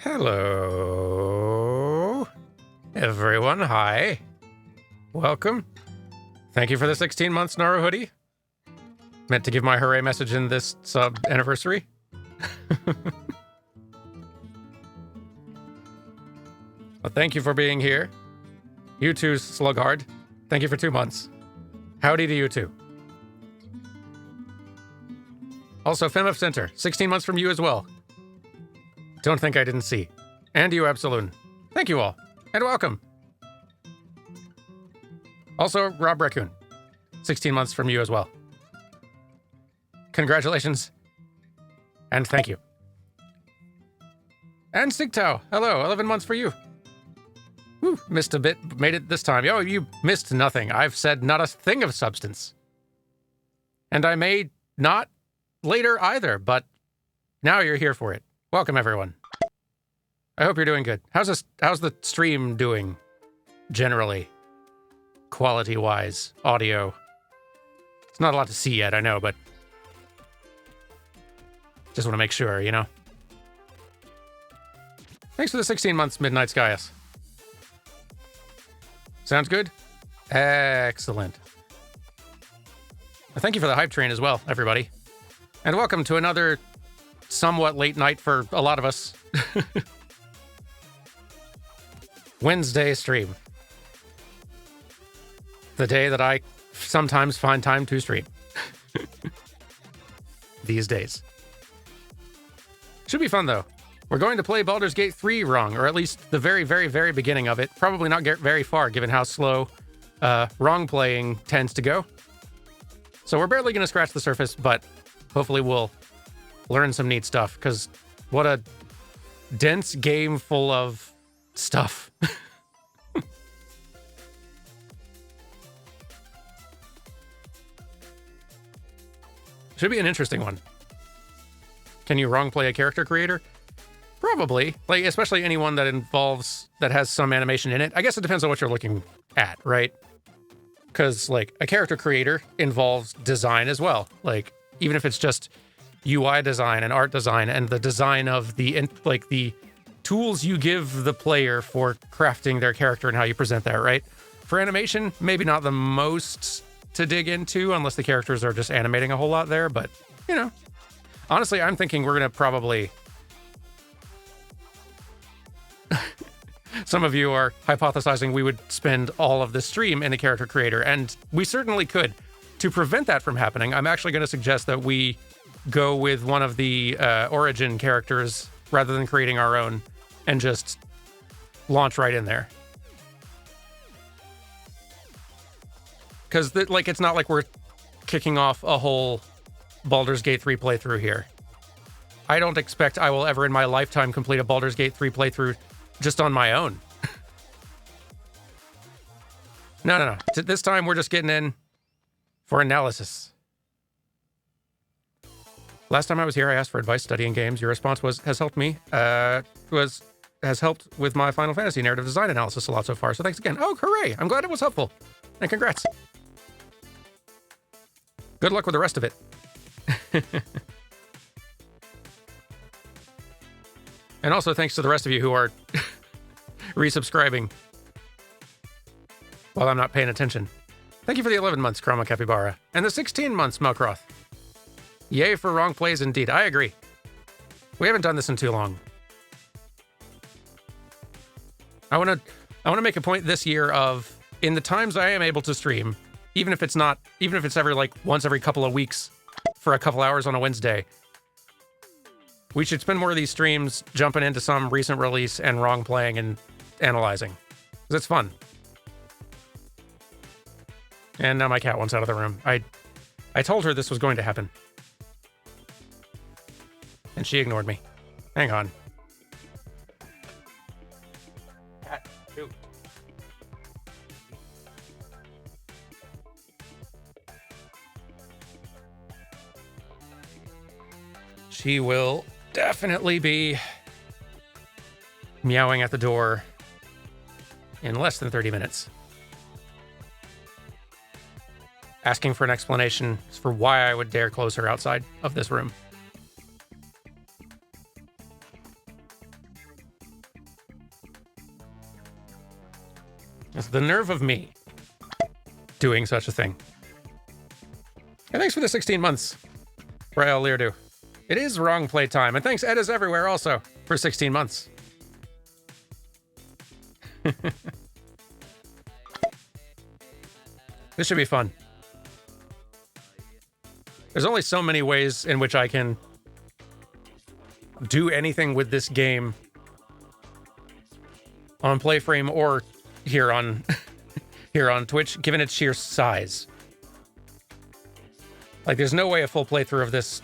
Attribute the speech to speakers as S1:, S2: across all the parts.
S1: Hello, everyone. Hi. Welcome. Thank you for the 16 months, Naru Hoodie. Meant to give my hooray message in this sub anniversary. Well, thank you for being here. You too, Slughard. Thank you for 2 months. Howdy to you too. Also, Fem of Center, 16 months from you as well. Don't think I didn't see. And you, Absolute. Thank you all, and welcome. Also, Rob Raccoon, 16 months from you as well. Congratulations, and thank you. And Sigtao, hello, 11 months for you. Whew, missed a bit, made it this time. Oh, you missed nothing. I've said not a thing of substance. And I may not later either, but now you're here for it. Welcome, everyone. I hope you're doing good. How's the stream doing, generally? Quality-wise, audio. It's not a lot to see yet, I know, but just want to make sure, you know? Thanks for the 16 months, Midnight Skyus. Sounds good? Excellent. Thank you for the hype train as well, everybody. And welcome to another somewhat late night for a lot of us. Wednesday stream. The day that I sometimes find time to stream. These days. Should be fun, though. We're going to play Baldur's Gate 3 wrong, or at least the very, very, very beginning of it. Probably not get very far, given how slow wrong playing tends to go. So we're barely going to scratch the surface, but hopefully we'll learn some neat stuff, because what a dense game full of stuff. Should be an interesting one. Can you wrong play a character creator? Probably. Like, especially anyone that has some animation in it. I guess it depends on what you're looking at, right? Because, like, a character creator involves design as well. Like, even if it's just UI design and art design and the design of the tools you give the player for crafting their character and how you present that, right? For animation, maybe not the most to dig into unless the characters are just animating a whole lot there, but, you know. Honestly, I'm thinking we're going to probably... Some of you are hypothesizing we would spend all of the stream in a character creator, and we certainly could. To prevent that from happening, I'm actually going to suggest that we go with one of the origin characters rather than creating our own and just launch right in there. Because, it's not like we're kicking off a whole Baldur's Gate 3 playthrough here. I don't expect I will ever in my lifetime complete a Baldur's Gate 3 playthrough just on my own. No. This time we're just getting in for analysis. Last time I was here, I asked for advice studying games. Your response has helped me. Has helped with my Final Fantasy narrative design analysis a lot so far. So thanks again. Oh, hooray! I'm glad it was helpful. And congrats. Good luck with the rest of it. And also thanks to the rest of you who are resubscribing while I'm not paying attention. Thank you for the 11 months, Chroma Capybara. And the 16 months, Melkroth. Yay for wrong plays indeed. I agree. We haven't done this in too long. I want to make a point this year of, in the times I am able to stream, even if it's once every couple of weeks for a couple hours on a Wednesday, we should spend more of these streams jumping into some recent release and wrong playing and analyzing. Because it's fun. And now my cat wants out of the room. I told her this was going to happen. And she ignored me. Hang on. Cat, ooh. She will definitely be meowing at the door in less than 30 minutes. Asking for an explanation for why I would dare close her outside of this room. It's the nerve of me doing such a thing. And thanks for the 16 months, Rael Leardu. It is wrong play time. And thanks, Ed is Everywhere, also, for 16 months. This should be fun. There's only so many ways in which I can do anything with this game on Playframe or here on here on Twitch, given its sheer size. Like, there's no way a full playthrough of this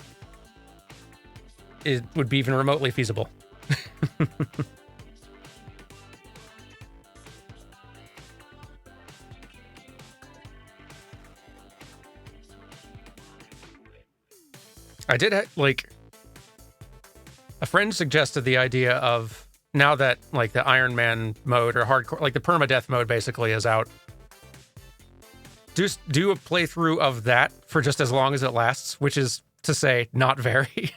S1: would be even remotely feasible. I did, like, a friend suggested the idea of, now that, like, the Iron Man mode or hardcore, like the permadeath mode basically is out, just do a playthrough of that for just as long as it lasts, which is to say, not very.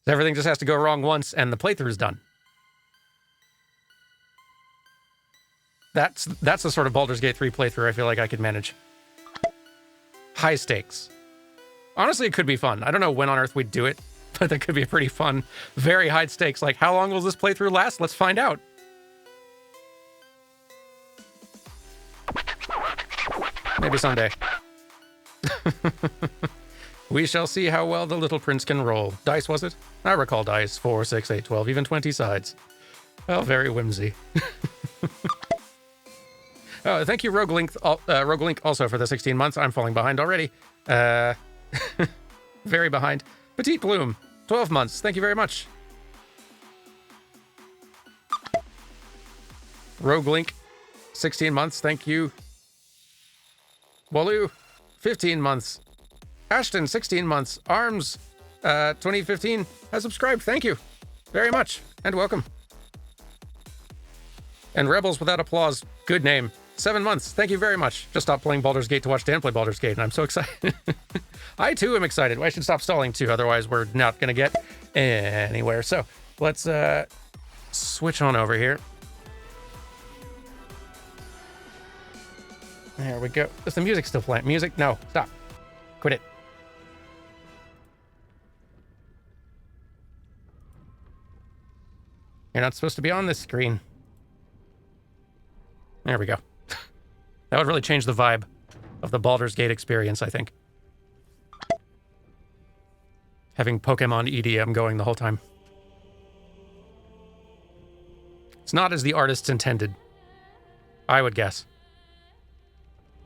S1: Everything just has to go wrong once and the playthrough is done. That's the sort of Baldur's Gate 3 playthrough I feel like I could manage. High stakes. Honestly, it could be fun. I don't know when on earth we'd do it, but that could be a pretty fun, very high stakes. Like, how long will this playthrough last? Let's find out. Maybe someday. We shall see how well the little prince can roll. Dice, was it? I recall dice. 4, 6, 8, 12, even 20 sides. Oh, very whimsy. Oh, thank you, Roguelink, also for the 16 months. I'm falling behind already. Very behind. Petite Bloom, 12 months. Thank you very much. Roguelink, 16 months. Thank you. Waloo, 15 months. Ashton, 16 months. Arms, 2015, has subscribed. Thank you very much, and welcome. And Rebels Without Applause, good name. 7 months. Thank you very much. Just stopped playing Baldur's Gate to watch Dan play Baldur's Gate, and I'm so excited. I, too, am excited. I should stop stalling, too. Otherwise, we're not going to get anywhere. So, let's switch on over here. There we go. Is the music still playing? Music? No. Stop. Quit it. You're not supposed to be on this screen. There we go. That would really change the vibe of the Baldur's Gate experience, I think. Having Pokemon EDM going the whole time. It's not as the artists intended, I would guess.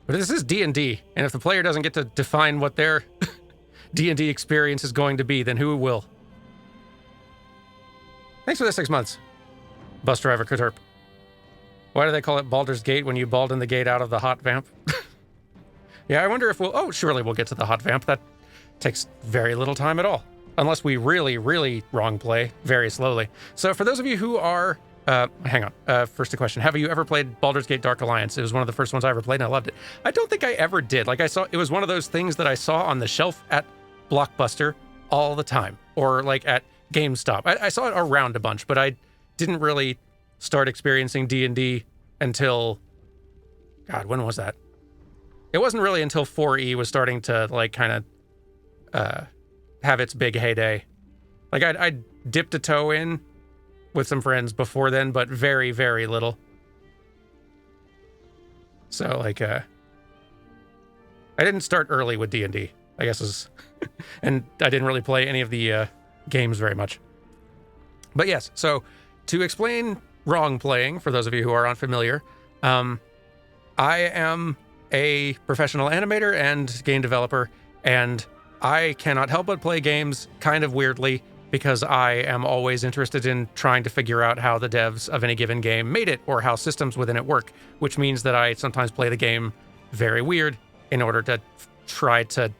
S1: But this is D&D, and if the player doesn't get to define what their D&D experience is going to be, then who will? Thanks for the 6 months, Bus Driver Kuterp. Why do they call it Baldur's Gate when you bald in the gate out of the hot vamp? Yeah, I wonder if we'll... Oh, surely we'll get to the hot vamp. That takes very little time at all. Unless we really, really wrong play very slowly. So for those of you who are... hang on. First a question. Have you ever played Baldur's Gate Dark Alliance? It was one of the first ones I ever played, and I loved it. I don't think I ever did. Like, I saw... It was one of those things that I saw on the shelf at Blockbuster all the time. Or, like, at GameStop. I saw it around a bunch, but I didn't really start experiencing D&D until... God, when was that? It wasn't really until 4E was starting to, like, kind of have its big heyday. Like, I dipped a toe in with some friends before then, but very, very little. So, like, I didn't start early with D&D, I guess is... and I didn't really play any of the games very much. But yes, so to explain wrong playing, for those of you who are unfamiliar, I am a professional animator and game developer, and I cannot help but play games kind of weirdly because I am always interested in trying to figure out how the devs of any given game made it or how systems within it work, which means that I sometimes play the game very weird in order to try to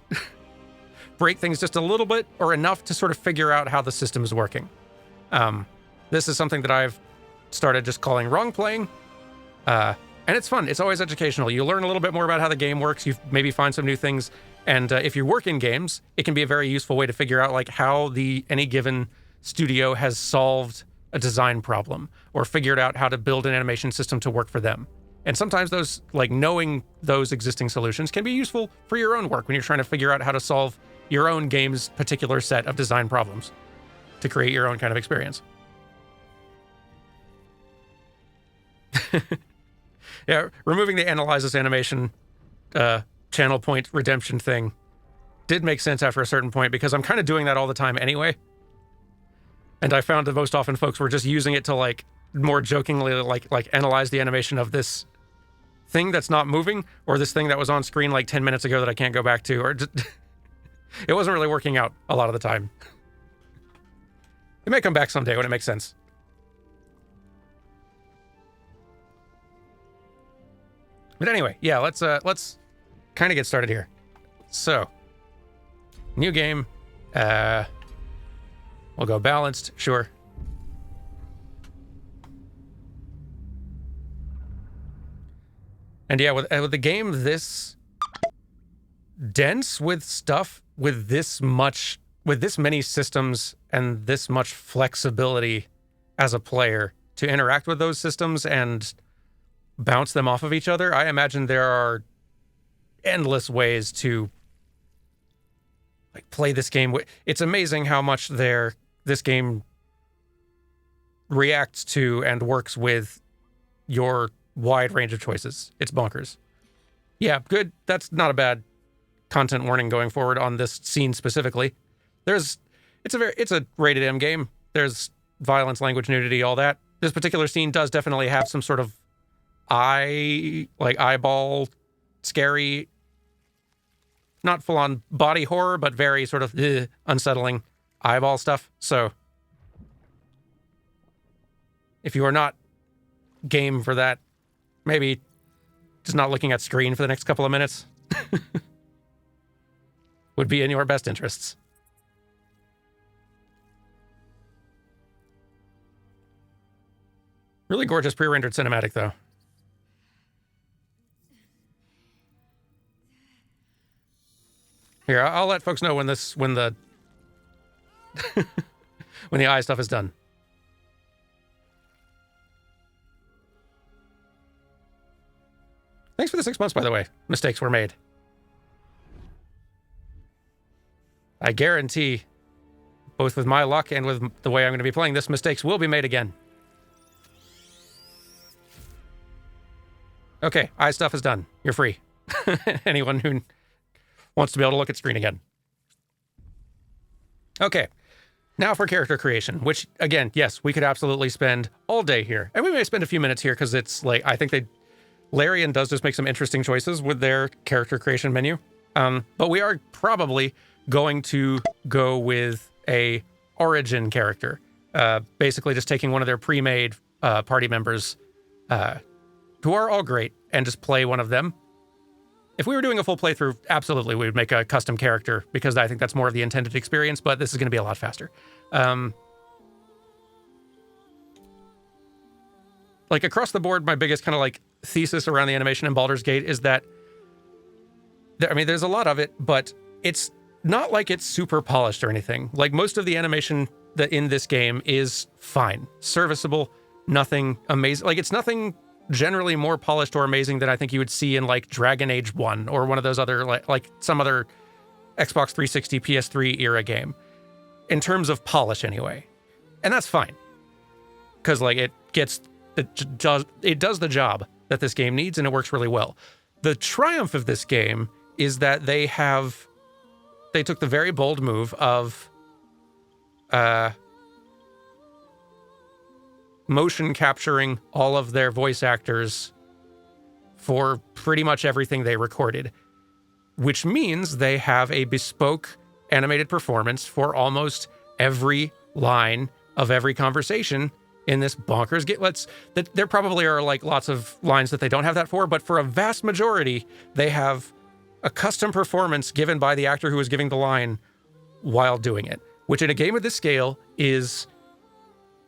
S1: break things just a little bit or enough to sort of figure out how the system is working. This is something that I've started just calling wrong playing. And it's fun. It's always educational. You learn a little bit more about how the game works. You maybe find some new things. And if you work in games, it can be a very useful way to figure out like how any given studio has solved a design problem or figured out how to build an animation system to work for them. And sometimes those, like knowing those existing solutions can be useful for your own work when you're trying to figure out how to solve your own game's particular set of design problems to create your own kind of experience. Yeah, removing the analyze this animation channel point redemption thing did make sense after a certain point because I'm kind of doing that all the time anyway. And I found that most often folks were just using it to like more jokingly like analyze the animation of this thing that's not moving or this thing that was on screen like 10 minutes ago that I can't go back to, or just it wasn't really working out a lot of the time. It may come back someday when it makes sense. But anyway, yeah, let's kind of get started here. So, new game. We'll go balanced, sure. And yeah, with the game this dense with stuff, with this many systems and this much flexibility as a player to interact with those systems and bounce them off of each other, I imagine there are endless ways to like play this game. It's amazing how much this game reacts to and works with your wide range of choices. It's bonkers. Yeah, good. That's not a bad content warning going forward on this scene specifically. It's a rated M game. There's violence, language, nudity, all that. This particular scene does definitely have some sort of eyeball scary, not full on body horror, but very sort of unsettling eyeball stuff. So if you are not game for that, maybe just not looking at screen for the next couple of minutes would be in your best interests. Really gorgeous pre-rendered cinematic, though. Here, I'll let folks know when the when the eye stuff is done. Thanks for the 6 months, by the way. Mistakes were made. I guarantee, both with my luck and with the way I'm going to be playing this, mistakes will be made again. Okay, eye stuff is done. You're free. Anyone who wants to be able to look at screen again. Okay, now for character creation, which, again, yes, we could absolutely spend all day here. And we may spend a few minutes here because it's like, I think Larian does just make some interesting choices with their character creation menu. But we are probably going to go with a origin character. Basically just taking one of their pre-made party members who are all great and just play one of them. If we were doing a full playthrough, absolutely, we would make a custom character because I think that's more of the intended experience, but this is going to be a lot faster. Like across the board, my biggest kind of like thesis around the animation in Baldur's Gate is that, there's a lot of it, but it's not like it's super polished or anything. Like most of the animation that in this game is fine, serviceable, nothing amazing. Like it's nothing generally more polished or amazing than I think you would see in like Dragon Age 1 or one of those other like some other Xbox 360 PS3 era game in terms of polish anyway. And that's fine because like it does the job that this game needs and it works really well. The triumph of this game is that they took the very bold move of motion capturing all of their voice actors for pretty much everything they recorded, which means they have a bespoke animated performance for almost every line of every conversation in this bonkers game. There probably are like lots of lines that they don't have that for, but for a vast majority, they have a custom performance given by the actor who is giving the line while doing it, which in a game of this scale is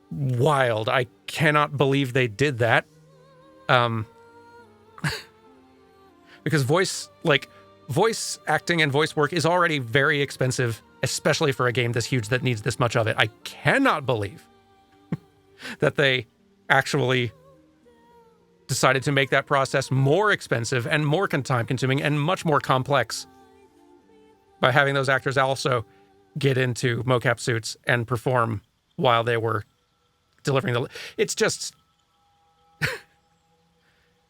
S1: wild. I cannot believe they did that. Because voice acting and voice work is already very expensive, especially for a game this huge that needs this much of it. I cannot believe that they actually decided to make that process more expensive and more time-consuming and much more complex by having those actors also get into mocap suits and perform while they were delivering the... It's just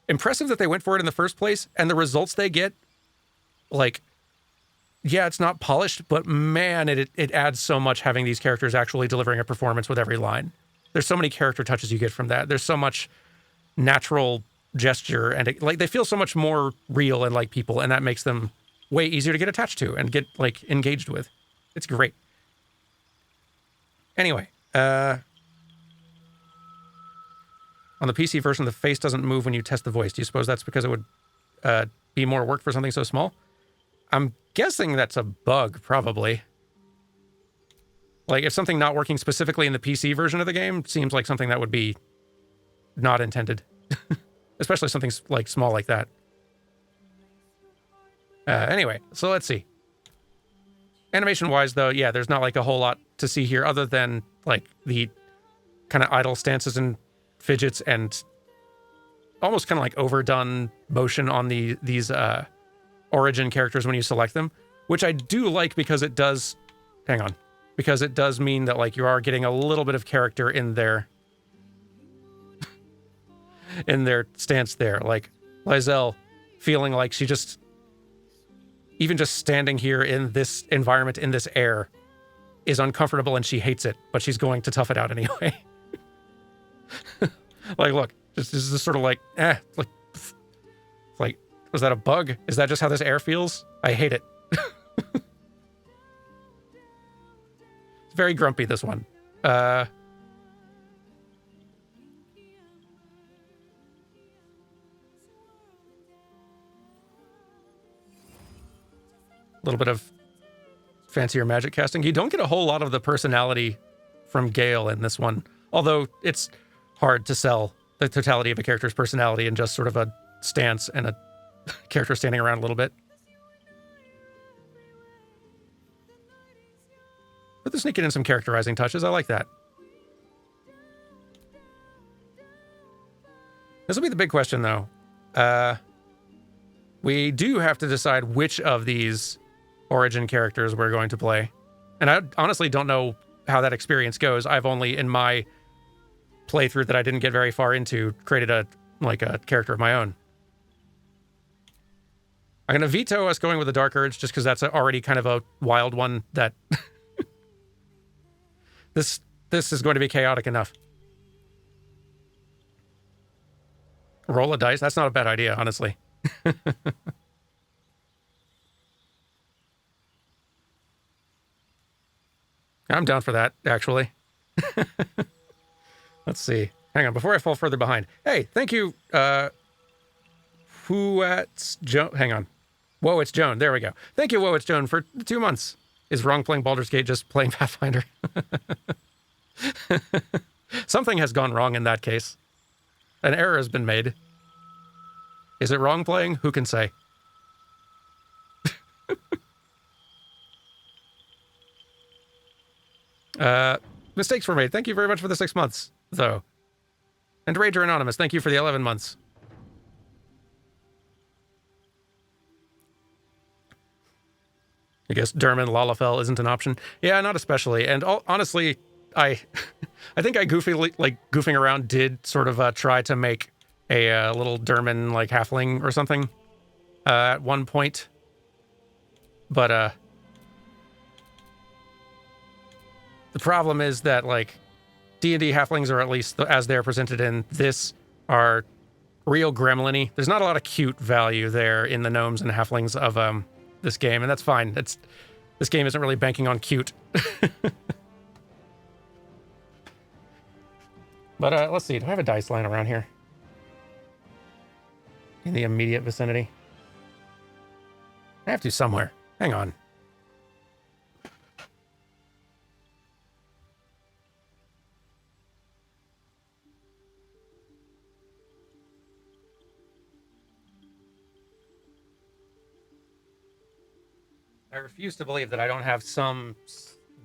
S1: impressive that they went for it in the first place, and the results they get, like, yeah, it's not polished, but man, it adds so much having these characters actually delivering a performance with every line. There's so many character touches you get from that. There's so much natural gesture, and like they feel so much more real and like people, and that makes them way easier to get attached to and get like engaged with. It's great. Anyway, on the PC version, the face doesn't move when you test the voice. Do you suppose that's because it would be more work for something so small? I'm guessing that's a bug, probably. Like, if something not working specifically in the PC version of the game seems like something that would be not intended. Especially something like small like that. Anyway, so let's see. Animation-wise, though, yeah, there's not like a whole lot to see here other than like the kind of idle stances and fidgets and almost kind of like overdone motion on these origin characters when you select them, which I do like because it does... Hang on. Because it does mean that like you are getting a little bit of character in their in their stance there. Like Lizelle feeling like she just... Even just standing here in this environment, in this air, is uncomfortable and she hates it, but she's going to tough it out anyway. Like, look, this is sort of like, like, was that a bug? Is that just how this air feels? I hate it. It's very grumpy, this one. A little bit of fancier magic casting. You don't get a whole lot of the personality from Gale in this one, although it's hard to sell the totality of a character's personality in just sort of a stance and a character standing around a little bit. But they're sneaking in some characterizing touches. I like that. This will be the big question, though. We do have to decide which of these origin characters we're going to play. And I honestly don't know how that experience goes. I've only, in my playthrough that I didn't get very far into, created a character of my own. I'm going to veto us going with the Dark Urge just because that's already kind of a wild one that... This is going to be chaotic enough. Roll a dice? That's not a bad idea, honestly. I'm down for that, actually. Let's see. Hang on, before I fall further behind. Hey, thank you, Joan. Hang on. Whoa, it's Joan. There we go. Thank you, Whoa, it's Joan, for 2 months. Is wrong playing Baldur's Gate just playing Pathfinder? Something has gone wrong in that case. An error has been made. Is it wrong playing? Who can say? Mistakes were made. Thank you very much for the 6 months, though. And Rager Anonymous, thank you for the 11 months. I guess Derman Lalafell isn't an option. Yeah, not especially. And honestly, I think I goofing around did sort of try to make a little Derman like halfling or something at one point. But the problem is that like D&D halflings, or at least as they're presented in this, are real gremlin-y. There's not a lot of cute value there in the gnomes and halflings of this game, and that's fine. This game isn't really banking on cute. But let's see. Do I have a dice line around here? In the immediate vicinity? I have to somewhere. Hang on. I refuse to believe that I don't have some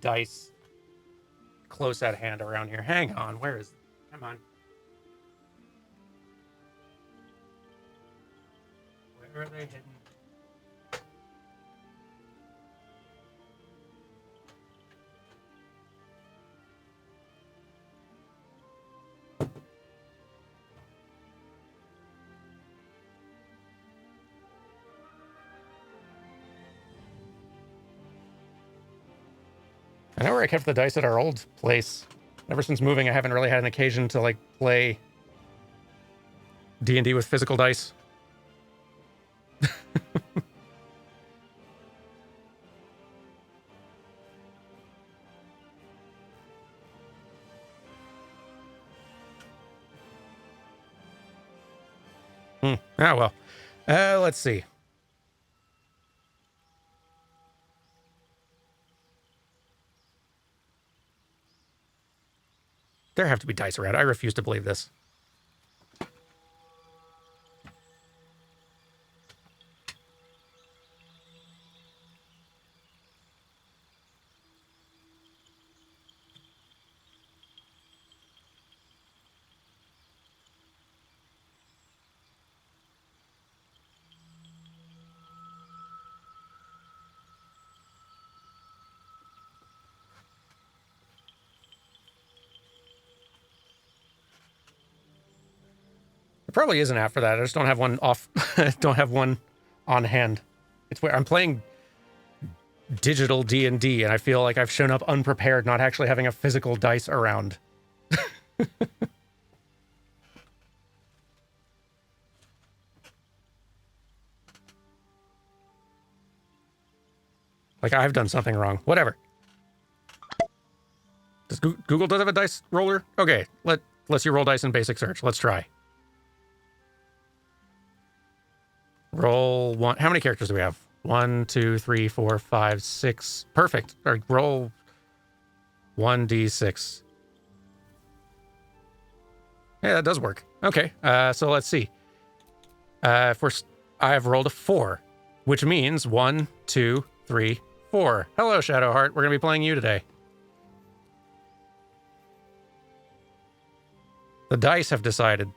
S1: dice close at hand around here. Hang on, where is... Come on. Where are they hidden? I know where I kept the dice at our old place. Ever since moving, I haven't really had an occasion to, like, play D&D with physical dice. Oh, well. Let's see. There have to be dice around. I refuse to believe this. There probably is an app for that. I just don't have one off. Don't have one on hand. It's where I'm playing digital D&D, and I feel like I've shown up unprepared, not actually having a physical dice around. Like I've done something wrong. Whatever. Does Google does have a dice roller? Okay, let's you roll dice in basic search. Let's try. Roll one. How many characters do we have? 1, 2, 3, 4, 5, 6. Perfect. Or roll 1d6. Yeah, that does work. Okay, so let's see. I have rolled a 4, which means 1, 2, 3, 4. Hello, Shadowheart. We're going to be playing you today. The dice have decided.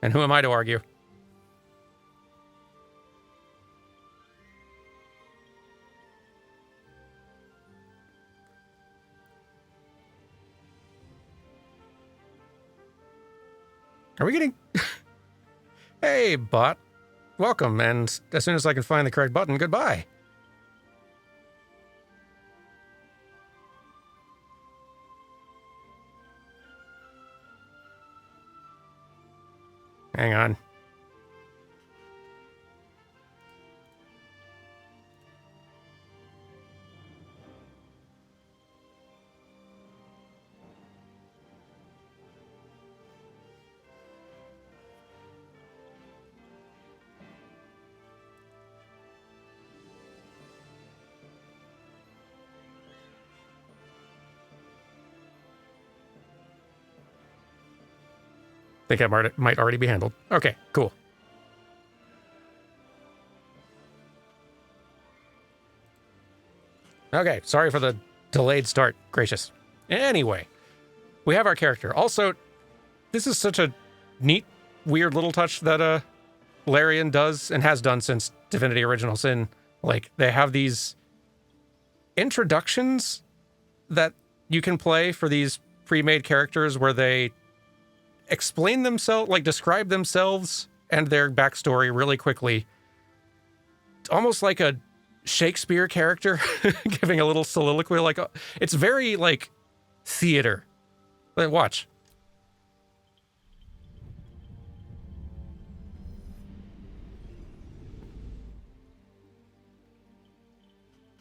S1: And who am I to argue? Are we getting... Hey, bot. Welcome, and as soon as I can find the correct button, goodbye. Hang on. Think I might already be handled. Okay, cool. Okay, sorry for the delayed start. Gracious. Anyway, we have our character. Also, this is such a neat, weird little touch that Larian does and has done since Divinity Original Sin. Like, they have these introductions that you can play for these pre-made characters where they explain themselves, like describe themselves and their backstory really quickly. Almost like a Shakespeare character giving a little soliloquy. Like, it's very like theater. Like, watch.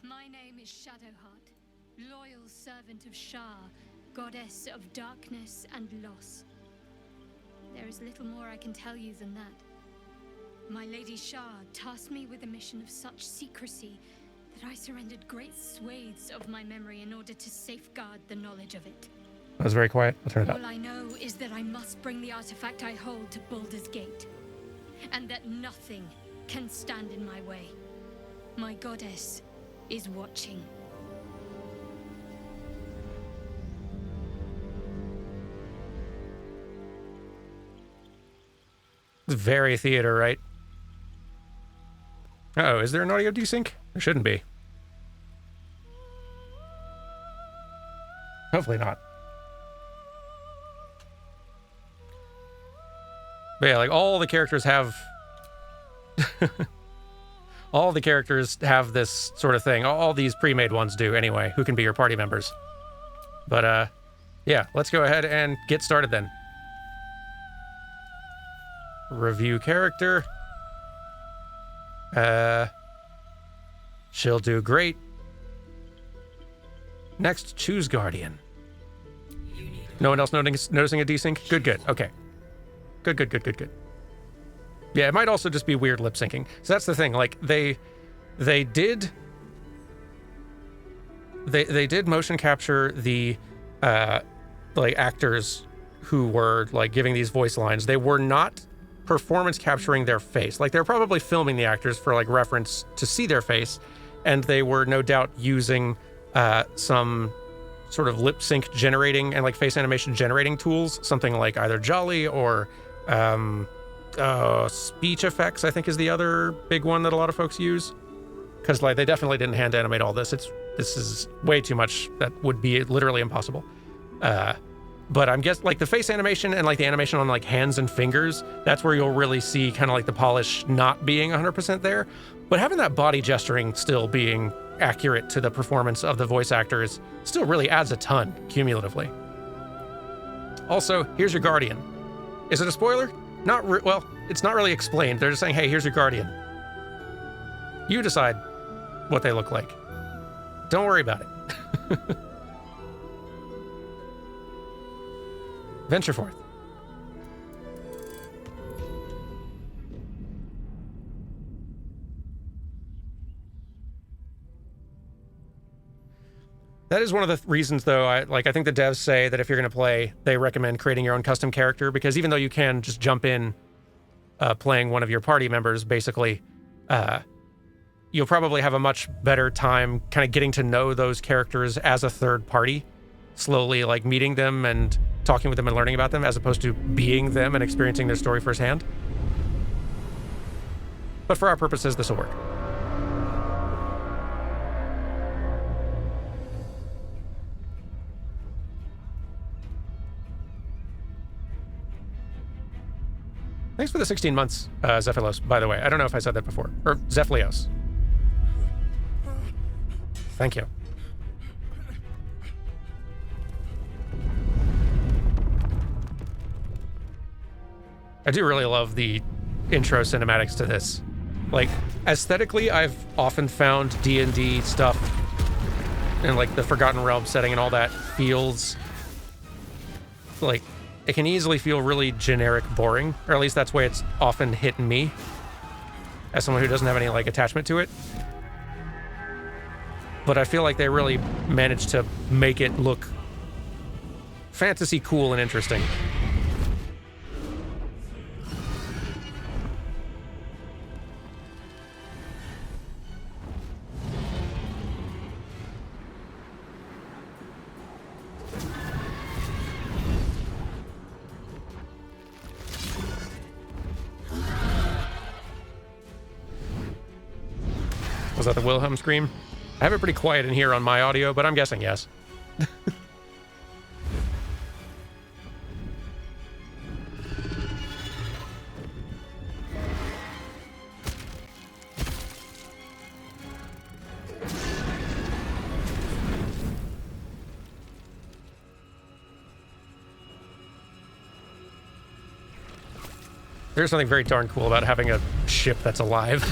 S2: My name is Shadowheart, loyal servant of Shah, goddess of darkness and loss. There is little more I can tell you than that. My Lady Shah tasked me with a mission of such secrecy that I surrendered great swathes of my memory in order to safeguard the knowledge of it.
S1: That was very quiet. I'll turn it up.
S2: All I know is that I must bring the artifact I hold to Baldur's Gate, and that nothing can stand in my way. My goddess is watching.
S1: It's very theater, right? Uh-oh, is there an audio desync? There shouldn't be. Hopefully not. But yeah, like all the characters have... all the characters have this sort of thing. All these pre-made ones do anyway, who can be your party members. But yeah, let's go ahead and get started then. Review character. She'll do great. Next, choose Guardian. No one else noticing a desync? Good, good. Okay. Good. Yeah, it might also just be weird lip syncing. So that's the thing. Like they did motion capture the like actors who were like giving these voice lines. They were not performance capturing their face. Like they're probably filming the actors for like reference to see their face, and they were no doubt using some sort of lip sync generating and like face animation generating tools, something like either Jolly or speech effects, I think is the other big one that a lot of folks use. Because like they definitely didn't hand animate all this. This is way too much. That would be literally impossible. But I'm guessing like the face animation and like the animation on like hands and fingers, that's where you'll really see kind of like the polish not being 100% there. But having that body gesturing still being accurate to the performance of the voice actors still really adds a ton cumulatively. Also, here's your Guardian. Is it a spoiler? Well, it's not really explained. They're just saying, hey, here's your Guardian. You decide what they look like. Don't worry about it. Venture forth. That is one of the reasons, though, I think the devs say that if you're going to play, they recommend creating your own custom character, because even though you can just jump in playing one of your party members, basically, you'll probably have a much better time kind of getting to know those characters as a third party, slowly like meeting them and talking with them and learning about them, as opposed to being them and experiencing their story firsthand. But for our purposes, this will work. Thanks for the 16 months, Zephilos, by the way. I don't know if I said that before. Or Zephlios. Thank you. I do really love the intro cinematics to this. Like, aesthetically, I've often found D&D stuff and like the Forgotten Realms setting and all that feels like it can easily feel really generic boring, or at least that's the way it's often hit me as someone who doesn't have any like attachment to it. But I feel like they really managed to make it look fantasy cool and interesting. Was that the Wilhelm scream? I have it pretty quiet in here on my audio, but I'm guessing yes. There's something very darn cool about having a ship that's alive.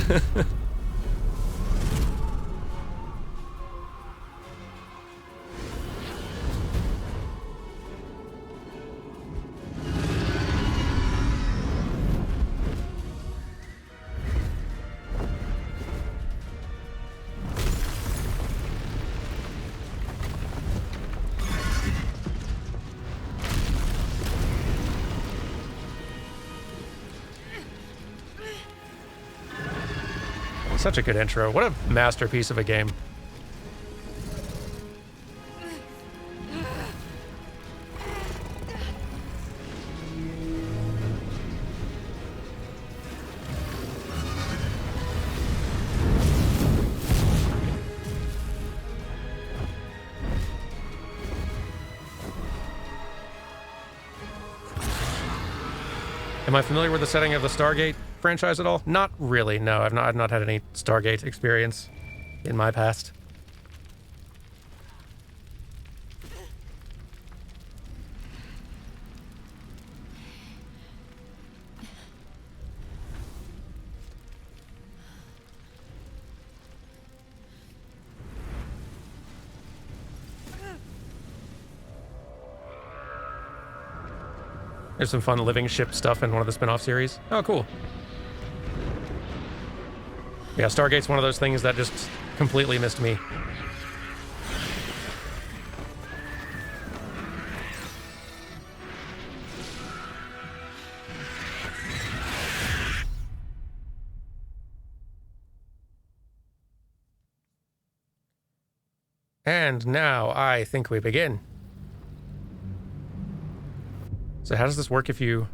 S1: Such a good intro. What a masterpiece of a game. Am I familiar with the setting of the Stargate franchise at all? Not really, no. I've not had any Stargate experience in my past. There's some fun living ship stuff in one of the spin-off series. Oh, cool. Yeah, Stargate's one of those things that just completely missed me. And now I think we begin. So how does this work if you...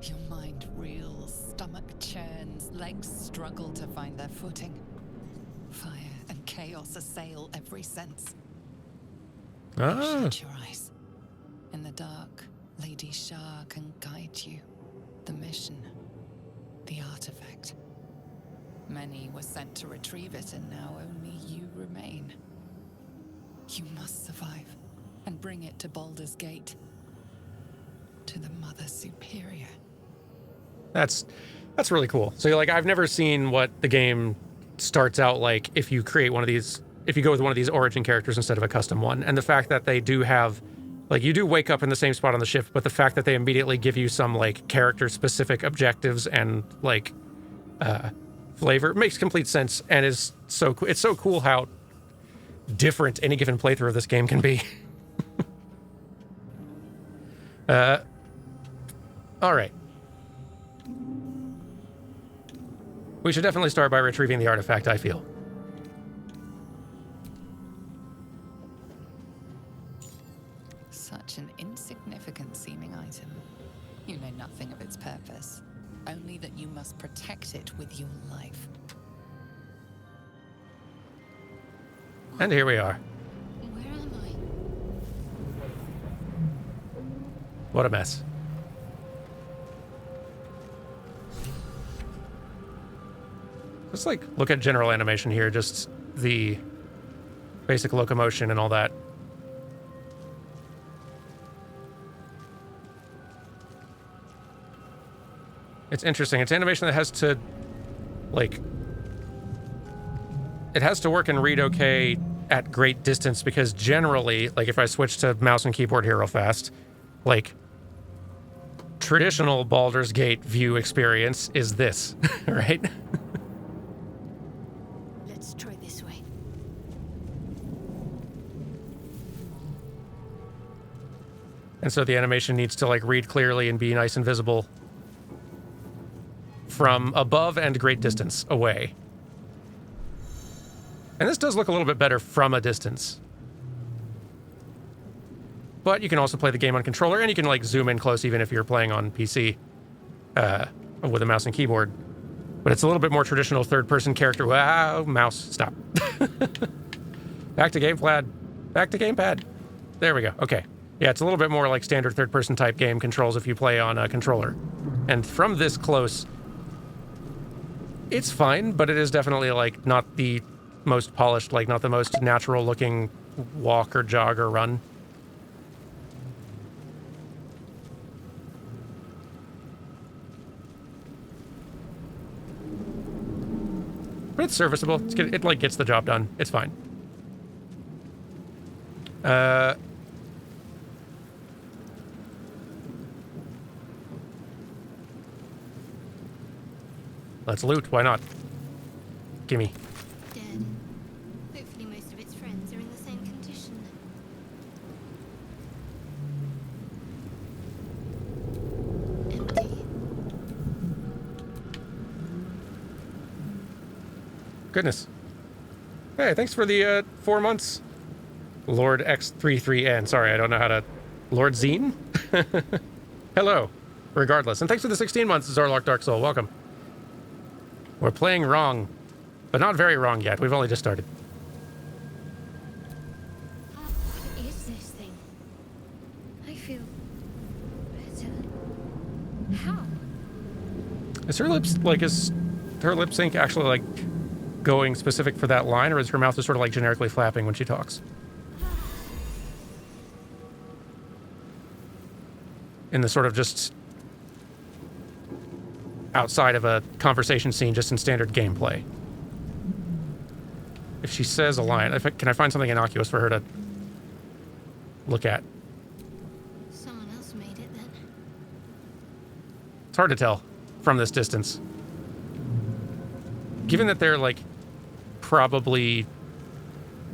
S3: Your mind reels, stomach churns, legs struggle to find their footing. Fire and chaos assail every sense.
S1: Ah.
S3: Shut your eyes. In the dark, Lady Shah can guide you. The mission, the artifact. Many were sent to retrieve it, and now only you remain. You must survive and bring it to Baldur's Gate. To the Mother Superior.
S1: That's really cool. So like, I've never seen what the game starts out like if you create one of these, if you go with one of these origin characters instead of a custom one. And the fact that they do have, like, you do wake up in the same spot on the ship, but the fact that they immediately give you some like character specific objectives and like flavor makes complete sense, and is so it's so cool how different any given playthrough of this game can be. All right. We should definitely start by retrieving the artifact, I feel.
S3: Such an insignificant seeming item. You know nothing of its purpose. Only that you must protect it with your life.
S1: And here we are.
S2: Where am I?
S1: What a mess. Let's like look at general animation here, just the basic locomotion and all that. It's interesting. It's animation that has to, like, it has to work and read okay at great distance, because generally, like, if I switch to mouse and keyboard here real fast, like, traditional Baldur's Gate view experience is this, right?
S2: Let's try this way.
S1: And so the animation needs to, like, read clearly and be nice and visible from above and great distance away. And this does look a little bit better from a distance. But you can also play the game on controller, and you can like zoom in close even if you're playing on PC with a mouse and keyboard. But it's a little bit more traditional third-person character. Wow, mouse, stop. Back to gamepad. Back to gamepad. There we go. Okay. Yeah, it's a little bit more like standard third-person type game controls if you play on a controller. And from this close, it's fine, but it is definitely like not the most polished, like not the most natural looking walk or jog or run. But it's serviceable. It like gets the job done. It's fine. Let's loot. Why not? Gimme.
S2: Dead. Hopefully most of its friends are in the same condition. Empty.
S1: Goodness. Hey, thanks for the 4 months. Lord X33N. Sorry, I don't know how to... Lord Zine? Hello. Regardless. And thanks for the 16 months, Zorlok Dark Soul. Welcome. We're playing wrong, but not very wrong yet. We've only just started.
S2: What is this thing? I feel
S1: Is her lips, like, is her lip sync actually, like, going specific for that line, or is her mouth just sort of, like, generically flapping when she talks? In the sort of just outside of a conversation scene, just in standard gameplay. If she says a line, can I find something innocuous for her to look at?
S2: Someone else made it then.
S1: It's hard to tell from this distance. Given that they're, like, probably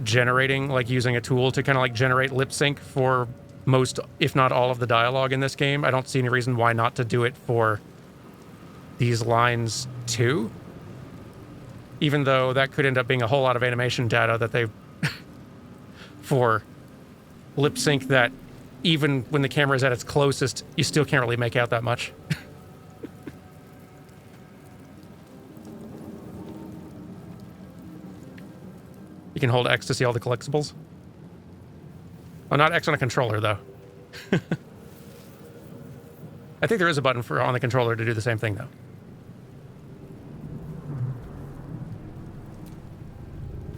S1: generating, like, using a tool to kind of, like, generate lip sync for most, if not all, of the dialogue in this game, I don't see any reason why not to do it for these lines too. Even though that could end up being a whole lot of animation data that they for lip sync that even when the camera is at its closest, you still can't really make out that much. You can hold X to see all the collectibles. Oh, not X on a controller, though. I think there is a button for on the controller to do the same thing, though.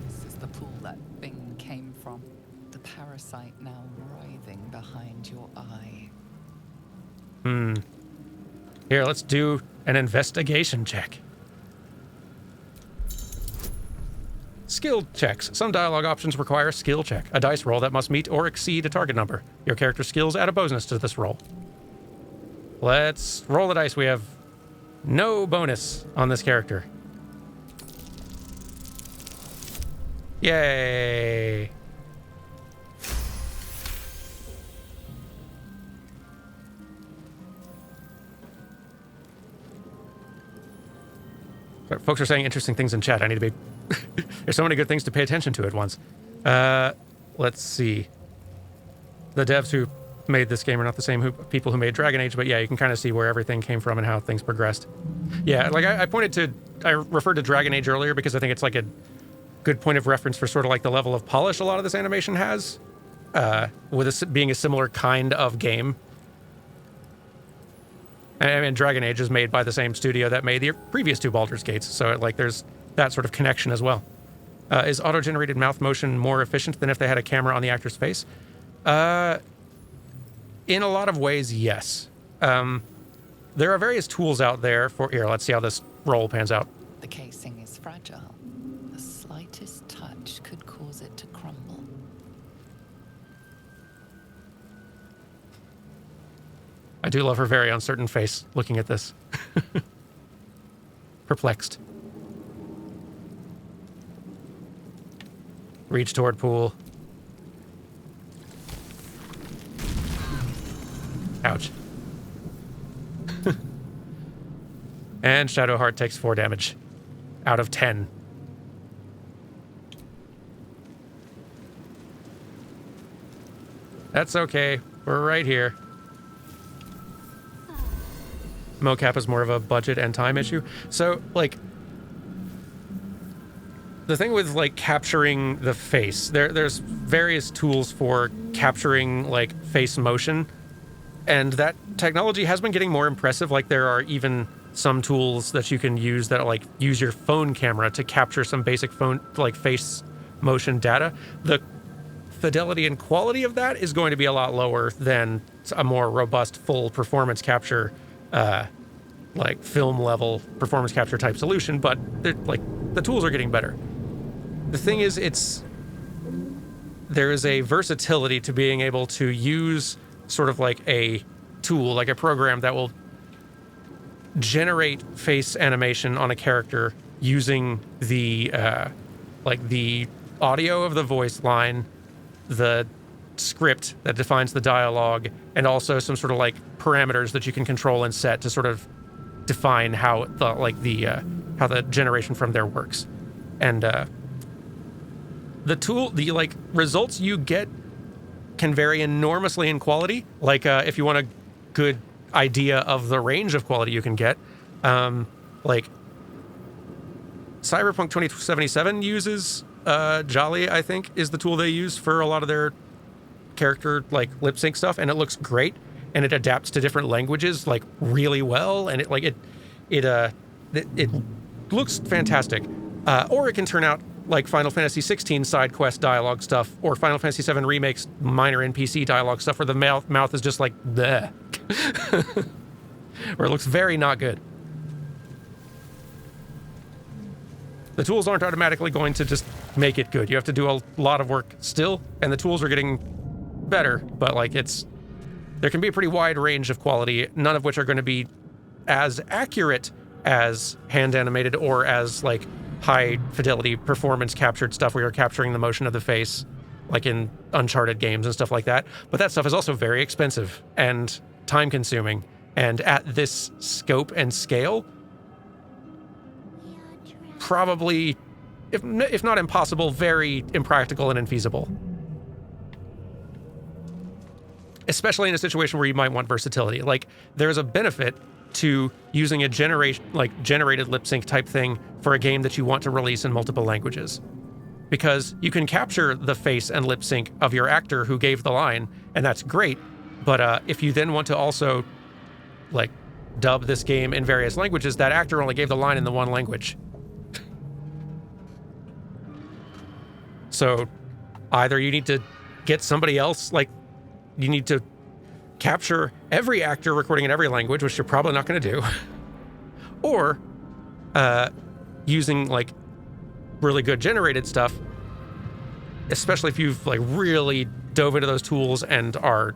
S3: This is the pool that thing came from. The parasite now writhing behind your eye.
S1: Here, let's do an investigation check. Skill checks. Some dialogue options require a skill check, a dice roll that must meet or exceed a target number. Your character's skills add a bonus to this roll. Let's roll the dice. We have no bonus on this character. Yay! Folks are saying interesting things in chat. I need to be... There's so many good things to pay attention to at once. Let's see. The devs who made this game are not the same people who made Dragon Age, but yeah, you can kind of see where everything came from and how things progressed. Yeah, like I referred to Dragon Age earlier because I think it's like a good point of reference for sort of like the level of polish a lot of this animation has, with this being a similar kind of game. And Dragon Age is made by the same studio that made the previous two Baldur's Gates, so like there's that sort of connection as well. Is auto-generated mouth motion more efficient than if they had a camera on the actor's face? In a lot of ways, yes. There are various tools out there for... Here, let's see how this roll pans out.
S3: The casing is fragile. The slightest touch could cause it to crumble.
S1: I do love her very uncertain face looking at this. Perplexed. Reach toward pool. Ouch. And Shadowheart takes 4 damage out of 10. That's okay. We're right here. Mocap is more of a budget and time issue. So, like, the thing with, like, capturing the face, there's various tools for capturing, like, face motion. And that technology has been getting more impressive. Like, there are even some tools that you can use that, like, use your phone camera to capture some basic phone, like, face motion data. The fidelity and quality of that is going to be a lot lower than a more robust full performance capture, like film level performance capture type solution, but like the tools are getting better. The thing is, there is a versatility to being able to use sort of like a tool, like a program that will generate face animation on a character using the like the audio of the voice line, the script that defines the dialogue, and also some sort of like parameters that you can control and set to sort of define how the how the generation from there works. And the tool, the like results you get can vary enormously in quality. Like if you want a good idea of the range of quality you can get, like Cyberpunk 2077 uses Jolly, I think, is the tool they use for a lot of their character like lip sync stuff, and it looks great, and it adapts to different languages like really well, and it looks fantastic. Or it can turn out like Final Fantasy 16 side quest dialogue stuff, or Final Fantasy 7 Remake's minor NPC dialogue stuff where the mouth is just like, bleh. Where it looks very not good. The tools aren't automatically going to just make it good. You have to do a lot of work still, and the tools are getting better, but like there can be a pretty wide range of quality, none of which are going to be as accurate as hand animated or as like high fidelity performance captured stuff where you're capturing the motion of the face, like in Uncharted games and stuff like that. But that stuff is also very expensive and time consuming. And at this scope and scale, probably, if not impossible, very impractical and infeasible. Especially in a situation where you might want versatility. Like, there's a benefit to using a generated lip sync type thing for a game that you want to release in multiple languages. Because you can capture the face and lip sync of your actor who gave the line, and that's great. But if you then want to also, like, dub this game in various languages, that actor only gave the line in the one language. So either you need to get somebody else, like, you need to capture every actor recording in every language, which you're probably not going to do, or using like really good generated stuff, especially if you've like really dove into those tools and are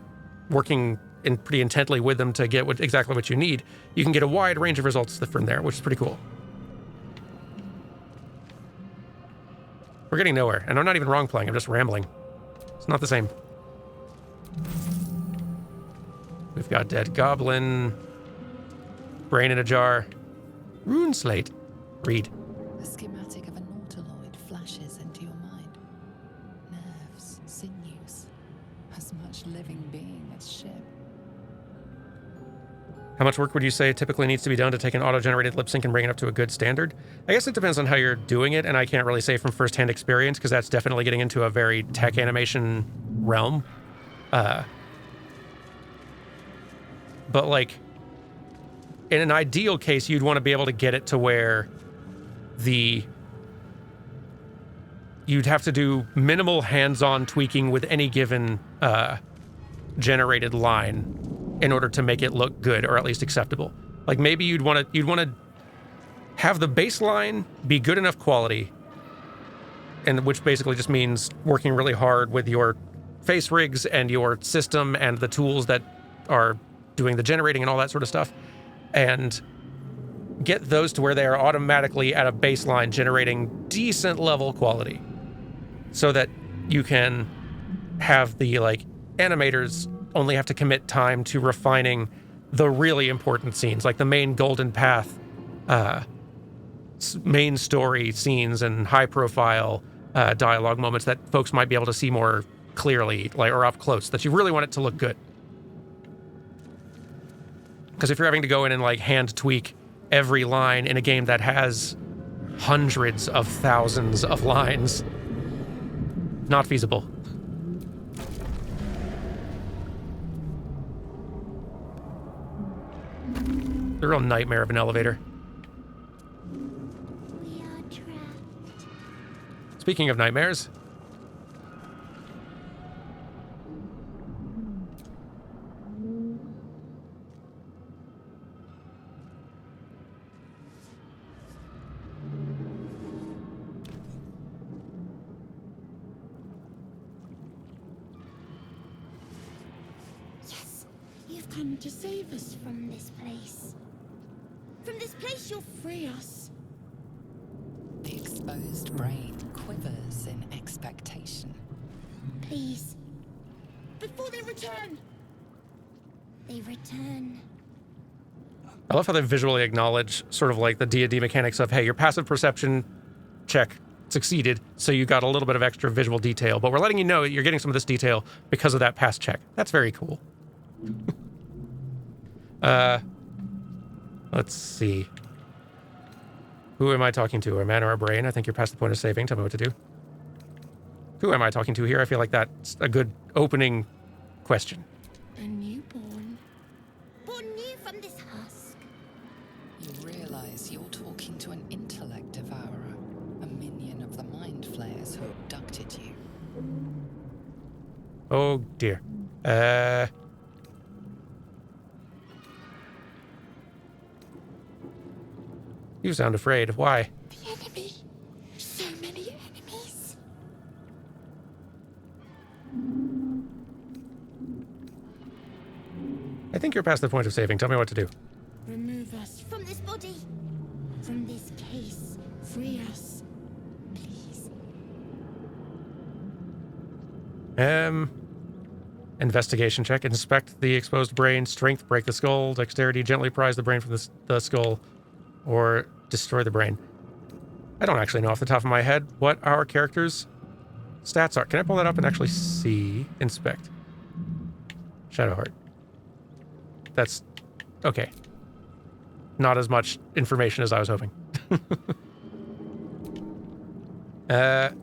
S1: working pretty intently with them to get exactly what you need. You can get a wide range of results from there, which is pretty cool. We're getting nowhere, and I'm not even wrong playing, I'm just rambling. It's not the same. We've got Dead Goblin, Brain in a Jar, Rune Slate. Read.
S3: A schematic of a nautiloid flashes into your mind. Nerves, sinews, as much living being as ship.
S1: How much work would you say typically needs to be done to take an auto-generated lip sync and bring it up to a good standard? I guess it depends on how you're doing it, and I can't really say from first-hand experience because that's definitely getting into a very tech animation realm. But like, in an ideal case, you'd want to be able to get it to where you'd have to do minimal hands-on tweaking with any given generated line in order to make it look good or at least acceptable. Like maybe you'd want to have the baseline be good enough quality, and which basically just means working really hard with your face rigs and your system and the tools that are doing the generating and all that sort of stuff, and get those to where they are automatically at a baseline generating decent level quality so that you can have the like animators only have to commit time to refining the really important scenes, like the main Golden Path main story scenes and high profile dialogue moments that folks might be able to see more clearly, like, or up close, that you really want it to look good. Because if you're having to go in and like hand tweak every line in a game that has hundreds of thousands of lines, not feasible. The real nightmare of an elevator.
S2: We are trapped.
S1: Speaking of nightmares,
S2: You've come to save us from this place. From this place, you'll free us.
S3: The exposed brain quivers in expectation.
S2: Please. Before they return. They return.
S1: I love how they visually acknowledge sort of like the D&D mechanics of, hey, your passive perception check succeeded, so you got a little bit of extra visual detail, but we're letting you know you're getting some of this detail because of that past check. That's very cool. Let's see. Who am I talking to? A man or a brain? I think you're past the point of saving. Tell me what to do. Who am I talking to here? I feel like that's a good opening question.
S2: A newborn. Born new from this husk.
S3: You realize you're talking to an intellect devourer, a minion of the mind flayers who abducted you.
S1: Oh dear. You sound afraid. Why?
S4: The enemy. So many enemies.
S1: I think you're past the point of saving. Tell me what to do.
S4: Remove us from this body. From this case. Free us. Please.
S1: Investigation check. Inspect the exposed brain. Strength, break the skull. Dexterity, gently prise the brain from the skull. Or destroy the brain. I don't actually know off the top of my head what our characters' stats are. Can I pull that up and actually see? Inspect. Shadowheart. That's okay. Not as much information as I was hoping. We'll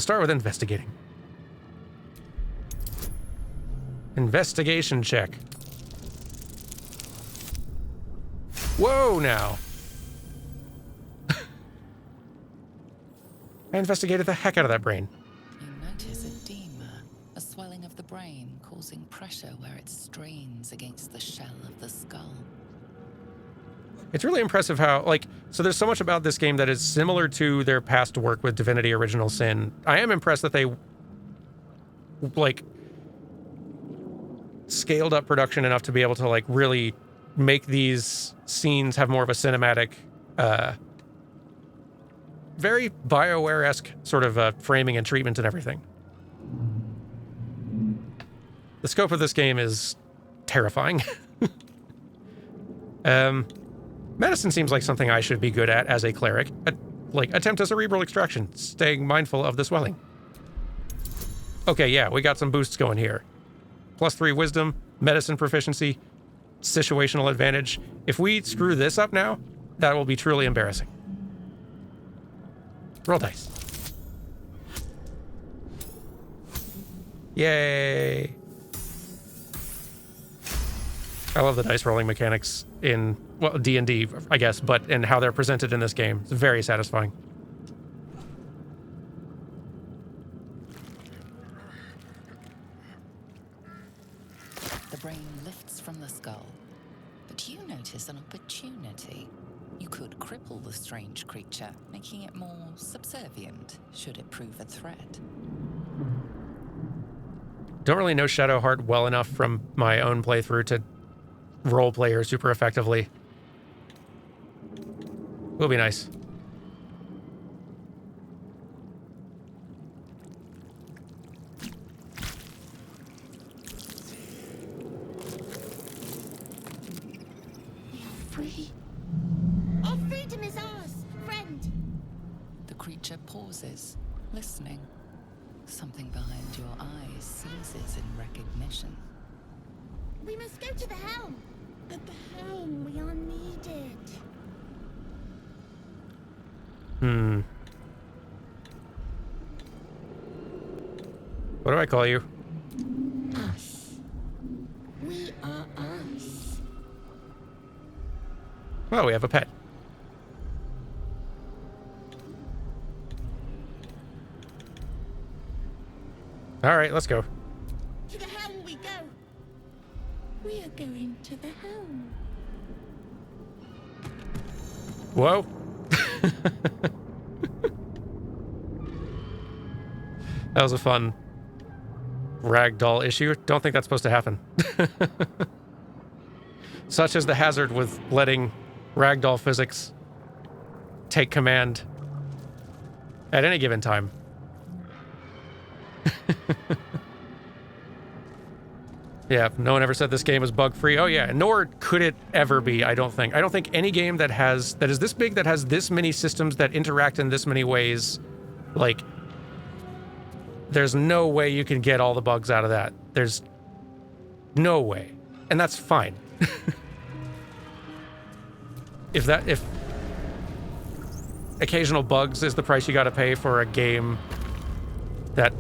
S1: start with investigating. Investigation check. Whoa, now. I investigated the heck out of that brain.
S3: You notice edema, a swelling of the brain causing pressure where it strains against the shell of the skull.
S1: It's really impressive how, so there's so much about this game that is similar to their past work with Divinity Original Sin. I am impressed that they, scaled up production enough to be able to, really make these scenes have more of a cinematic, very BioWare-esque sort of framing and treatment and everything. The scope of this game is terrifying. Medicine seems like something I should be good at as a cleric. Attempt a cerebral extraction, staying mindful of the swelling. Okay, yeah, we got some boosts going here. +3 wisdom, medicine proficiency, situational advantage. If we screw this up now, that will be truly embarrassing. Roll dice. Yay! I love the dice rolling mechanics in, well, D&D, I guess, but in how they're presented in this game. It's very satisfying.
S3: The brain lifts from the skull, but you notice an opportunity. You could cripple the strange creature, making it more subservient, should it prove a threat.
S1: Don't really know Shadowheart well enough from my own playthrough to roleplay her super effectively. Will be nice.
S4: We are free. Our freedom is ours, friend.
S3: The creature pauses, listening. Something behind your eyes seizes in recognition.
S4: We must go to the helm. At the helm, we are needed.
S1: What do I call you?
S4: Us. We are us.
S1: Well, we have a pet. All right, let's go.
S4: To the helm we go. We are going to the helm.
S1: Whoa. That was a fun ragdoll issue. Don't think that's supposed to happen. Such is the hazard with letting ragdoll physics take command at any given time. Yeah, no one ever said this game was bug-free. Oh yeah, nor could it ever be, I don't think. I don't think any game that is this big, that has this many systems that interact in this many ways, there's no way you can get all the bugs out of that. There's no way. And that's fine. If occasional bugs is the price you gotta pay for a game that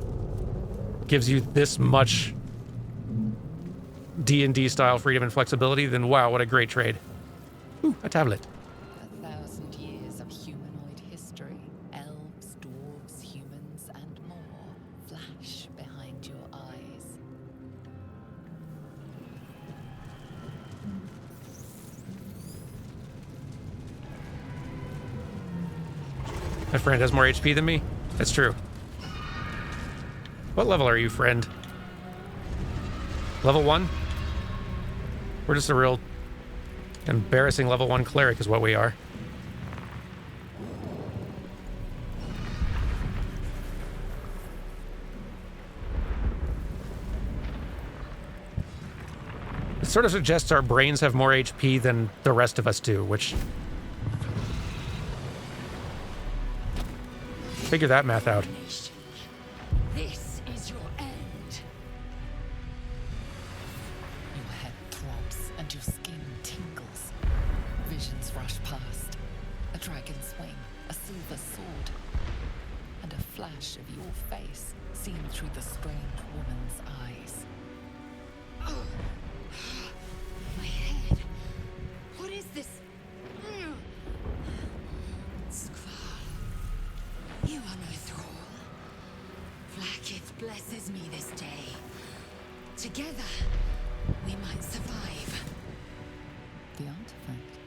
S1: gives you this much D&D style freedom and flexibility, then wow, what a great trade. Ooh, a tablet.
S3: 1,000 years of humanoid history. Elves, dwarves, humans, and more flash behind your eyes.
S1: My friend has more HP than me? That's true. What level are you, friend? Level 1? We're just a real embarrassing level 1 cleric is what we are. It sort of suggests our brains have more HP than the rest of us do, which... Figure that math out.
S3: This is your end. Your head throbs and your skin tingles. Visions rush past. A dragon's wing, a silver sword, and a flash of your face seen through the strange woman's eyes. Oh, my head. What is this? You are no thrall. Blackith blesses me this day. Together, we might survive. The artifact.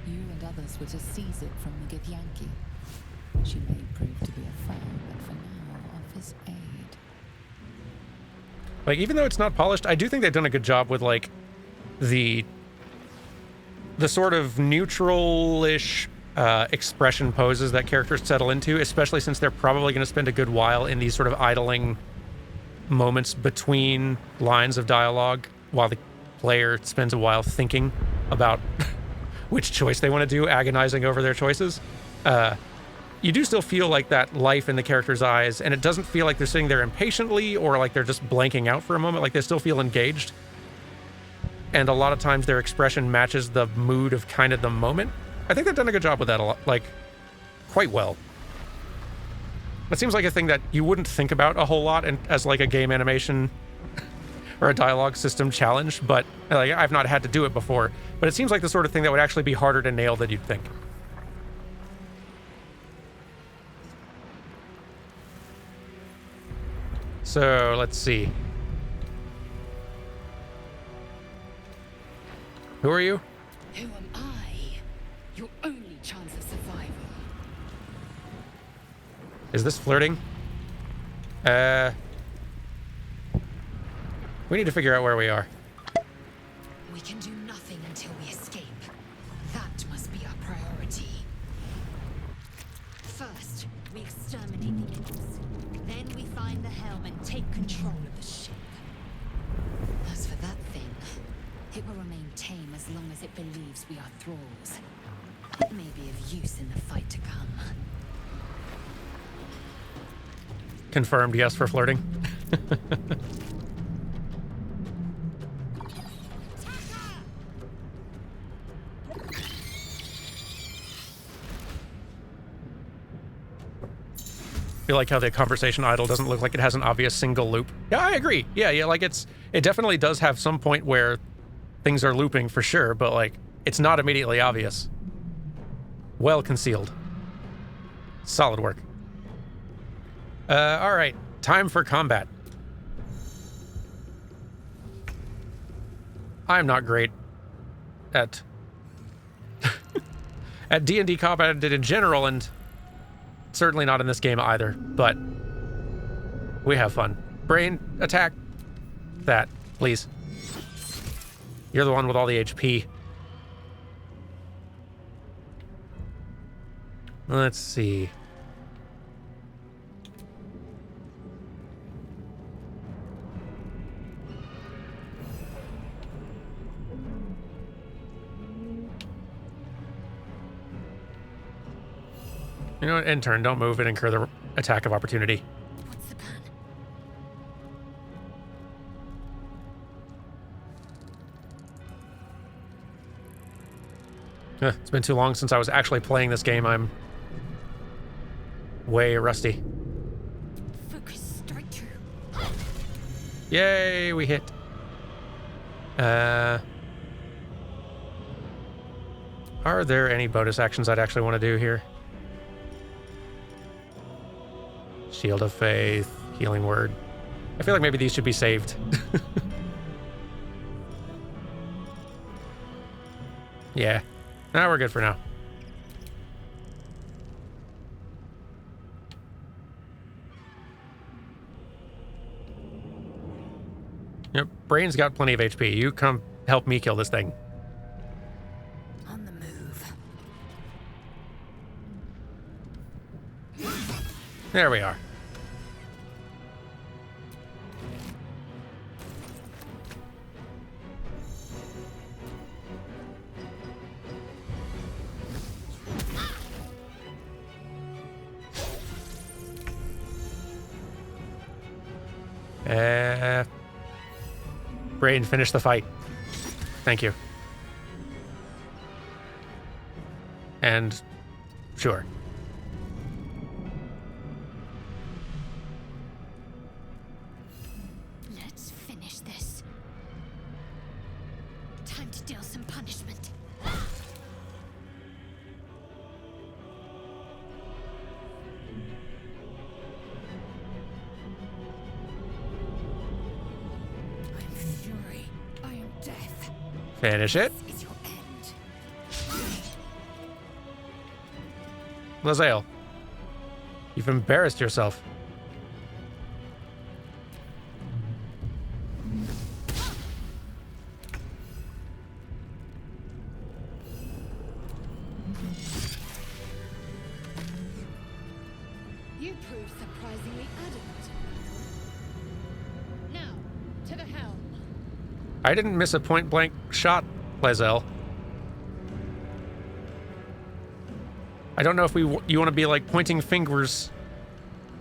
S3: You and others were to seize it from the Githyanki. She may prove to be a foe, but for now, offers aid.
S1: Like, even though it's not polished, I do think they've done a good job with, like, the sort of neutral-ish expression poses that characters settle into, especially since they're probably going to spend a good while in these sort of idling moments between lines of dialogue while the player spends a while thinking about which choice they want to do, agonizing over their choices. You do still feel like that life in the character's eyes, and it doesn't feel like they're sitting there impatiently or like they're just blanking out for a moment. Like, they still feel engaged. And a lot of times their expression matches the mood of kind of the moment. I think they've done a good job with that a lot, like, quite well. It seems like a thing that you wouldn't think about a whole lot as like a game animation or a dialogue system challenge, but like, I've not had to do it before. But it seems like the sort of thing that would actually be harder to nail than you'd think. So, let's see. Who are you?
S3: Who am I? Your only chance of survival.
S1: Is this flirting? We need to figure out where we are.
S3: We can do nothing until we escape. That must be our priority. First, we exterminate the imps. Then we find the helm and take control of the ship. As for that thing, it will remain tame as long as it believes we are thralls. It may be of use in the fight to come.
S1: Confirmed yes for flirting. I feel like how the conversation idle doesn't look like it has an obvious single loop. Yeah, I agree. Yeah, like it definitely does have some point where things are looping for sure, but like it's not immediately obvious. Well concealed. Solid work. All right, time for combat. I'm not great at at D&D combat in general, and certainly not in this game either, but we have fun. Brain, attack that, please. You're the one with all the HP. Let's see. You know what? In turn, don't move and incur the attack of opportunity.
S4: What's the plan?
S1: It's been too long since I was actually playing this game. I'm way rusty.
S4: Focus, strike true.
S1: Yay, we hit. Are there any bonus actions I'd actually want to do here? Shield of Faith, Healing Word. I feel like maybe these should be saved. Yeah. No, we're good for now. Yep, Brain's got plenty of HP. You come help me kill this thing.
S4: On the move.
S1: There we are. Brain, finish the fight. Thank you. And sure.
S4: Let's finish this. Time to deal some punishment. I am fury. I am death.
S1: Finish it.
S4: This is your end.
S1: Lae'zel, you've embarrassed yourself.
S4: You prove surprisingly adamant. Now, to the helm.
S1: I didn't miss a point-blank shot, Lae'zel. I don't know if you want to be like pointing fingers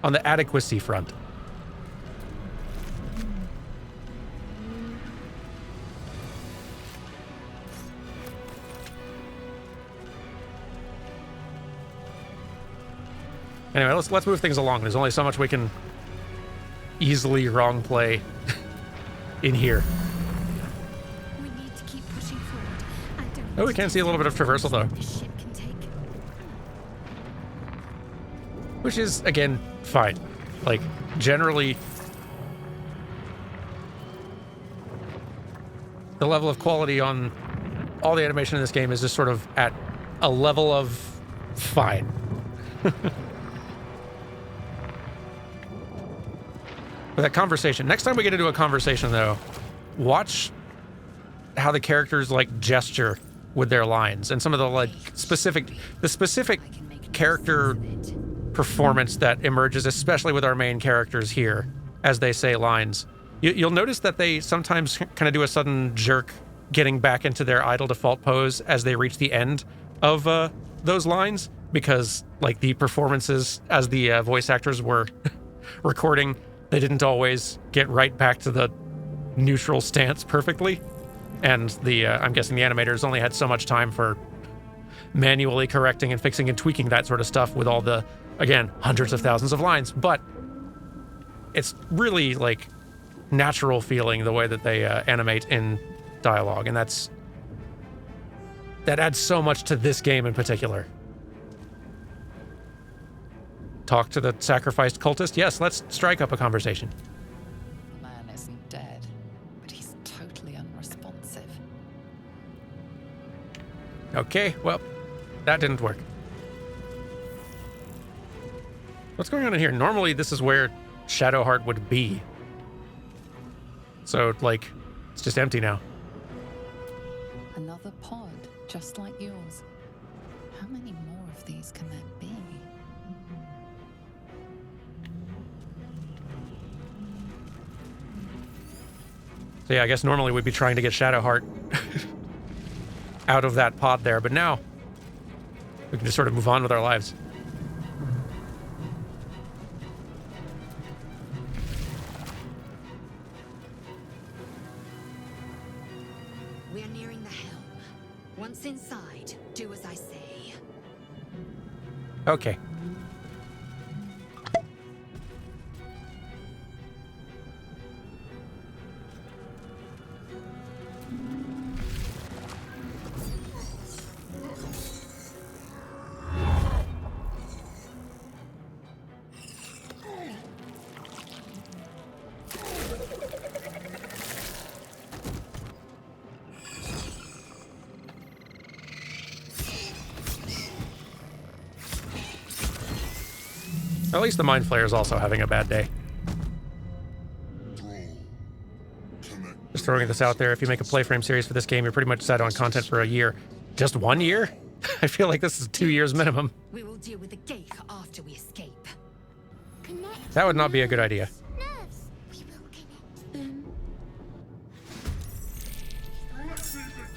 S1: on the adequacy front. Anyway, let's move things along. There's only so much we can easily wrong play in here.
S2: We need to keep pushing forward. I don't
S1: Oh, we can see a little bit of traversal though,
S2: this ship can take.
S1: which is again fine. Like generally, the level of quality on all the animation in this game is just sort of at a level of fine. But that conversation, next time we get into a conversation though, watch how the characters like gesture with their lines and some of the like specific character performance that emerges, especially with our main characters here as they say lines. You'll notice that they sometimes kind of do a sudden jerk getting back into their idle default pose as they reach the end of those lines, because like the performances as the voice actors were recording, they didn't always get right back to the neutral stance perfectly. And the I'm guessing the animators only had so much time for manually correcting and fixing and tweaking that sort of stuff with all the, again, hundreds of thousands of lines. But it's really like natural feeling the way that they animate in dialogue, and that adds so much to this game in particular. Talk to the sacrificed cultist? Yes, let's strike up a conversation.
S3: The man isn't dead, but he's totally unresponsive.
S1: Okay, well, that didn't work. What's going on in here? Normally, this is where Shadowheart would be. So, like, it's just empty now.
S3: Another pod, just like yours. How many more of these can there be?
S1: So yeah, I guess normally we'd be trying to get Shadowheart out of that pod there, but now we can just sort of move on with our lives.
S4: We're nearing the helm. Once inside, do as I say.
S1: Okay. At least the Mind Flayer is also having a bad day. Just throwing this out there, if you make a playframe series for this game, you're pretty much set on content for a year. Just 1 year? I feel like this is 2 years minimum.
S4: We will deal with the gate after we escape. Connect
S1: That would not be a good idea.
S4: nerves. We will connect them.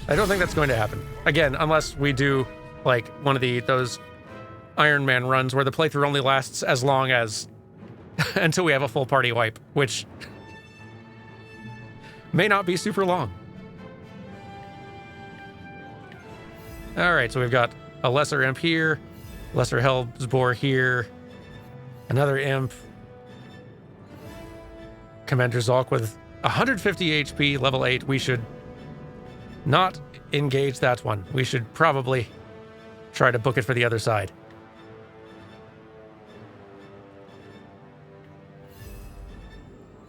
S1: I don't think that's going to happen. Again, unless we do like one of those Iron Man runs where the playthrough only lasts as long as until we have a full party wipe, which may not be super long. All right, so we've got a lesser imp here, lesser Hellsboar here, another imp, Commander Zolk with 150 HP, level 8. We should not engage that one. We should probably try to book it for the other side.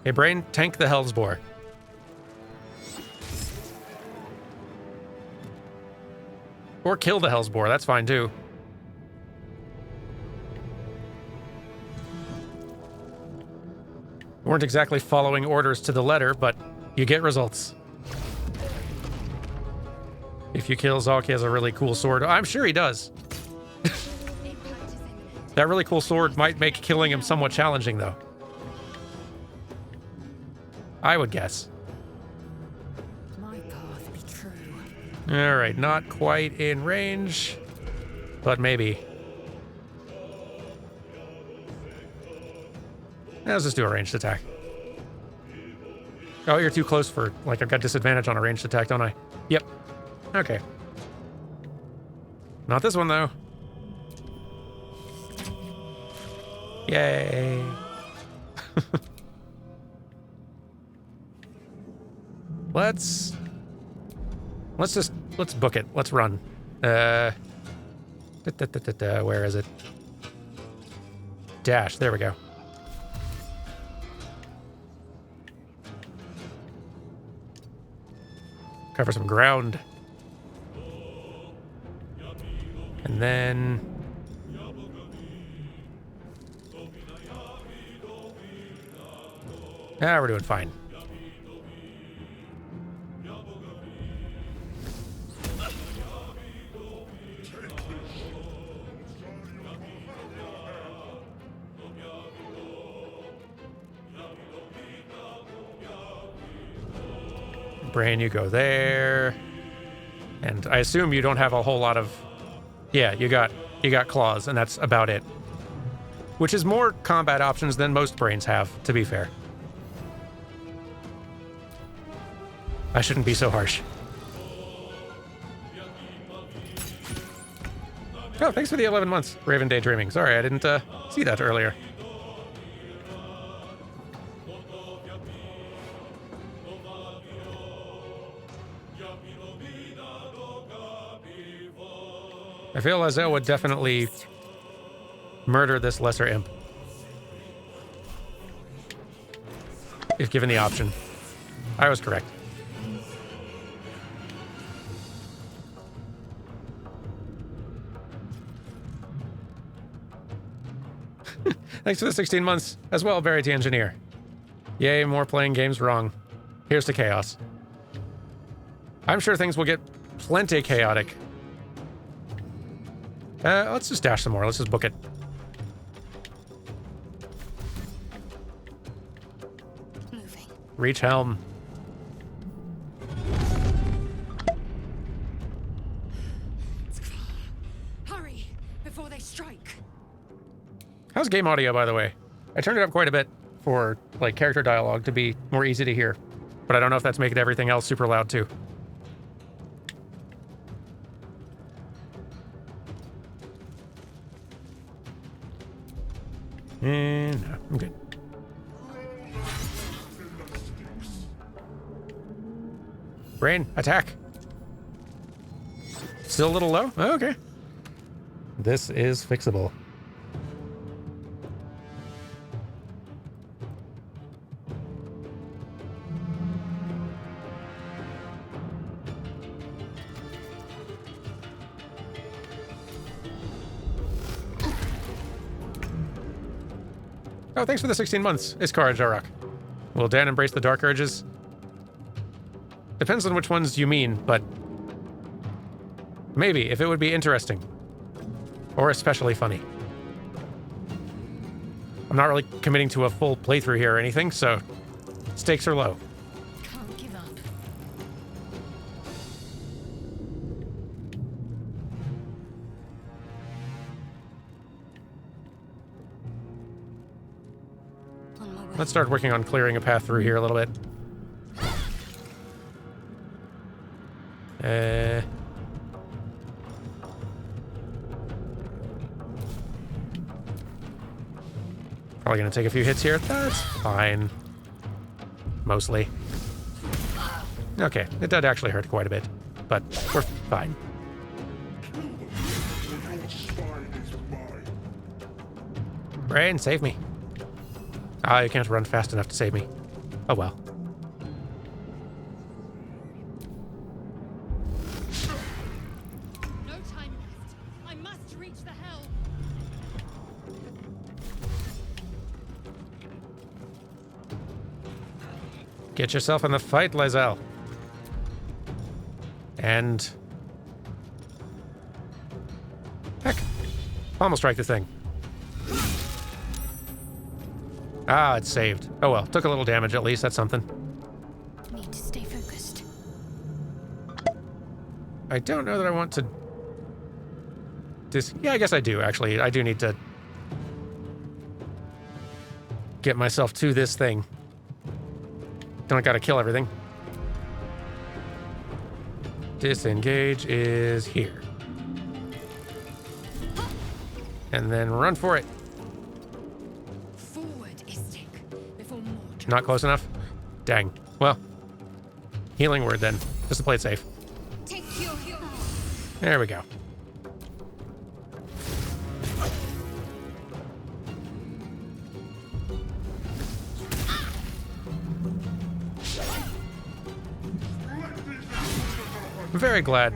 S1: Hey, Brain, tank the Hellsboar. Or kill the Hellsboar, that's fine too. Weren't exactly following orders to the letter, but you get results. If you kill Zolk, he has a really cool sword. I'm sure he does. That really cool sword might make killing him somewhat challenging, though. I would guess.
S4: My path be true.
S1: All right, not quite in range, but maybe. Let's just do a ranged attack. Oh, you're too close for, like, I've got disadvantage on a ranged attack, don't I? Yep. Okay. Not this one, though. Yay. Let's book it. Let's run. Where is it? Dash. There we go. Cover some ground. And then... we're doing fine. Brain, you go there. And I assume you don't have a whole lot of... Yeah, you got claws, and that's about it. Which is more combat options than most brains have, to be fair. I shouldn't be so harsh. Oh, thanks for the 11 months, Raven Daydreaming. Sorry, I didn't see that earlier. I feel Lazel would definitely murder this lesser imp. If given the option. I was correct. Thanks for the 16 months as well, Verity Engineer. Yay, more playing games wrong. Here's to chaos. I'm sure things will get plenty chaotic. Let's just dash some more. Let's just book it.
S4: Moving.
S1: Reach helm.
S4: Hurry before they strike.
S1: How's game audio, by the way? I turned it up quite a bit for, like, character dialogue to be more easy to hear. But I don't know if that's making everything else super loud, too. And no, I'm good. Brain, attack. Still a little low? Oh, okay. This is fixable. Oh, thanks for the 16 months, Iskar Jarok. Will Dan embrace the dark urges? Depends on which ones you mean, but maybe, if it would be interesting. Or especially funny. I'm not really committing to a full playthrough here or anything, so stakes are low.
S3: Can't give up.
S4: On my way.
S1: Let's start working on clearing a path through here a little bit. Probably gonna take a few hits here. That's fine. Mostly. Okay, it did actually hurt quite a bit, but we're fine. Brain, save me. Ah, you can't run fast enough to save me. Oh well.
S2: No time left. I must reach the helm.
S1: Get yourself in the fight, Lizelle. And... heck. Almost strike the thing. Ah, it's saved. Oh well, took a little damage at least, that's something.
S4: Need to stay focused.
S1: I don't know that I want to... Yeah, I guess I do, actually. I do need to... get myself to this thing. Don't gotta kill everything. Disengage is here. And then run for it.
S3: Forward, Istik, before more
S1: Not close enough? Dang. Well, healing word then, just to play it safe.
S4: Take your heal.
S1: There we go. I'm very glad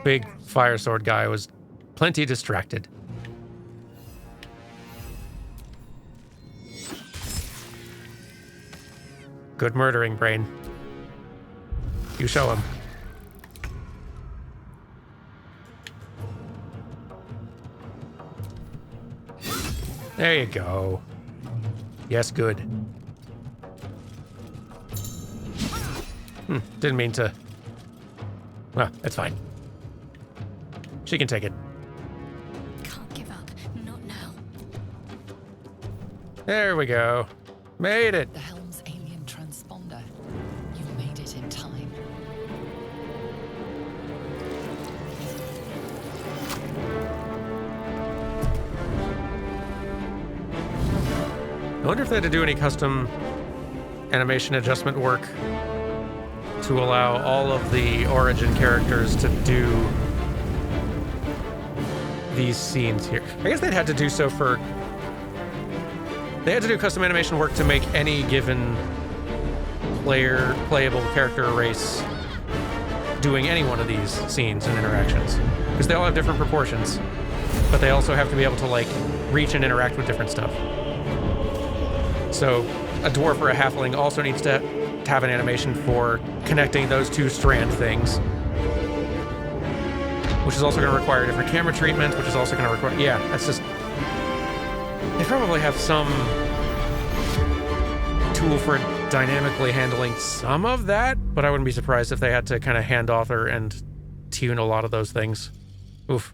S1: big fire sword guy was plenty distracted. Good murdering, Brain. You show him. There you go. Yes, good. Didn't mean to... Well, that's fine. She can take it.
S4: Can't give up. Not now.
S1: There we go. Made it.
S3: The helm's alien transponder. You've made it in time.
S1: I wonder if they had to do any custom animation adjustment work to allow all of the origin characters to do these scenes here. I guess they'd had to do so for... They had to do custom animation work to make any given playable character race doing any one of these scenes and interactions. Because they all have different proportions, but they also have to be able to, like, reach and interact with different stuff. So a dwarf or a halfling also needs to have an animation for connecting those two strand things, which is also going to require different camera treatment, which is also going to require... Yeah, that's just... They probably have some tool for dynamically handling some of that, but I wouldn't be surprised if they had to kind of hand author and tune a lot of those things. Oof.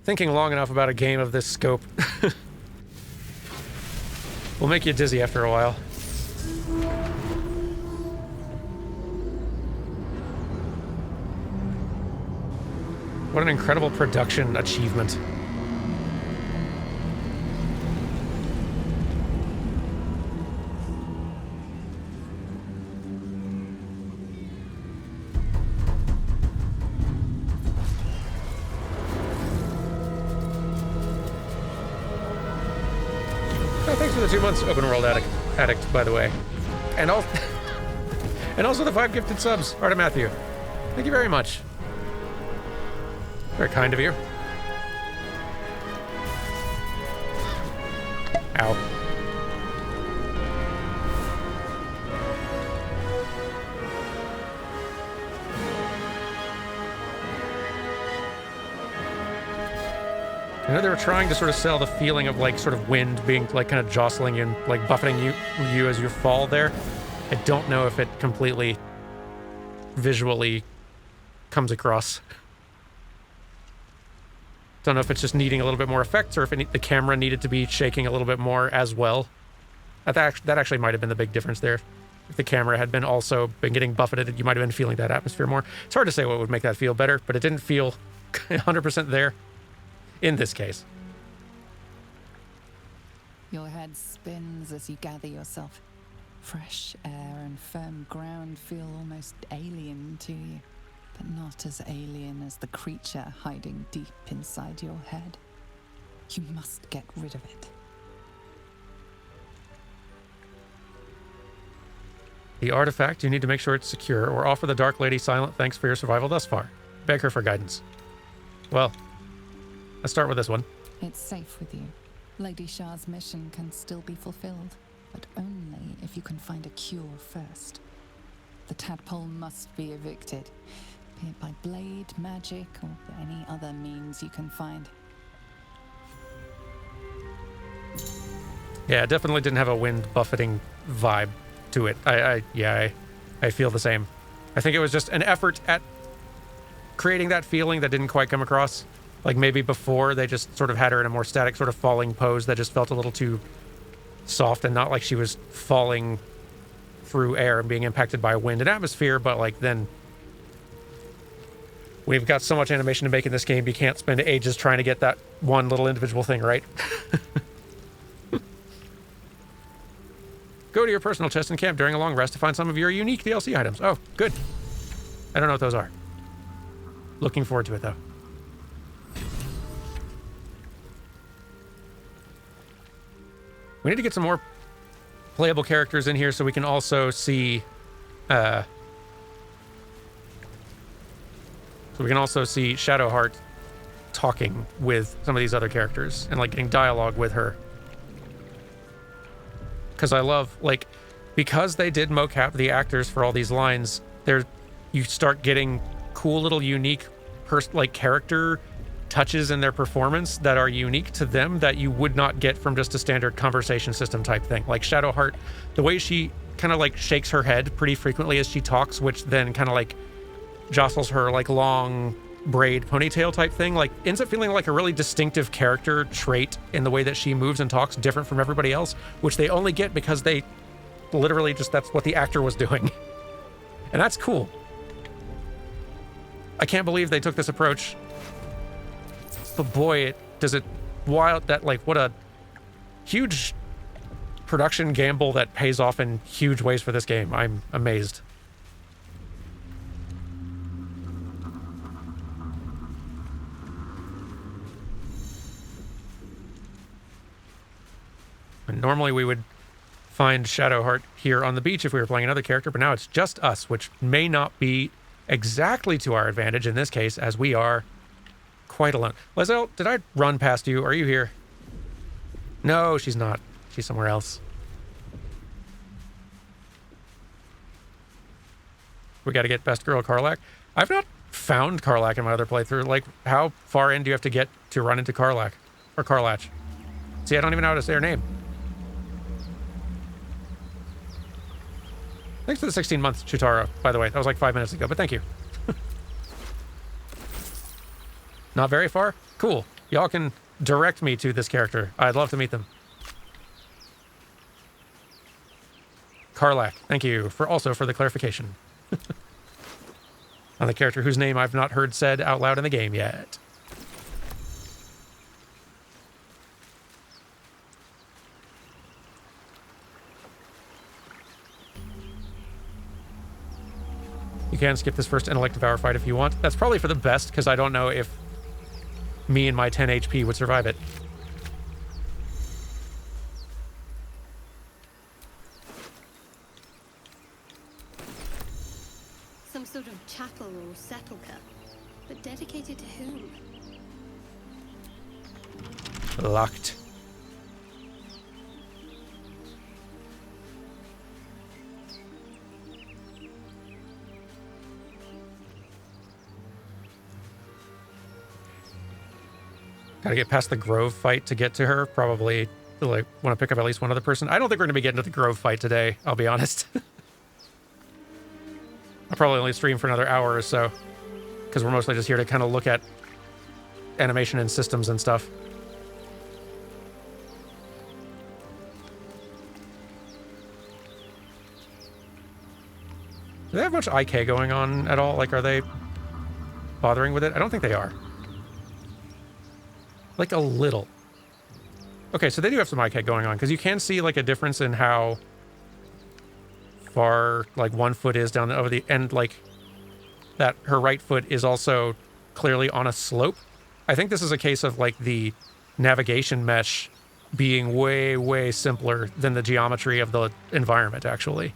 S1: Thinking long enough about a game of this scope will make you dizzy after a while. What an incredible production achievement. Oh, thanks for the 2 months, Open World Addict, by the way. And also, and also the 5 gifted subs, Art of Matthew. Thank you very much. Very kind of you. Ow. I know they were trying to sort of sell the feeling of like sort of wind being like kind of jostling you and like buffeting you as you fall there. I don't know if it completely visually comes across. Don't know if it's just needing a little bit more effects or if the camera needed to be shaking a little bit more as well. That actually might have been the big difference there. If the camera had been getting buffeted, you might have been feeling that atmosphere more. It's hard to say what would make that feel better, but it didn't feel 100% there in this case.
S3: Your head spins as you gather yourself. Fresh air and firm ground feel almost alien to you, but not as alien as the creature hiding deep inside your head. You must get rid of it.
S1: The artifact, you need to make sure it's secure, or offer the Dark Lady silent thanks for your survival thus far. Beg her for guidance. Well, let's start with this one.
S3: It's safe with you. Lady Shah's mission can still be fulfilled, but only if you can find a cure first. The tadpole must be evicted, be it by blade, magic, or any other means you can find.
S1: Yeah, it definitely didn't have a wind buffeting vibe to it. I feel the same. I think it was just an effort at creating that feeling that didn't quite come across. Like maybe before they just sort of had her in a more static sort of falling pose that just felt a little too soft and not like she was falling through air and being impacted by wind and atmosphere, but like then we've got so much animation to make in this game, you can't spend ages trying to get that one little individual thing right. Go to your personal chest in camp during a long rest to find some of your unique DLC items. Oh, good. I don't know what those are. Looking forward to it, though. We need to get some more playable characters in here so we can also see... Shadowheart talking with some of these other characters and, like, getting dialogue with her. Because I love, like, because they did mocap the actors for all these lines, you start getting cool little unique character touches in their performance that are unique to them that you would not get from just a standard conversation system type thing. Like Shadowheart, the way she kind of like shakes her head pretty frequently as she talks, which then kind of like jostles her like long braid ponytail type thing, like ends up feeling like a really distinctive character trait in the way that she moves and talks, different from everybody else, which they only get because they literally just, that's what the actor was doing. And that's cool. I can't believe they took this approach. But boy, does it wild that, like, what a huge production gamble that pays off in huge ways for this game. I'm amazed. And normally we would find Shadowheart here on the beach if we were playing another character, but now it's just us, which may not be exactly to our advantage in this case, as we are quite alone. Lizelle, did I run past you? Are you here? No, she's not. She's somewhere else. We got to get best girl Karlach. I've not found Karlach in my other playthrough. Like, how far in do you have to get to run into Karlach? Or Karlach? See, I don't even know how to say her name. Thanks for the 16 months, Chutara, by the way. That was like 5 minutes ago, but thank you. Not very far? Cool. Y'all can direct me to this character. I'd love to meet them. Karlach, thank you for the clarification. On the character whose name I've not heard said out loud in the game yet. You can skip this first intellect devour fight if you want. That's probably for the best, because I don't know if me and my 10 HP would survive it.
S2: Some sort of chattel or sepulchre. But dedicated to whom?
S1: Locked. Gotta get past the Grove fight to get to her. Probably, like, want to pick up at least one other person. I don't think we're going to be getting to the Grove fight today, I'll be honest. I'll probably only stream for another hour or so, because we're mostly just here to kind of look at animation and systems and stuff. Do they have much IK going on at all? Like, are they bothering with it? I don't think they are. Like, a little. Okay, so they do have some IK going on, because you can see, like, a difference in how far, like, one foot is down over the end, like, that her right foot is also clearly on a slope. I think this is a case of, like, the navigation mesh being way, way simpler than the geometry of the environment, actually.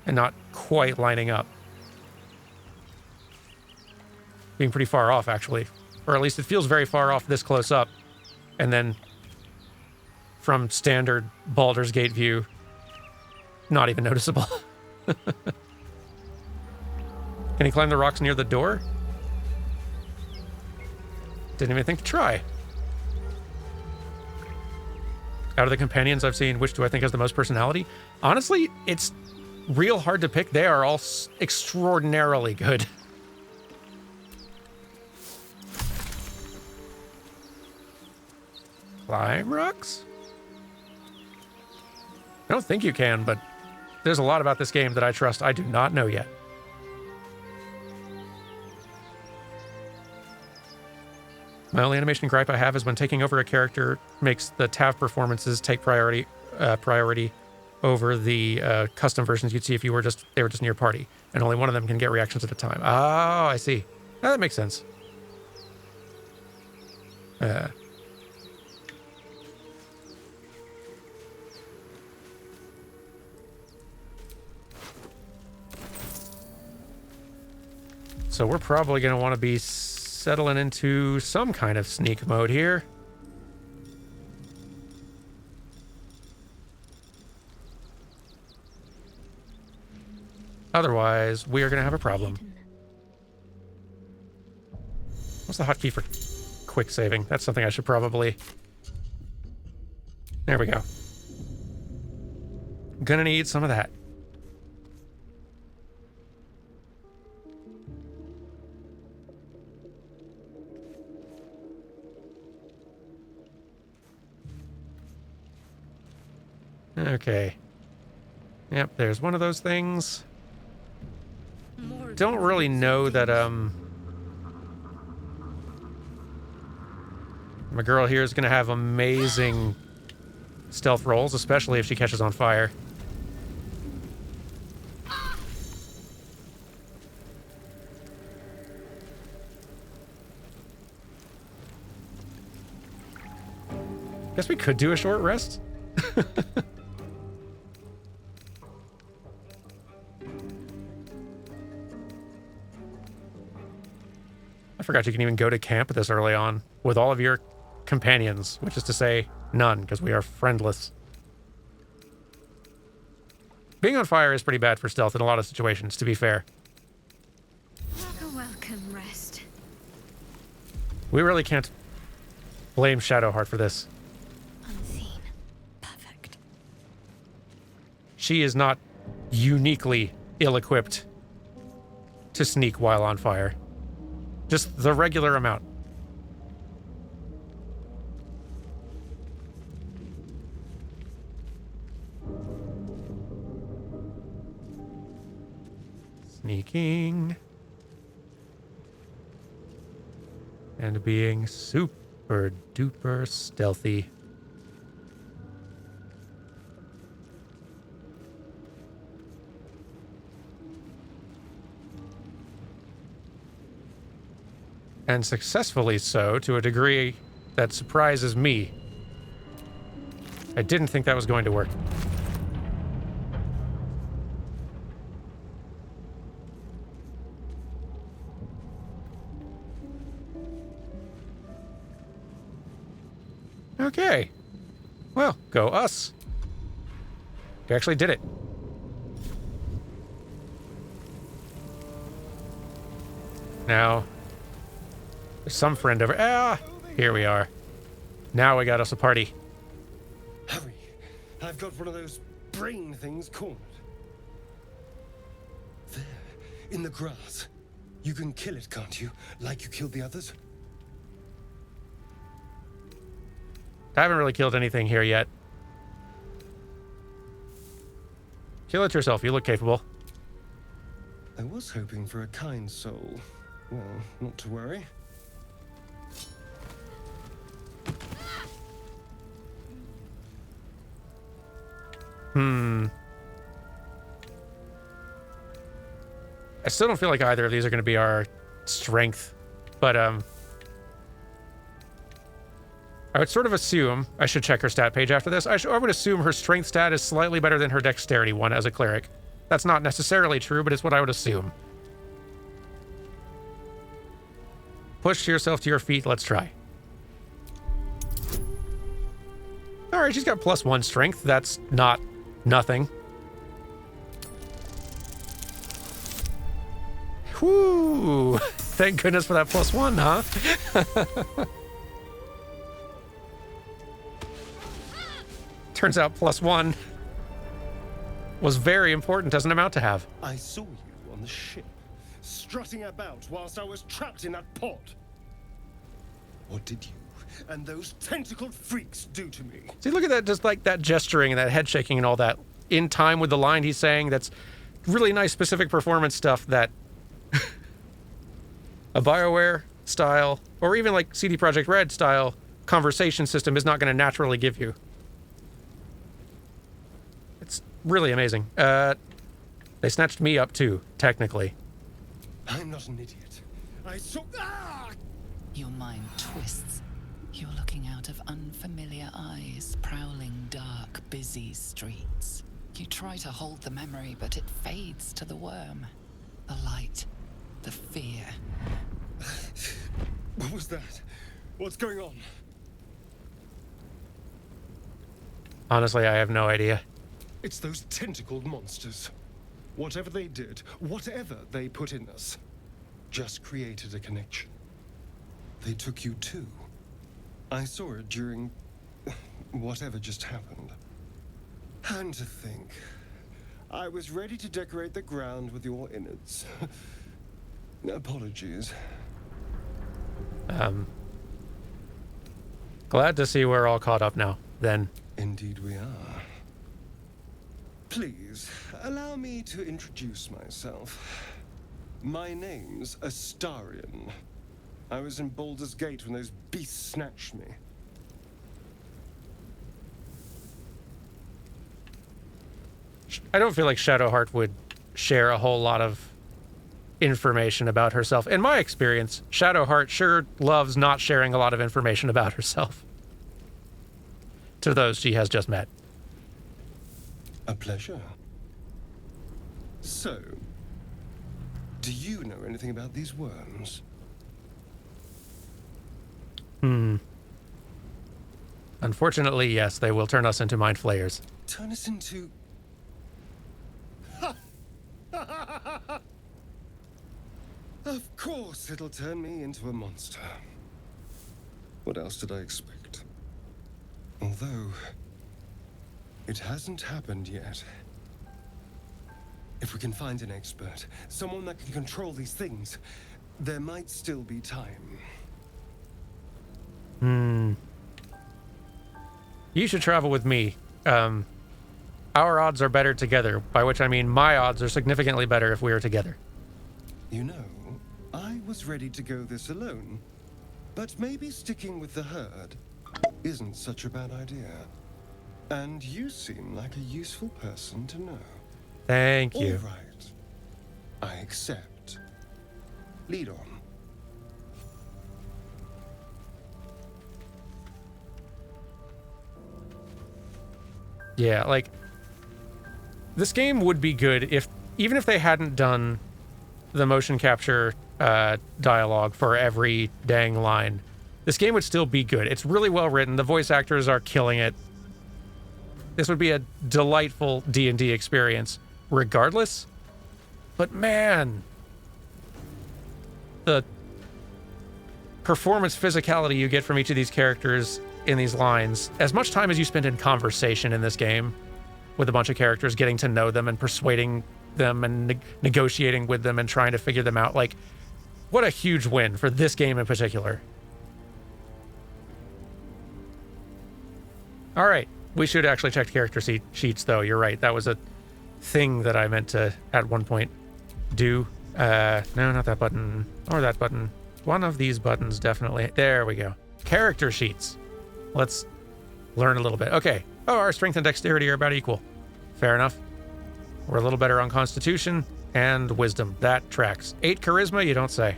S1: And not quite lining up. Being pretty far off, actually. Or at least it feels very far off this close up. And then from standard Baldur's Gate view, not even noticeable. Can he climb the rocks near the door? Didn't even think to try. Out of the companions I've seen, which do I think has the most personality? Honestly, it's real hard to pick. They are all extraordinarily good. Climb rocks? I don't think you can, but there's a lot about this game that I trust I do not know yet. My only animation gripe I have is when taking over a character makes the TAV performances take priority over the custom versions you'd see if they were just near party, and only one of them can get reactions at a time. Oh, I see. Oh, that makes sense. So we're probably going to want to be settling into some kind of sneak mode here. Otherwise, we are going to have a problem. What's the hotkey for quick saving? That's something I should probably... There we go. Gonna need some of that. Okay. Yep, there's one of those things. Don't really know that, my girl here is gonna have amazing stealth rolls, especially if she catches on fire. Guess we could do a short rest. I forgot you can even go to camp this early on with all of your companions, which is to say none, because we are friendless. Being on fire is pretty bad for stealth in a lot of situations, to be fair.
S2: A welcome rest.
S1: We really can't blame Shadowheart for this.
S2: Unseen. Perfect.
S1: She is not uniquely ill-equipped to sneak while on fire. Just the regular amount. Sneaking. And being super duper stealthy. And successfully so, to a degree that surprises me. I didn't think that was going to work. Okay. Well, go us. We actually did it. Now, there's some friend over... Ah! Here we are. Now we got us a party.
S5: Hurry. I've got one of those brain things cornered. There, in the grass. You can kill it, can't you? Like you killed the others?
S1: I haven't really killed anything here yet. Kill it yourself. You look capable.
S5: I was hoping for a kind soul. Well, not to worry.
S1: I still don't feel like either of these are going to be our strength, but I would sort of assume, I should check her stat page after this, I would assume her strength stat is slightly better than her dexterity one as a cleric. That's not necessarily true, but it's what I would assume. Push yourself to your feet, let's try. Alright, she's got +1 strength, that's not nothing. Whoo! Thank goodness for that +1, huh? Turns out +1 was very important as an amount to have.
S5: I saw you on the ship, strutting about whilst I was trapped in that pod. What did you and those tentacled freaks do to me?
S1: See, look at that, just like that gesturing and that head shaking and all that, in time with the line he's saying. That's really nice specific performance stuff that a BioWare style, or even like CD Projekt Red style conversation system is not going to naturally give you. It's really amazing. They snatched me up too, technically.
S5: I'm not an idiot. I saw... Ah!
S3: Your mind twists. You're looking out of unfamiliar eyes, prowling dark, busy streets. You try to hold the memory, but it fades to the worm. The light, the fear.
S5: What was that? What's going on?
S1: Honestly, I have no idea.
S5: It's those tentacled monsters. Whatever they did, whatever they put in us, just created a connection. They took you too. I saw it during whatever just happened. And to think, I was ready to decorate the ground with your innards. Apologies.
S1: Glad to see we're all caught up now, then.
S5: Indeed we are. Please, allow me to introduce myself. My name's Astarion. I was in Baldur's Gate when those beasts snatched me.
S1: I don't feel like Shadowheart would share a whole lot of information about herself. In my experience, Shadowheart sure loves not sharing a lot of information about herself to those she has just met.
S5: A pleasure. So, do you know anything about these worms?
S1: Unfortunately, yes, they will turn us into mind flayers.
S5: Turn us into... Of course it'll turn me into a monster. What else did I expect? Although, it hasn't happened yet. If we can find an expert, someone that can control these things, there might still be time.
S1: You should travel with me. Our odds are better together, by which I mean my odds are significantly better if we are together.
S5: You know, I was ready to go this alone, but maybe sticking with the herd isn't such a bad idea. And you seem like a useful person to know.
S1: Thank you.
S5: All right. I accept. Lead on.
S1: Yeah, like, this game would be good if, even if they hadn't done the motion capture dialogue for every dang line. this game would still be good. It's really well written. The voice actors are killing it. This would be a delightful D&D experience regardless. But man, the performance physicality you get from each of these characters in these lines, as much time as you spend in conversation in this game with a bunch of characters, getting to know them and persuading them and negotiating with them and trying to figure them out, like, what a huge win for this game in particular. All right, we should actually check character sheets, though. You're right. That was a thing that I meant to, at one point, do. No, not that button. Or that button. One of these buttons, definitely. There we go. Character sheets. Let's learn a little bit. Okay. Oh, our strength and dexterity are about equal. Fair enough. We're a little better on constitution and wisdom. That tracks. 8 charisma, you don't say.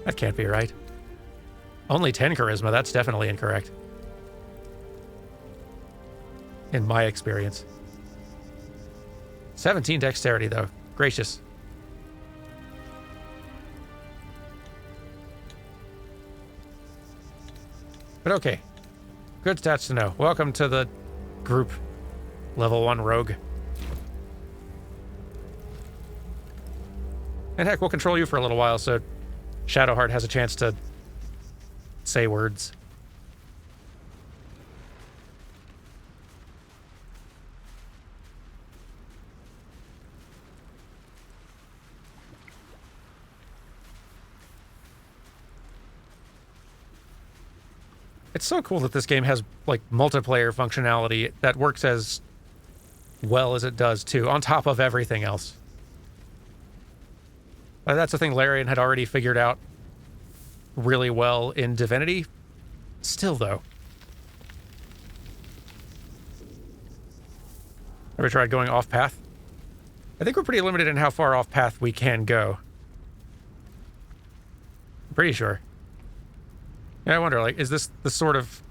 S1: That can't be right. Only 10 charisma, that's definitely incorrect. In my experience. 17 dexterity, though. Gracious. But okay. Good stats to know. Welcome to the group. Level 1 rogue. And heck, we'll control you for a little while, so Shadowheart has a chance to say words. It's so cool that this game has, like, multiplayer functionality that works as well as it does, too, on top of everything else. That's the thing Larian had already figured out really well in Divinity. Still, though. Ever tried going off path? I think we're pretty limited in how far off path we can go. I'm pretty sure. Yeah, I wonder, like, is this the sort of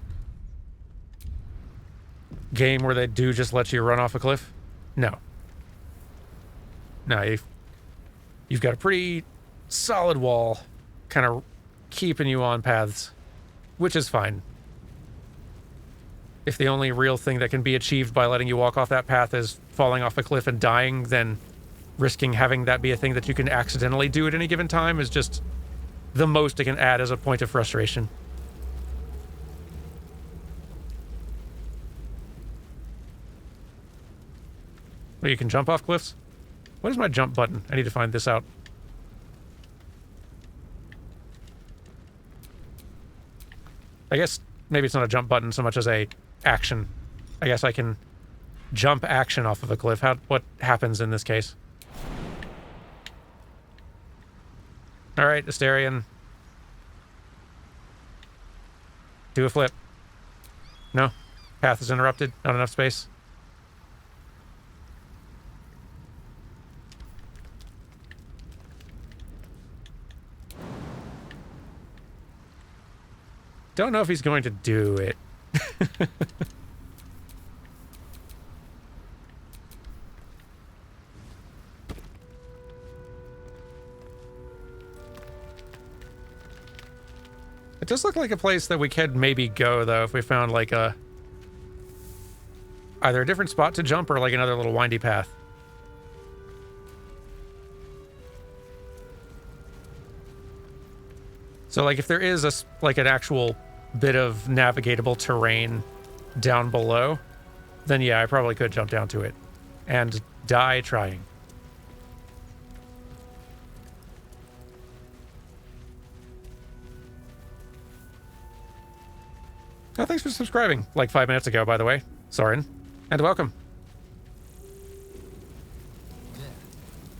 S1: game where they do just let you run off a cliff? No. No, you've got a pretty solid wall kind of keeping you on paths, which is fine. If the only real thing that can be achieved by letting you walk off that path is falling off a cliff and dying, then risking having that be a thing that you can accidentally do at any given time is just the most it can add as a point of frustration. Well, you can jump off cliffs? What is my jump button? I need to find this out. I guess maybe it's not a jump button so much as a action. I guess I can jump action off of a cliff. What happens in this case? All right, Asterion. Do a flip. No? Path is interrupted. Not enough space. Don't know if he's going to do it. It does look like a place that we could maybe go, though, if we found, like, either a different spot to jump or, like, another little windy path. So, like, if there is an actual bit of navigatable terrain down below, then yeah, I probably could jump down to it and die trying. Oh, thanks for subscribing, like 5 minutes ago, by the way, Soren, and welcome.
S5: Yeah,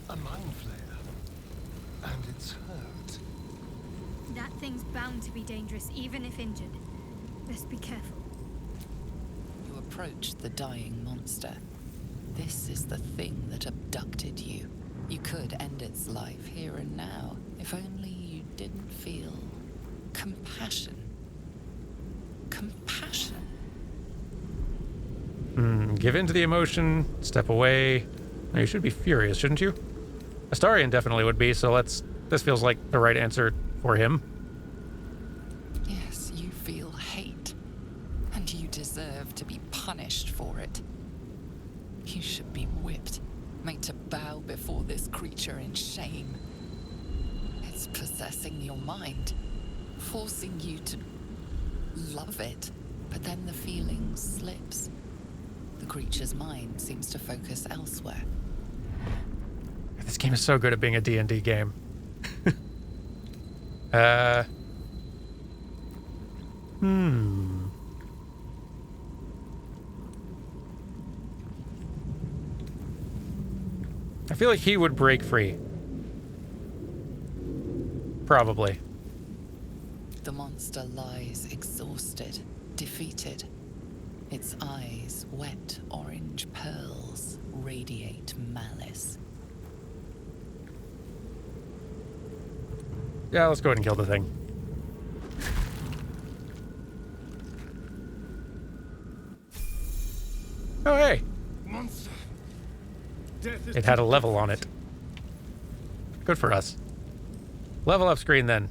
S5: a mind flayer. And it's hurt.
S2: That thing's bound to be dangerous, even if injured. Best be careful.
S3: You approach the dying monster. This is the thing that abducted you. You could end its life here and now, if only you didn't feel compassion. Compassion.
S1: Give in to the emotion, step away. Now, you should be furious, shouldn't you? Astarion definitely would be, so let's This feels like the right answer for him.
S3: Yes, you feel hate, and you deserve to be punished for it. You should be whipped, made to bow before this creature in shame. It's possessing your mind, forcing you to love it, but then the feeling slips. The creature's mind seems to focus elsewhere.
S1: This game is so good at being a D&D game. I feel like he would break free. Probably.
S3: The monster lies exhausted, defeated. Its eyes, wet orange pearls, radiate malice.
S1: Yeah, let's go ahead and kill the thing. Oh, hey.
S5: Monster. Death is
S1: It had a level on it. Good for us. Level up screen then.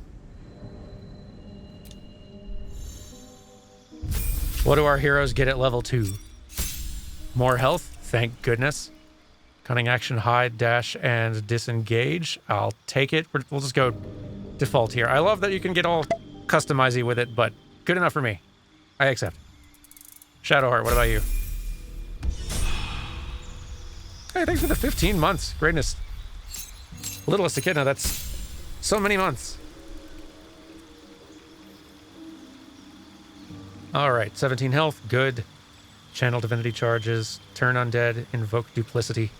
S1: What do our heroes get at level 2? More health, thank goodness. Cunning action, hide, dash, and disengage. I'll take it. We'll just go default here. I love that you can get all customizey with it, but good enough for me. I accept. Shadowheart, what about you? Hey, thanks for the 15 months. Greatness. Littlest Echidna, that's so many months. Alright, 17 health, good. Channel divinity charges, turn undead, invoke duplicity.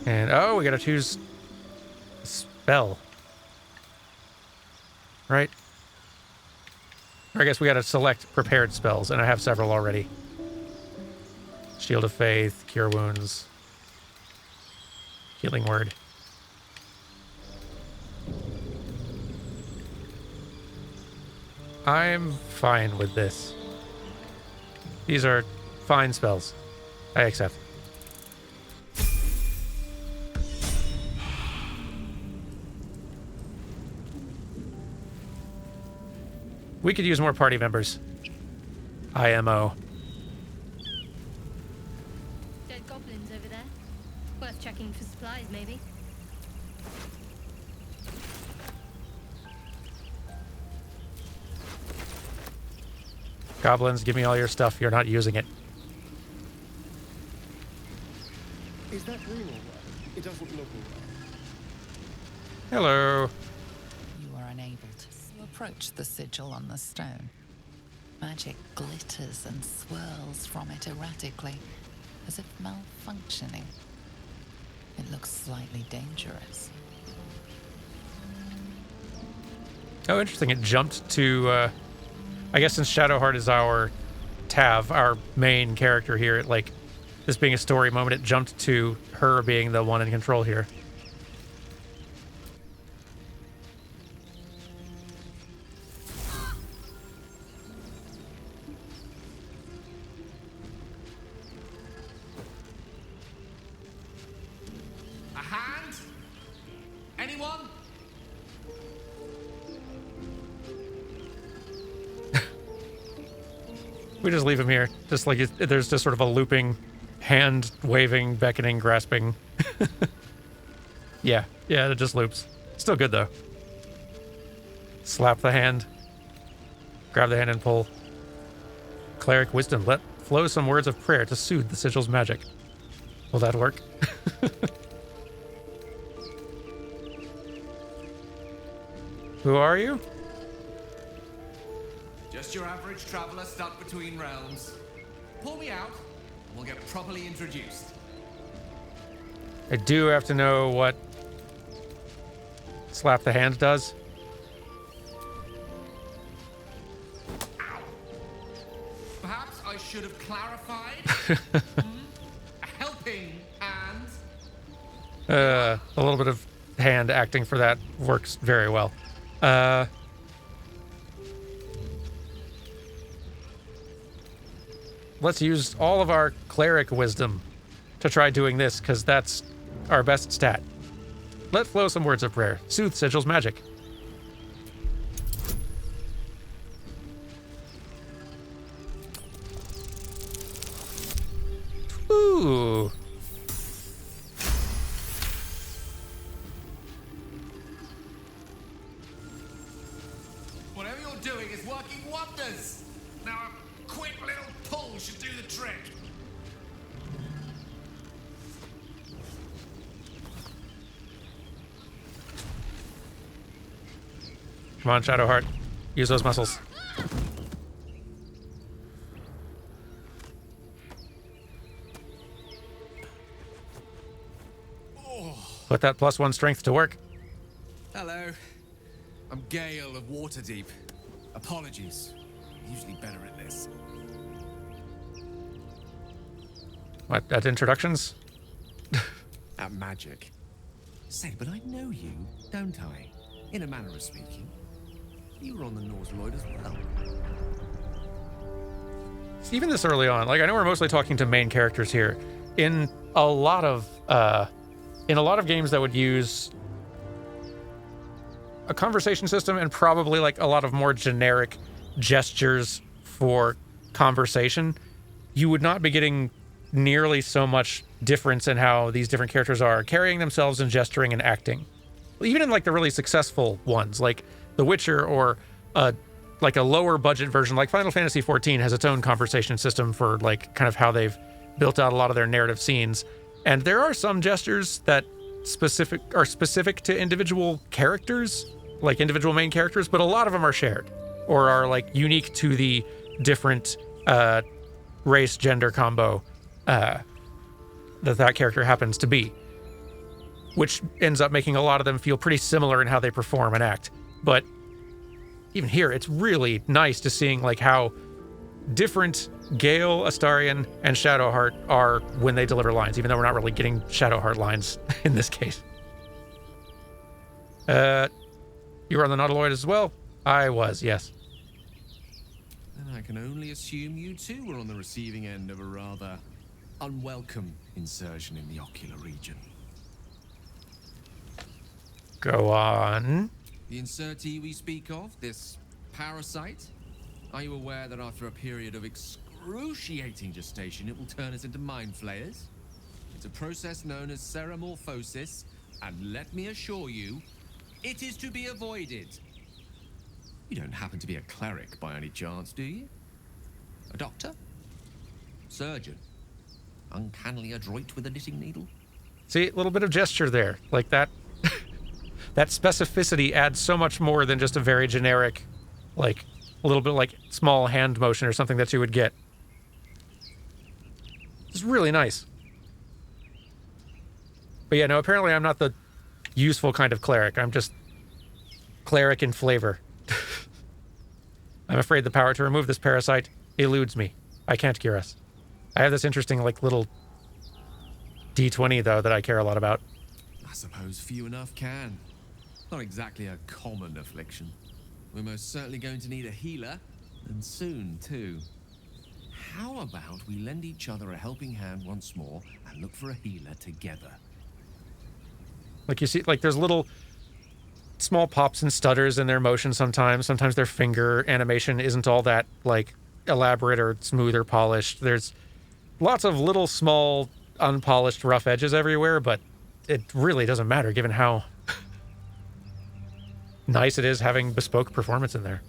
S1: And, oh, we gotta choose a spell. Right? Or I guess we gotta select prepared spells, and I have several already. Shield of Faith, Cure Wounds, Healing Word. I'm fine with this. These are fine spells. I accept. We could use more party members. IMO.
S2: Dead goblins over there. Worth checking for supplies, maybe.
S1: Goblins, give me all your stuff. You're not using it.
S5: Is that ring all right? It doesn't look all right.
S1: Hello.
S3: You are unable to approach the sigil on the stone. Magic glitters and swirls from it erratically, as if malfunctioning. It looks slightly dangerous.
S1: Oh, interesting. It jumped to, I guess since Shadowheart is our Tav, our main character here, like, this being a story moment, it jumped to her being the one in control here.
S6: A hand? Anyone?
S1: We just leave him here. Just like there's just sort of a looping, hand waving, beckoning, grasping. Yeah, it just loops. Still good though. Slap the hand. Grab the hand and pull. Cleric wisdom. Let flow some words of prayer to soothe the sigil's magic. Will that work? Who are you?
S6: Just your average traveler stuck between realms. Pull me out, and we'll get properly introduced.
S1: I do have to know what slap the hand does.
S6: Perhaps I should have clarified. A helping hand.
S1: A little bit of hand acting for that works very well. Let's use all of our cleric wisdom to try doing this, because that's our best stat. Let flow some words of prayer. Soothe Sigil's magic. Ooh.
S6: Whatever you're doing is working wonders. Now a quick little pull should do the trick.
S1: Come on, Shadowheart. Use those muscles. Put that +1 strength to work.
S6: Hello. I'm Gale of Waterdeep. Apologies. I'm usually better at this.
S1: What, at introductions?
S6: At magic. Say, but I know you, don't I? In a manner of speaking. You were on the Norse Lloyd as well.
S1: Even this early on, like, I know we're mostly talking to main characters here. In a lot of games that would use a conversation system and probably like a lot of more generic gestures for conversation, you would not be getting nearly so much difference in how these different characters are carrying themselves and gesturing and acting. Even in like the really successful ones, like The Witcher, or like a lower budget version, like Final Fantasy XIV has its own conversation system for like kind of how they've built out a lot of their narrative scenes. And there are some gestures that are specific to individual characters, like individual main characters, but a lot of them are shared or are like unique to the different race gender combo that character happens to be, which ends up making a lot of them feel pretty similar in how they perform and act. But even here, it's really nice to seeing like how different Gale, Astarion, and Shadowheart are when they deliver lines, even though we're not really getting Shadowheart lines in this case. You were on the Nautiloid as well? I was, yes.
S6: And I can only assume you too were on the receiving end of a rather unwelcome insertion in the ocular region.
S1: Go on.
S6: The insertee we speak of, this parasite, are you aware that after a period of excruciating gestation, it will turn us into mind flayers? It's a process known as seromorphosis, and let me assure you, it is to be avoided. You don't happen to be a cleric by any chance, do you? A doctor? Surgeon? Uncannily adroit with a knitting needle?
S1: See, a little bit of gesture there. Like that. That specificity adds so much more than just a very generic, like, a little bit like small hand motion or something that you would get. It's really nice. But yeah, no, apparently I'm not the useful kind of cleric. I'm just cleric in flavor. I'm afraid the power to remove this parasite eludes me. I can't cure us. I have this interesting, like, little D20, though, that I care a lot about.
S6: I suppose few enough can. Not exactly a common affliction. We're most certainly going to need a healer, and soon, too. How about we lend each other a helping hand once more and look for a healer together?
S1: Like, you see, like, there's little small pops and stutters in their motion sometimes. Sometimes their finger animation isn't all that, like, elaborate or smooth or polished. There's lots of little, small, unpolished, rough edges everywhere, but it really doesn't matter given how nice it is having bespoke performance in there.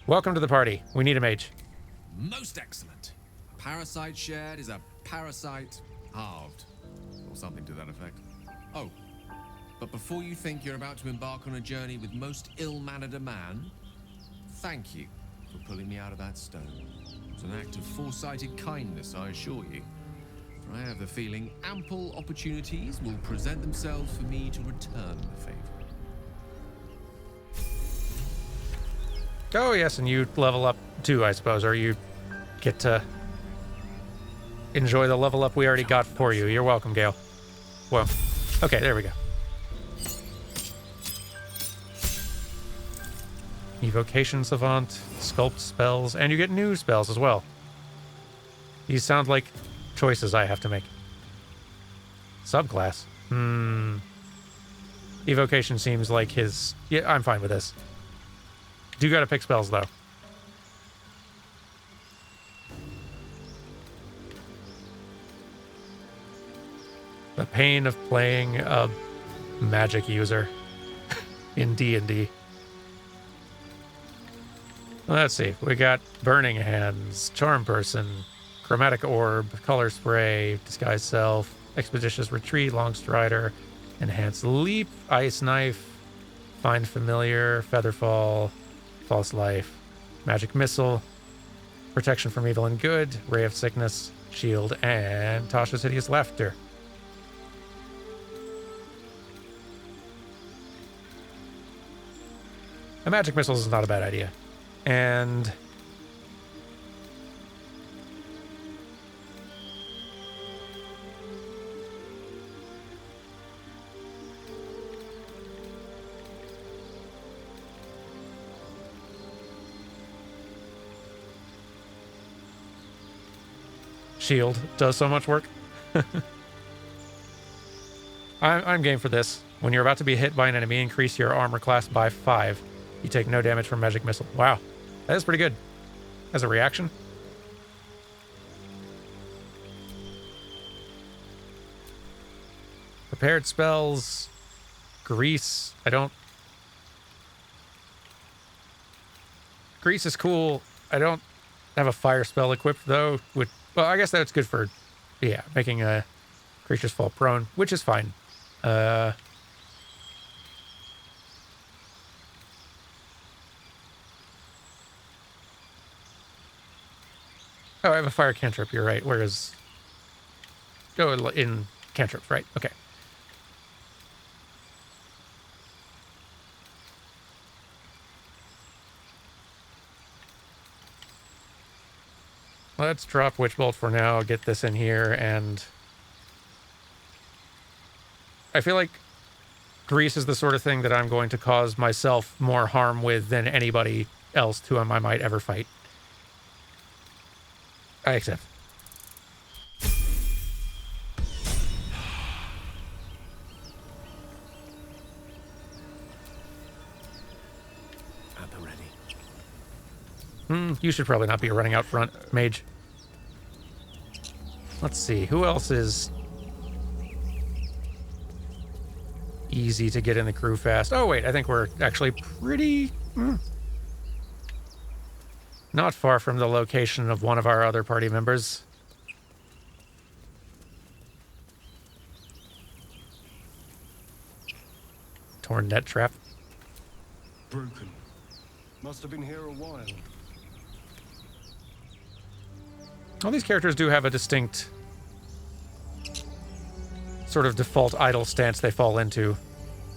S1: Welcome to the party. We need a mage.
S6: Most excellent. A parasite shared is a parasite halved. Or something to that effect. Oh, but before you think you're about to embark on a journey with most ill-mannered a man, thank you for pulling me out of that stone. It's an act of foresighted kindness, I assure you. For I have the feeling ample opportunities will present themselves for me to return the favor.
S1: Oh, yes, and you level up too, I suppose, or you get to enjoy the level up we already got for you. You're welcome, Gale. Well, okay, there we go. Evocation Savant, Sculpt spells, and you get new spells as well. These sound like choices I have to make. Subclass. Evocation seems like his... Yeah, I'm fine with this. Do gotta pick spells, though. The pain of playing a magic user in D&D. Let's see. We got Burning Hands, Charm Person, Chromatic Orb, Color Spray, Disguise Self, Expeditious Retreat, Long Strider, Enhanced Leap, Ice Knife, Find Familiar, Featherfall, False Life, Magic Missile, Protection from Evil and Good, Ray of Sickness, Shield, and Tasha's Hideous Laughter. A Magic Missile is not a bad idea. And Shield does so much work. I'm game for this. When you're about to be hit by an enemy, increase your armor class by 5. You take no damage from Magic Missile. Wow. That is pretty good. As a reaction. Prepared spells. Grease. Grease is cool. I don't have a fire spell equipped, though. Well, I guess that's good for, yeah, making creatures fall prone, which is fine. Oh, I have a fire cantrip, you're right. Whereas... Oh, in cantrips, right. Okay. Let's drop Witch Bolt for now, get this in here, and... I feel like Grease is the sort of thing that I'm going to cause myself more harm with than anybody else to whom I might ever fight. I accept.
S7: At the ready.
S1: You should probably not be running out front, Mage. Let's see, who else is easy to get in the crew fast? Oh wait, I think we're actually pretty... not far from the location of one of our other party members. Torn net trap.
S5: Broken. Must have been here a while.
S1: All these characters do have a distinct sort of default idle stance they fall into.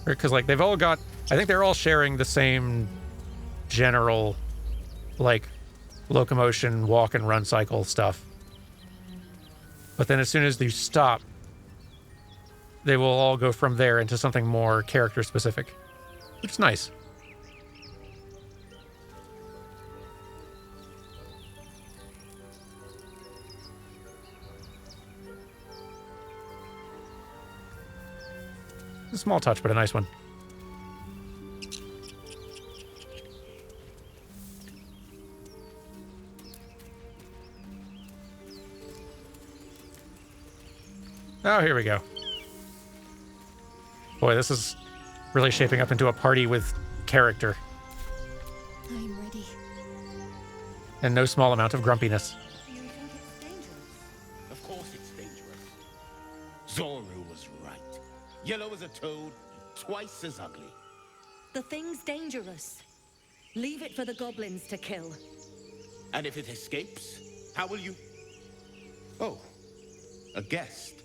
S1: Because, like, they've all got... I think they're all sharing the same general, like, locomotion, walk and run cycle stuff. But then as soon as you stop, they will all go from there into something more character specific, which is nice. A small touch, but a nice one. Oh, here we go. Boy, this is really shaping up into a party with character.
S4: I'm ready.
S1: And no small amount of grumpiness.
S7: You think it's dangerous? Of course it's dangerous. Zoru was right. Yellow as a toad, twice as ugly.
S8: The thing's dangerous. Leave it for the goblins to kill.
S7: And if it escapes, how will you... Oh, a guest.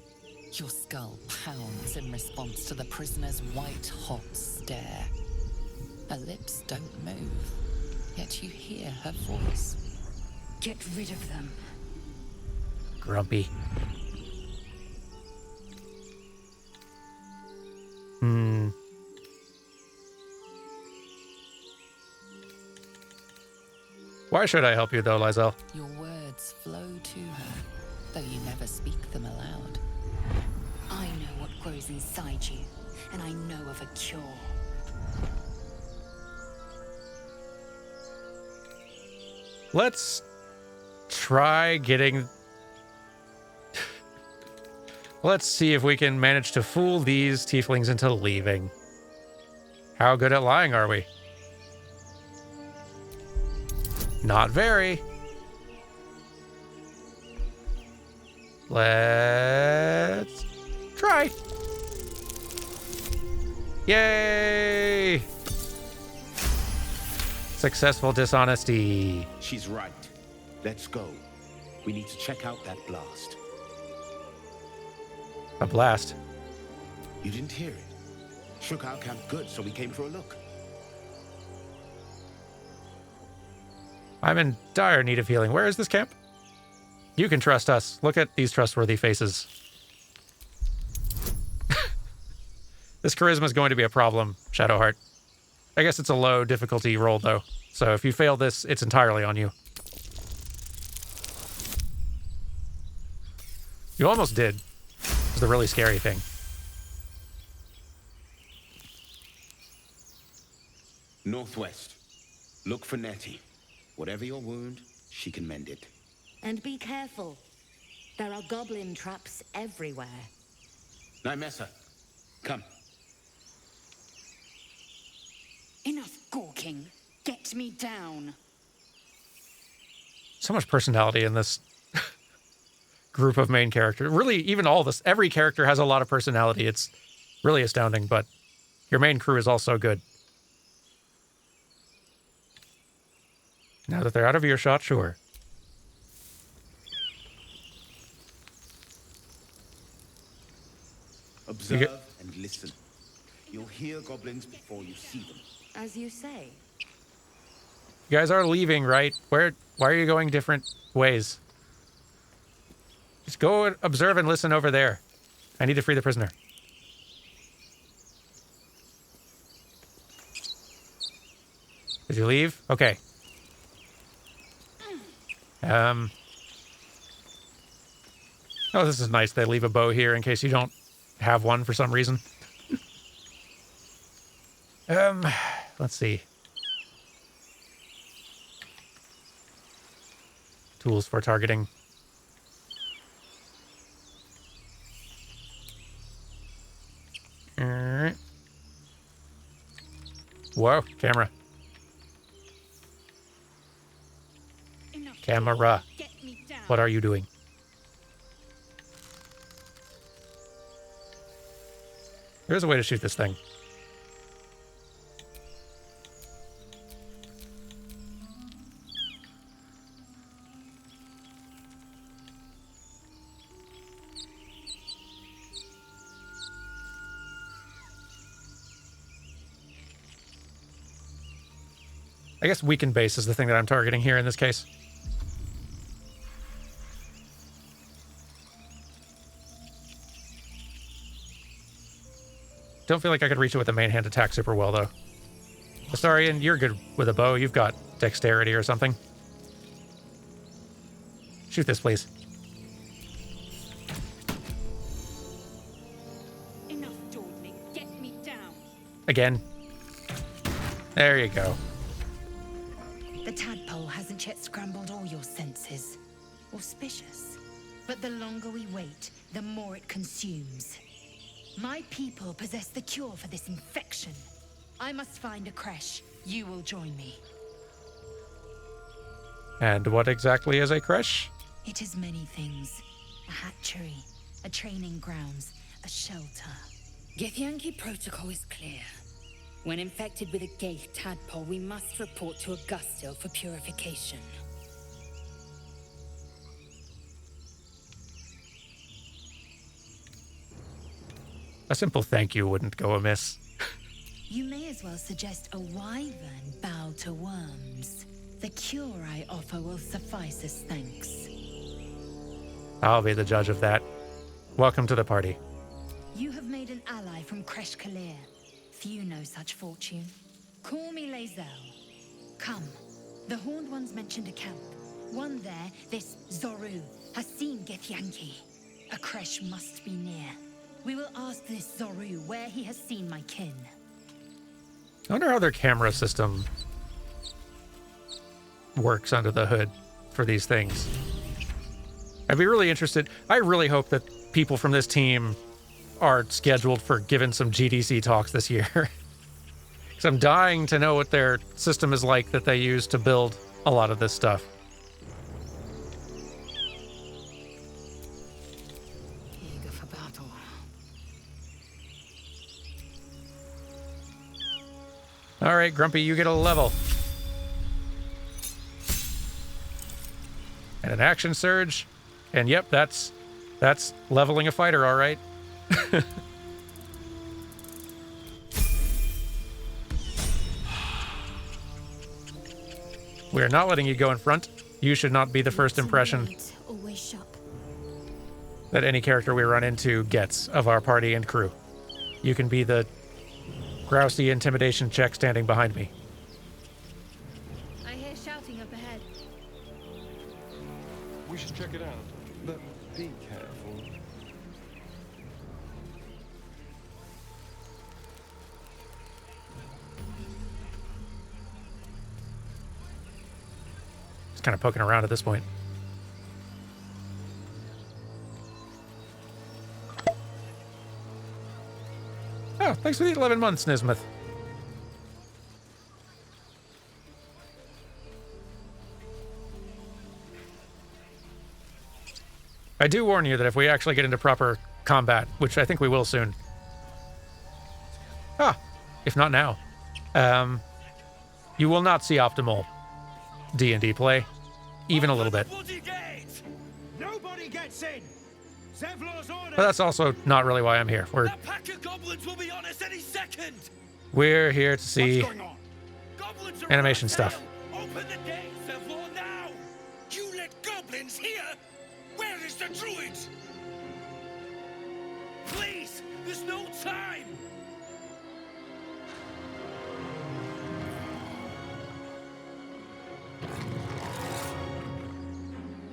S3: Your skull pounds in response to the prisoner's white-hot stare. Her lips don't move, yet you hear her voice.
S8: Get rid of them.
S1: Grumpy. Why should I help you, though, Lizelle?
S3: Your words flow to her, though you never speak them aloud.
S8: I know what grows inside you, and I know of a cure.
S1: Let's try getting... Let's see if we can manage to fool these tieflings into leaving. How good at lying are we? Not very. Let's try. Yay! Successful dishonesty.
S7: She's right. Let's go. We need to check out that blast.
S1: A blast.
S7: You didn't hear it? Shook our camp good, so we came for a look.
S1: I'm in dire need of healing. Where is this camp? You can trust us. Look at these trustworthy faces. This charisma is going to be a problem, Shadowheart. I guess it's a low difficulty roll, though. So if you fail this, it's entirely on you. You almost did. It's the really scary thing.
S7: Northwest. Look for Nettie. Whatever your wound, she can mend it.
S8: And be careful. There are goblin traps everywhere.
S7: Nymessa, come.
S8: Enough gawking. Get me down.
S1: So much personality in this group of main characters. Really, even all this, every character has a lot of personality. It's really astounding, but your main crew is also good. Now that they're out of earshot, sure.
S7: Observe and listen. You'll hear goblins before you see them.
S8: As you say.
S1: You guys are leaving, right? Why are you going different ways? Just go and observe and listen over there. I need to free the prisoner. Did you leave? Okay. Oh, this is nice. They leave a bow here in case you don't have one for some reason. Let's see. Tools for targeting. Alright. Whoa, camera. Camera. What are you doing? There's a way to shoot this thing. I guess weakened base is the thing that I'm targeting here in this case. Don't feel like I could reach it with a main hand attack super well, though. Astarion, you're good with a bow. You've got dexterity or something. Shoot this, please.
S8: Enough dawdling. Get me down.
S1: Again. There you go.
S8: The tadpole hasn't yet scrambled all your senses. Auspicious. But the longer we wait, the more it consumes. My people possess the cure for this infection. I must find a creche. You will join me.
S1: And what exactly is a creche?
S8: It is many things. A hatchery, a training grounds, a shelter.
S9: Githyanki protocol is clear. When infected with a Gaith tadpole, we must report to Augustil for purification.
S1: A simple thank you wouldn't go amiss.
S8: You may as well suggest a wyvern bow to worms. The cure I offer will suffice as thanks.
S1: I'll be the judge of that. Welcome to the party.
S8: You have made an ally from Kresh Kalir. Few know such fortune. Call me Lae'zel. Come. The Horned Ones mentioned a camp. One there, this Zoru, has seen Githyanki. A creche must be near. We will ask this Zoru where he has seen my kin.
S1: I wonder how their camera system works under the hood for these things. I'd be really interested. I really hope that people from this team are scheduled for giving some GDC talks this year. Because I'm dying to know what their system is like that they use to build a lot of this stuff.
S3: Eager for battle.
S1: All right, Grumpy, you get a level. And an action surge. And yep, that's leveling a fighter, all right. We are not letting you go in front. You should not be the first impression
S2: Always shop.
S1: that any character we run into gets of our party and crew. You can be the grousey intimidation check standing behind me.
S2: I hear shouting up ahead.
S5: We should check it out, but be careful.
S1: Just kind of poking around at this point. Oh, thanks for the 11 months, Nismuth. I do warn you that if we actually get into proper combat, which I think we will soon. If not now. You will not see optimal D&D play, even a little bit.
S10: Nobody gets in. Zevlor's order.
S1: But that's also not really why I'm here.
S10: A pack of goblins will be on us any second.
S1: We're here to see
S10: What's going on? Goblins are
S1: animation
S10: on
S1: stuff.
S10: tail. Open the gate, Zevlor, now. You let goblins here? Where is the druid? Please, there's no time.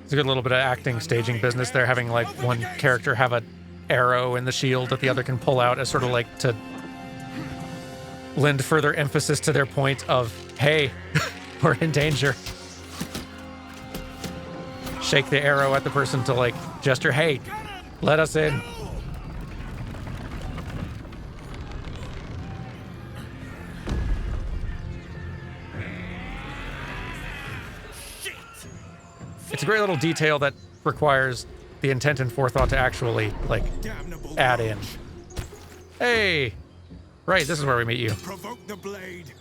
S1: It's a good little bit of acting, staging business there, having like one character have an arrow in the shield that the other can pull out as sort of like to lend further emphasis to their point of, hey, we're in danger. Shake the arrow at the person to like gesture, hey, let us in. It's a great little detail that requires the intent and forethought to actually, like, add in. Hey! Right, this is where we meet you.
S10: Provoke the blade.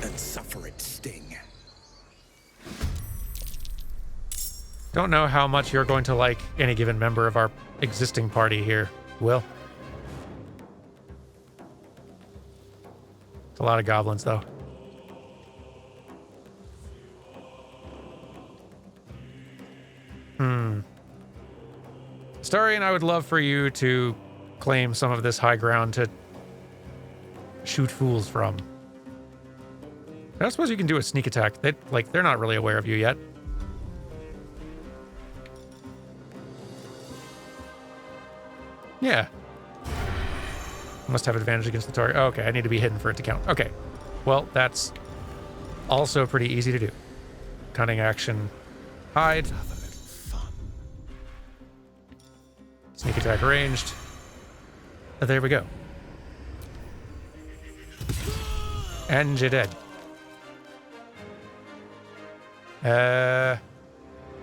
S10: And suffer its sting.
S1: Don't know how much you're going to like any given member of our existing party here, Will. It's a lot of goblins, though. Starian, I would love for you to claim some of this high ground to shoot fools from. I don't suppose you can do a sneak attack. They're not really aware of you yet. Yeah. Must have advantage against the target. Oh, okay, I need to be hidden for it to count. Okay. Well, that's also pretty easy to do. Cunning action. Hide. Sneak attack ranged. There we go. And you're dead.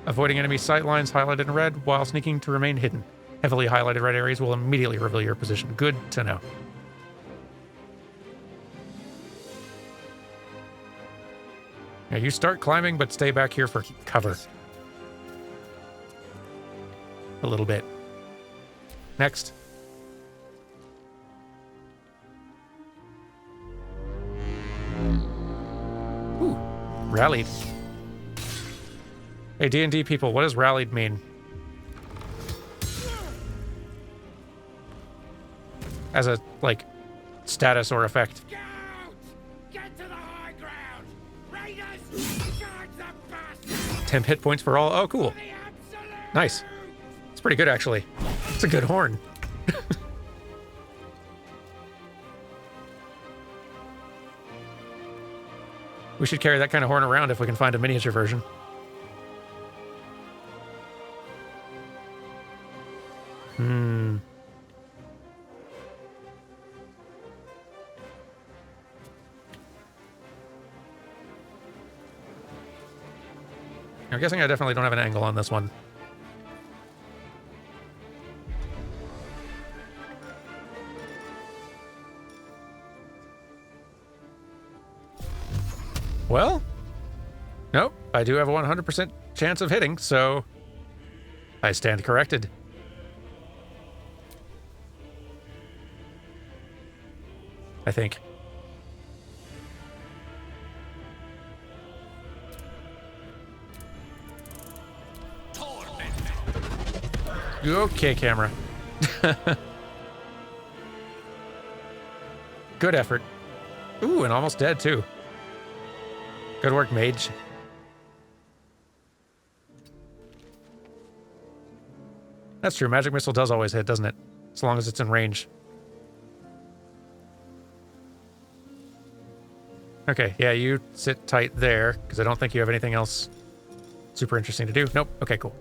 S1: Avoiding enemy sight lines highlighted in red while sneaking to remain hidden. Heavily highlighted red areas will immediately reveal your position. Good to know. Now you start climbing, but stay back here for cover. A little bit. Next. Ooh, rallied. Hey, D&D people, what does rallied mean? As a, like, status or effect.
S10: Get to the high ground. Raiders, charge the bastards.
S1: Temp hit points for all. Oh, cool. Nice. It's pretty good, actually. It's a good horn. We should carry that kind of horn around if we can find a miniature version. I'm guessing I definitely don't have an angle on this one. Well, nope, I do have a 100% chance of hitting, so I stand corrected. I think. Okay, camera. Good effort. Ooh, and almost dead, too. Good work, mage. That's true. Magic missile does always hit, doesn't it? As long as it's in range. Okay, yeah, you sit tight there, because I don't think you have anything else super interesting to do. Nope. Okay, cool.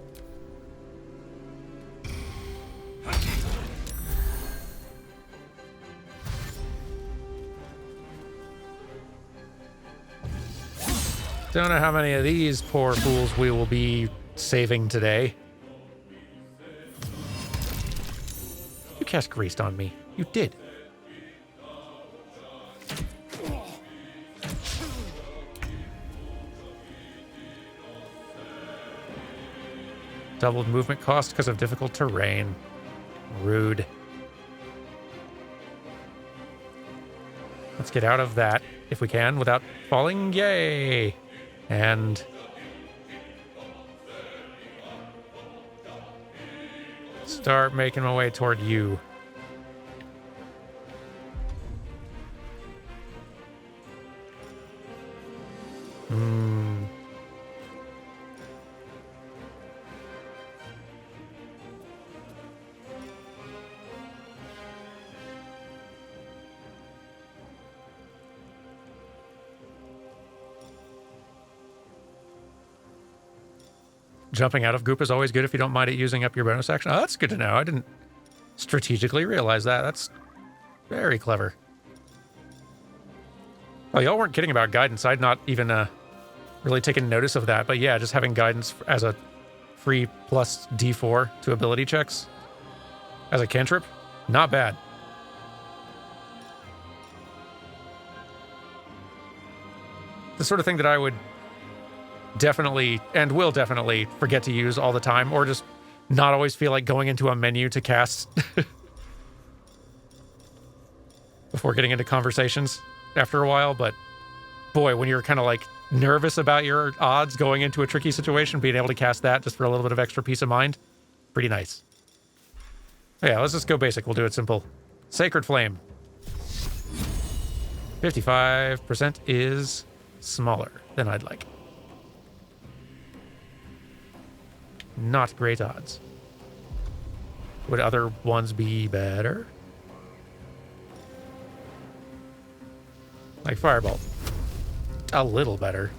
S1: Don't know how many of these poor fools we will be saving today. You cast Greased on me. You did. Doubled movement cost because of difficult terrain. Rude. Let's get out of that, if we can, without falling. Yay! And start making my way toward you. Jumping out of goop is always good if you don't mind it using up your bonus action. Oh, that's good to know. I didn't strategically realize that. That's very clever. Oh, y'all weren't kidding about guidance. I'd not even really taken notice of that. But yeah, just having guidance as a free plus D4 to ability checks as a cantrip, not bad. The sort of thing that I would definitely and will definitely forget to use all the time, or just not always feel like going into a menu to cast before getting into conversations after a while. But boy, when you're kind of like nervous about your odds going into a tricky situation, being able to cast that just for a little bit of extra peace of mind, pretty nice. Yeah, let's just go basic. We'll do it simple. Sacred Flame. 55% is smaller than I'd like. Not great odds. Would other ones be better? Like Firebolt. A little better.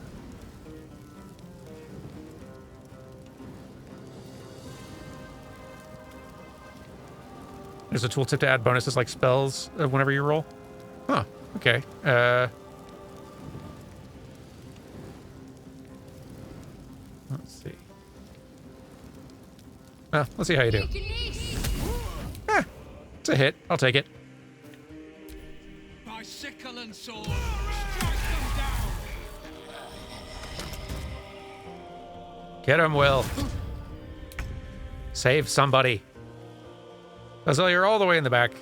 S1: There's a tooltip to add bonuses like spells whenever you roll. Huh. Okay. Let's see. Let's see how you do. It's a hit. I'll take it.
S10: By sickle and sword, strike them down.
S1: Get him, Will. Save somebody. Azul, you're all the way in the back.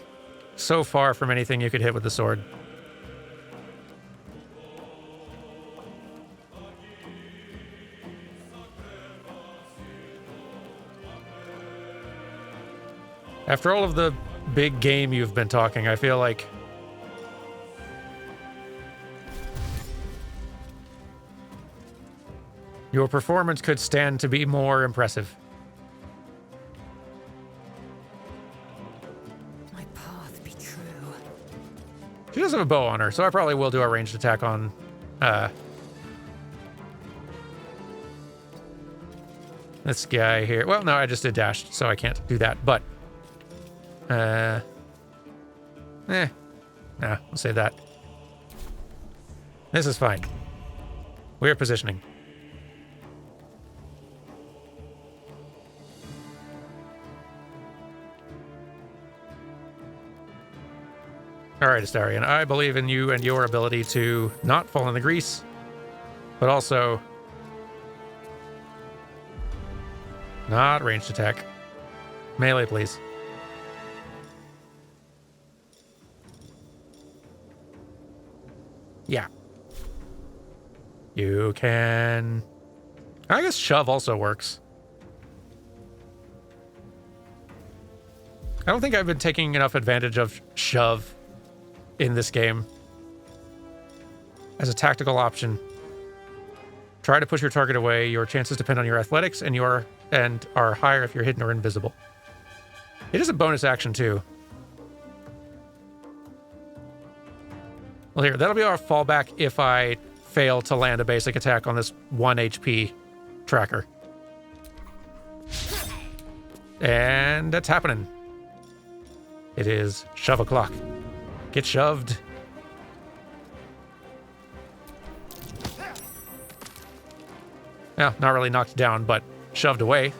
S1: So far from anything you could hit with the sword. After all of the big game you've been talking, I feel like your performance could stand to be more impressive. She does have a bow on her, so I probably will do a ranged attack on this guy here. Well, no, I just did dashed, so I can't do that. But, nah, we'll say that. This is fine. We're positioning. All right, Astarion, I believe in you and your ability to not fall in the grease, but also not ranged attack. Melee, please. Yeah. You can... I guess shove also works. I don't think I've been taking enough advantage of shove in this game as a tactical option. Try to push your target away. Your chances depend on your athletics and are higher if you're hidden or invisible. It is a bonus action too. Well, here, that'll be our fallback if I fail to land a basic attack on this 1 HP tracker. And that's happening. It is shove o'clock. Get shoved. Well, not really knocked down, but shoved away.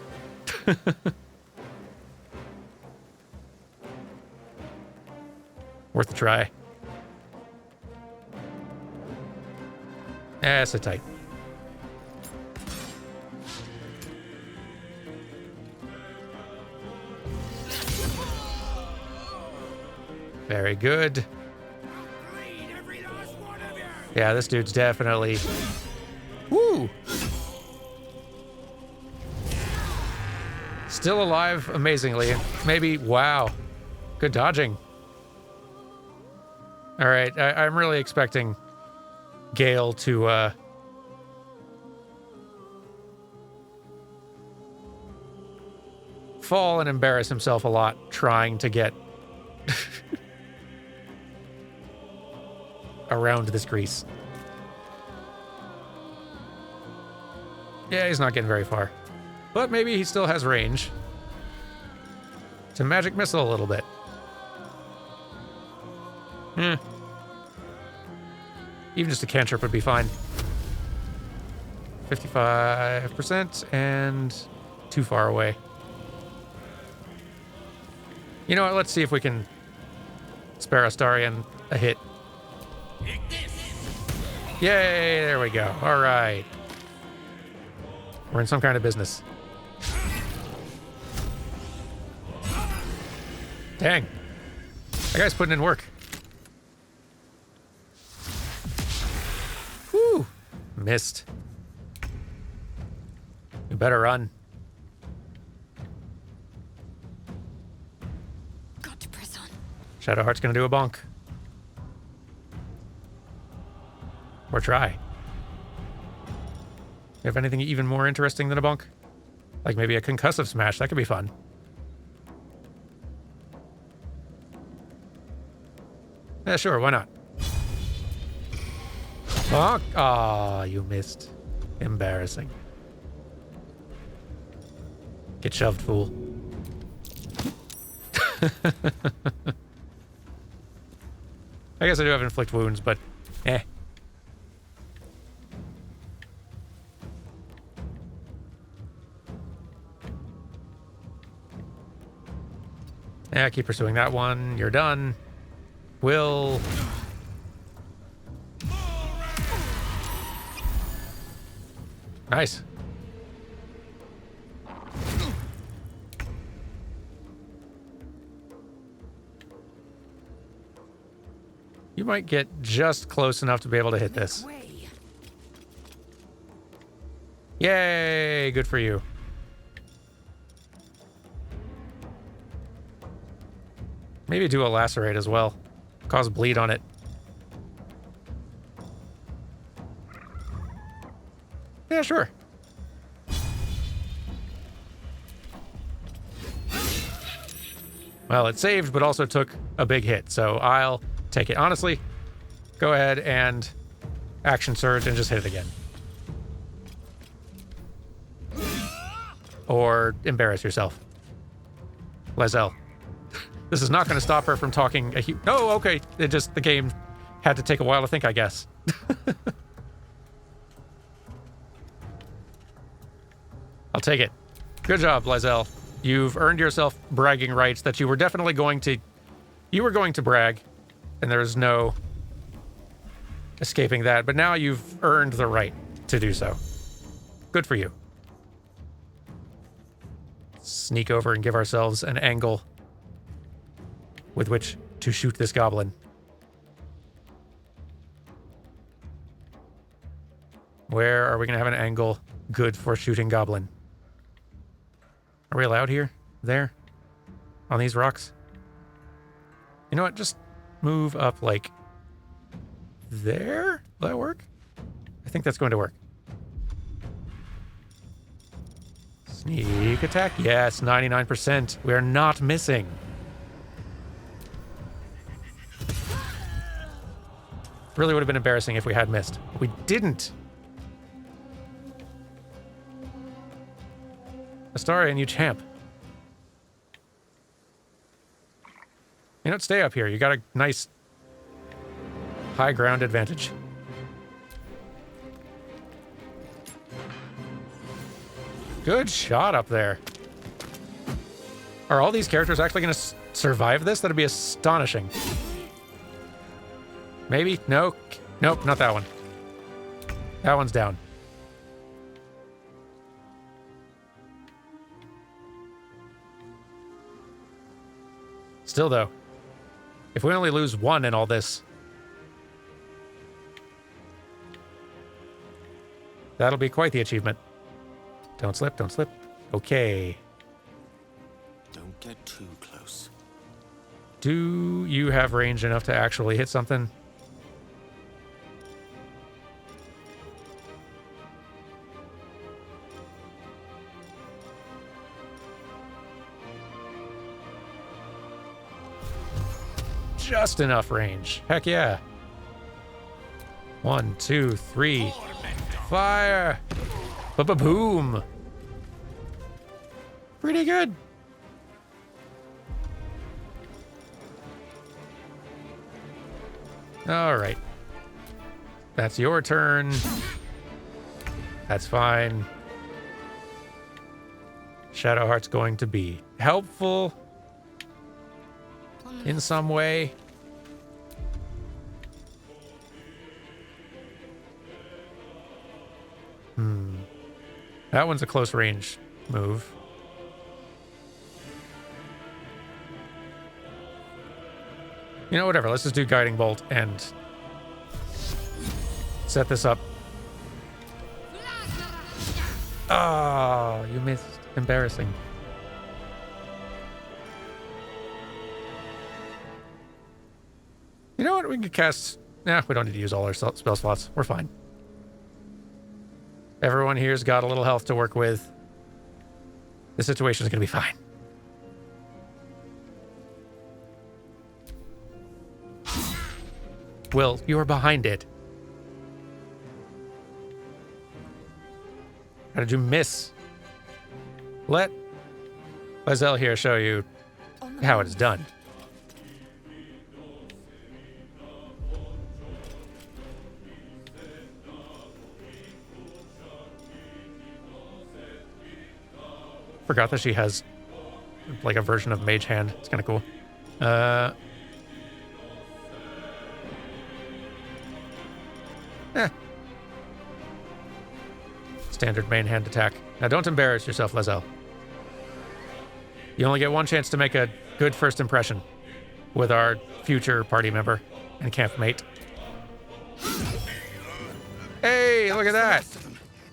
S1: Worth a try. Sit tight. Very good. Yeah, this dude's definitely... Woo! Still alive, amazingly. Maybe, wow. Good dodging. All right, I'm really expecting Gale to, fall and embarrass himself a lot trying to get around this grease. Yeah, he's not getting very far. But maybe he still has range to magic missile a little bit. Even just a cantrip would be fine. 55% and too far away. You know what? Let's see if we can spare Astarion a hit. Yay, there we go. All right. We're in some kind of business. Dang. That guy's putting in work. Whew. Missed. You better run.
S4: Got to press on.
S1: Shadowheart's gonna do a bonk. Or try. You have anything even more interesting than a bonk? Like maybe a concussive smash, that could be fun. Yeah, sure, why not? Bonk! Aw, you missed. Embarrassing. Get shoved, fool. I guess I do have inflict wounds, but eh. Yeah, keep pursuing that one. You're done. Will... Nice. You might get just close enough to be able to hit this. Yay! Good for you. Maybe do a lacerate as well. Cause bleed on it. Yeah, sure. Well, it saved, but also took a big hit, so I'll take it. Honestly, go ahead and action surge and just hit it again. Or embarrass yourself. Lae'zel. This is not going to stop her from talking oh, okay. The game had to take a while to think, I guess. I'll take it. Good job, Lae'zel. You've earned yourself bragging rights that you were definitely going to... You were going to brag, and there's no escaping that. But now you've earned the right to do so. Good for you. Sneak over and give ourselves an angle with which to shoot this goblin. Where are we going to have an angle good for shooting goblin? Are we allowed here? There? On these rocks? You know what? Just move up like there? Will that work? I think that's going to work. Sneak attack? Yes, 99%. We are not missing. Really would have been embarrassing if we had missed. We didn't. Astarion, you champ. You don't stay up here. You got a nice high ground advantage. Good shot up there. Are all these characters actually going to survive this? That'd be astonishing. Maybe? No. Nope, not that one. That one's down. Still, though, if we only lose one in all this, that'll be quite the achievement. Don't slip, don't slip. Okay.
S7: Don't get too close.
S1: Do you have range enough to actually hit something? Just enough range. Heck yeah. 1, 2, 3. Fire! Ba-ba-boom! Pretty good. All right. That's your turn. That's fine. Shadowheart's going to be helpful in some way. That one's a close range move. You know, whatever. Let's just do Guiding Bolt and set this up. Oh, you missed. Embarrassing. You know what? We can cast... Nah, we don't need to use all our spell slots. We're fine. Everyone here's got a little health to work with. The situation is going to be fine. Will, you're behind it. How did you miss? Let Lae'zel here show you how it is done. Forgot that she has like a version of Mage Hand. It's kind of cool. Standard main hand attack. Now don't embarrass yourself, Lae'zel. You only get one chance to make a good first impression with our future party member and campmate. Hey, look at that.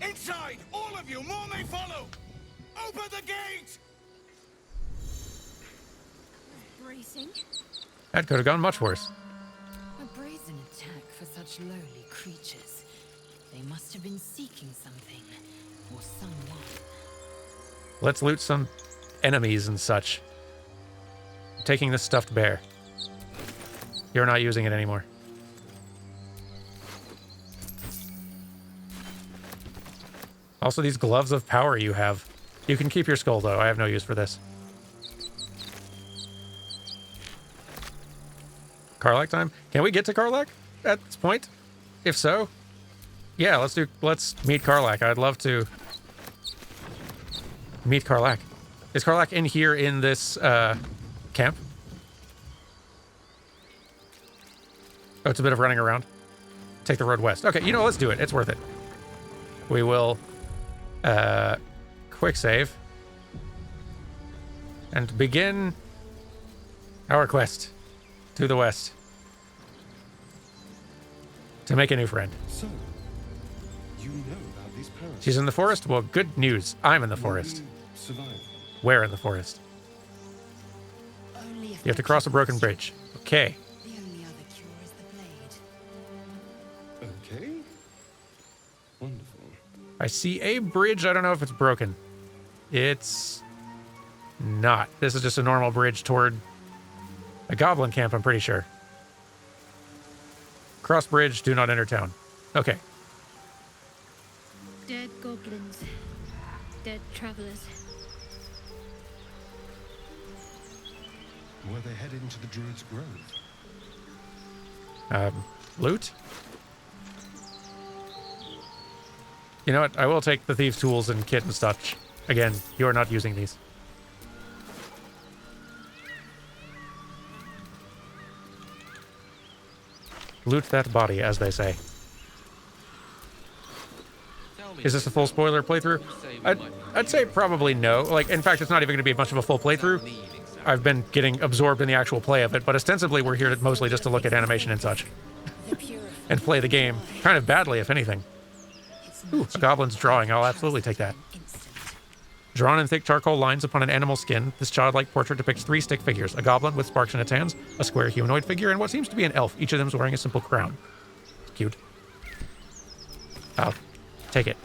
S10: Inside, all of you, more may follow. Open the gate.
S2: Bracing.
S1: That could have gone much worse.
S8: A brazen attack for such lowly creatures. They must have been seeking something or someone.
S1: Let's loot some enemies and such. I'm taking this stuffed bear. You're not using it anymore. Also, these gloves of power you have. You can keep your skull, though. I have no use for this. Karlak time? Can we get to Karlak at this point? If so, yeah, let's meet Karlak. I'd love to meet Karlak. Is Karlak in here in this camp? Oh, it's a bit of running around. Take the road west. Okay, you know, let's do it. It's worth it. We will quick save and begin our quest to the west to make a new friend.
S5: So, you know about these parasites?
S1: She's in the forest? Well, good news. I'm in the forest.
S5: Survive.
S1: Where in the forest?
S8: Only if
S1: You have to cross a broken bridge. Okay.
S8: the only other cure is the blade.
S5: Okay. Wonderful.
S1: I see a bridge. I don't know if it's broken. It's not. This is just a normal bridge toward a goblin camp, I'm pretty sure. Cross bridge, do not enter town. Okay.
S2: Dead goblins. Dead travelers.
S5: Were they headed into the Druid's Grove?
S1: Loot? You know what? I will take the thieves' tools and kit and such. Again, you're not using these. Loot that body, as they say. Is this a full spoiler playthrough? I'd say probably no. Like, in fact, it's not even going to be much of a full playthrough. I've been getting absorbed in the actual play of it, but ostensibly we're here mostly just to look at animation and such. And play the game. Kind of badly, if anything. Ooh, a goblin's drawing. I'll absolutely take that. Drawn in thick charcoal lines upon an animal skin, this childlike portrait depicts 3 stick figures, a goblin with sparks in its hands, a square humanoid figure, and what seems to be an elf. Each of them is wearing a simple crown. Cute. I'll take it.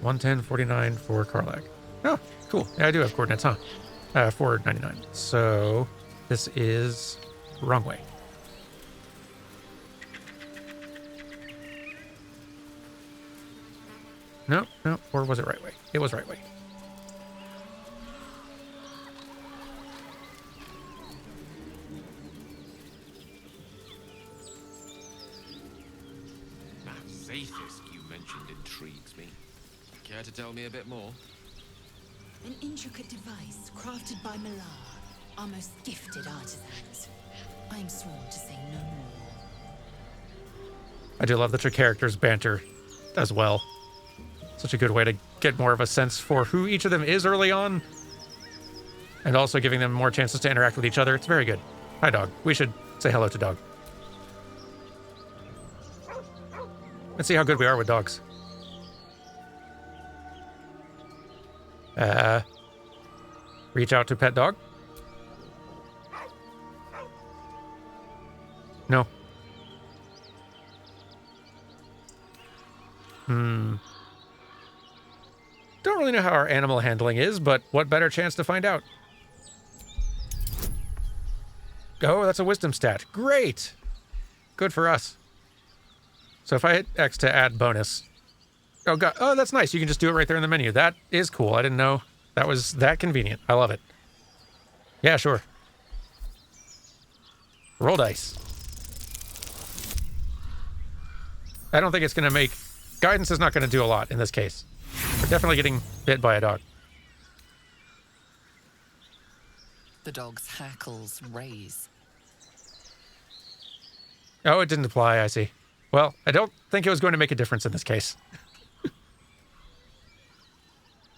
S1: $110.49 for Karlak. Oh, cool. Yeah, I do have coordinates, huh? $4.99. So this is wrong way. No, or was it right way? It was right way.
S6: That Zathis you mentioned intrigues me. Care to tell me a bit more?
S8: An intricate device crafted by Malar, our most gifted artisans. I am sworn to say no more.
S1: I do love that your characters banter as well. Such a good way to get more of a sense for who each of them is early on. And also giving them more chances to interact with each other. It's very good. Hi, dog. We should say hello to dog. Let's see how good we are with dogs. Reach out to pet dog. No. Don't really know how our animal handling is, but what better chance to find out? Oh, that's a wisdom stat. Great! Good for us. So if I hit X to add bonus... Oh, God. Oh, that's nice. You can just do it right there in the menu. That is cool. I didn't know that was that convenient. I love it. Yeah, sure. Roll dice. I don't think it's going to make... Guidance is not going to do a lot in this case. We're definitely getting bit by a dog.
S3: The dog's hackles raise.
S1: Oh, it didn't apply, I see. Well, I don't think it was going to make a difference in this case.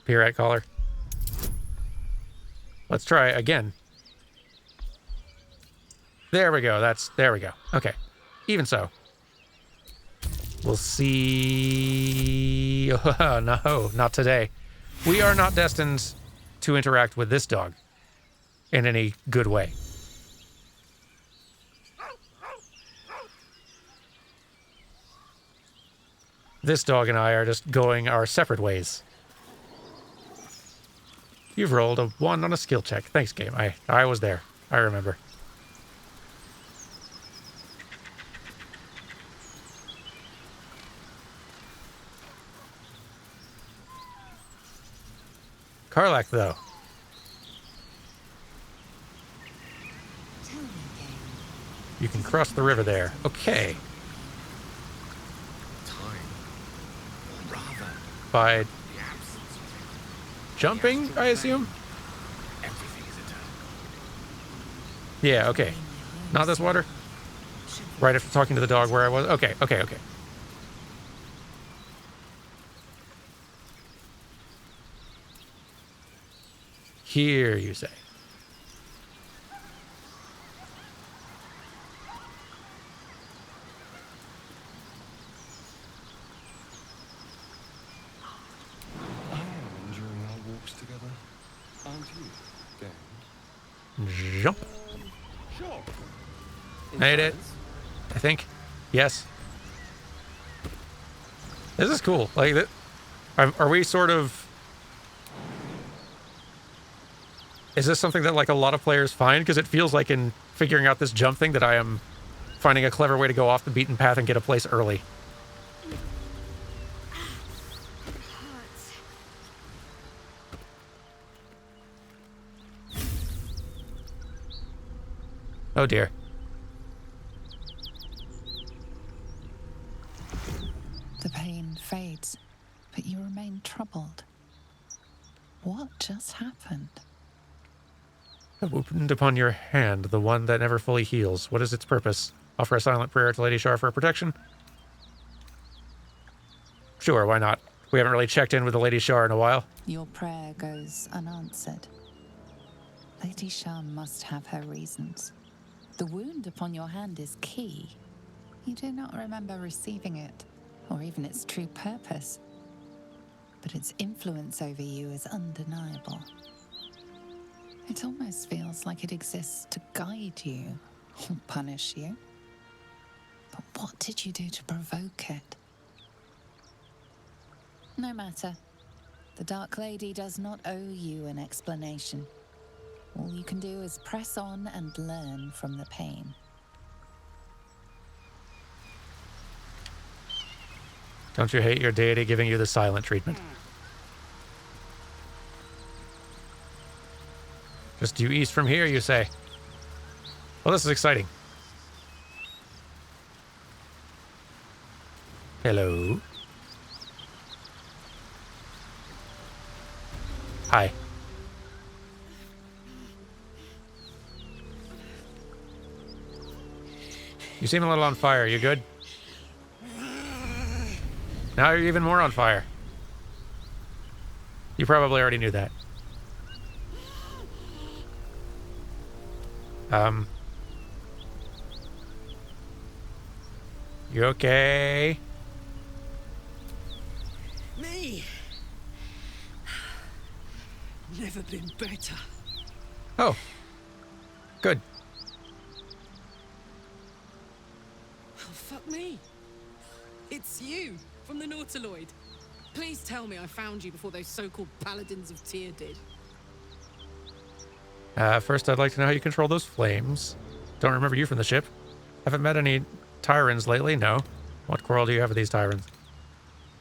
S1: Pirate collar. Let's try again. There we go. There we go. Okay. Even so. We'll see. Oh, no, not today. We are not destined to interact with this dog in any good way. This dog and I are just going our separate ways. You've rolled a 1 on a skill check. Thanks, game. I was there. I remember. Karlach, though. You can cross the river there. Okay.
S6: Time. Or rather,
S1: By
S6: the absence of it.
S1: jumping, I assume?
S6: Everything is eternal.
S1: Yeah, okay. Not this water? Right after talking to the dog where I was? Okay. Here, you say.
S5: I am enjoying our walks together. Aren't you, Game?
S1: Jump.
S5: Sure.
S1: Made it. I think. Yes. This is cool. Like, are we sort of... Is this something that, like, a lot of players find? Because it feels like in figuring out this jump thing that I am finding a clever way to go off the beaten path and get a place early. Oh, dear.
S3: The pain fades, but you remain troubled. What just happened?
S1: A wound upon your hand, the one that never fully heals. What is its purpose? Offer a silent prayer to Lady Shar for protection? Sure, why not? We haven't really checked in with the Lady Shar in a while.
S3: Your prayer goes unanswered. Lady Shar must have her reasons. The wound upon your hand is key. You do not remember receiving it, or even its true purpose. But its influence over you is undeniable. It almost feels like it exists to guide you, or punish you. But what did you do to provoke it? No matter. The Dark Lady does not owe you an explanation. All you can do is press on and learn from the pain.
S1: Don't you hate your deity giving you the silent treatment? Just due east from here, you say? Well, this is exciting. Hello. Hi. You seem a little on fire. You good? Now you're even more on fire. You probably already knew that. You okay?
S10: Me? Never been better.
S1: Oh. Good.
S11: Oh, fuck me. It's you, from the Nautiloid. Please tell me I found you before those so-called Paladins of Tyr did.
S1: First, I'd like to know how you control those flames. Don't remember you from the ship. Haven't met any Tyrans lately, no. What quarrel do you have with these Tyrans?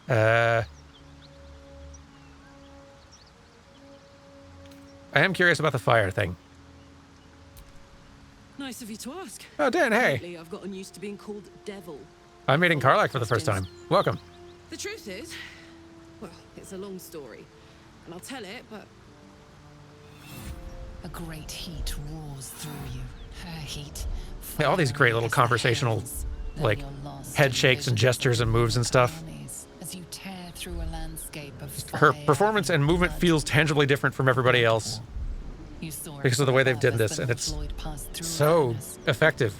S1: I am curious about the fire thing.
S11: Nice of you to ask.
S1: Oh, Dan, hey.
S11: Lately, I've gotten used to being called Devil.
S1: I'm meeting Karlach for the first time. Welcome.
S11: The truth is, well, it's a long story, and I'll tell it, but...
S3: A great heat roars through you. Her heat.
S1: Yeah, all these great little conversational, like, head shakes and gestures and moves and stuff.
S3: As you tear through a landscape of
S1: Her
S3: fire
S1: performance and movement
S3: blood.
S1: feels tangibly different from everybody else
S3: You saw it
S1: because of the way they've
S3: from
S1: done
S3: above
S1: this,
S3: as
S1: and
S3: the
S1: it's
S3: Nautiloid passed through
S1: so
S3: Avernus.
S1: effective.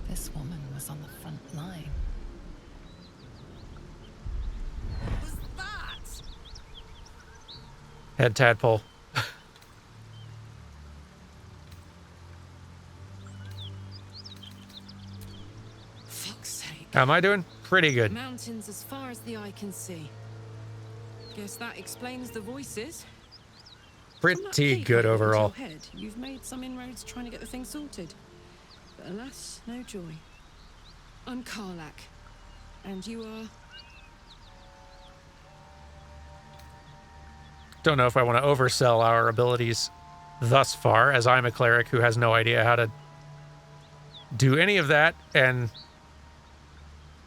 S3: This woman was on the front line.
S11: What was that?
S1: Head tadpole.
S11: Fuck's sake.
S1: How am I doing? Pretty good.
S11: Mountains as far as the eye can see. Guess that explains the voices. From that
S1: pretty
S11: cake
S1: good
S11: I put into
S1: overall.
S11: your head, you've made some inroads trying to get the thing sorted. But alas, no joy. I'm Karlak. And you are...
S1: Don't know if I want to oversell our abilities thus far, as I'm a cleric who has no idea how to do any of that, and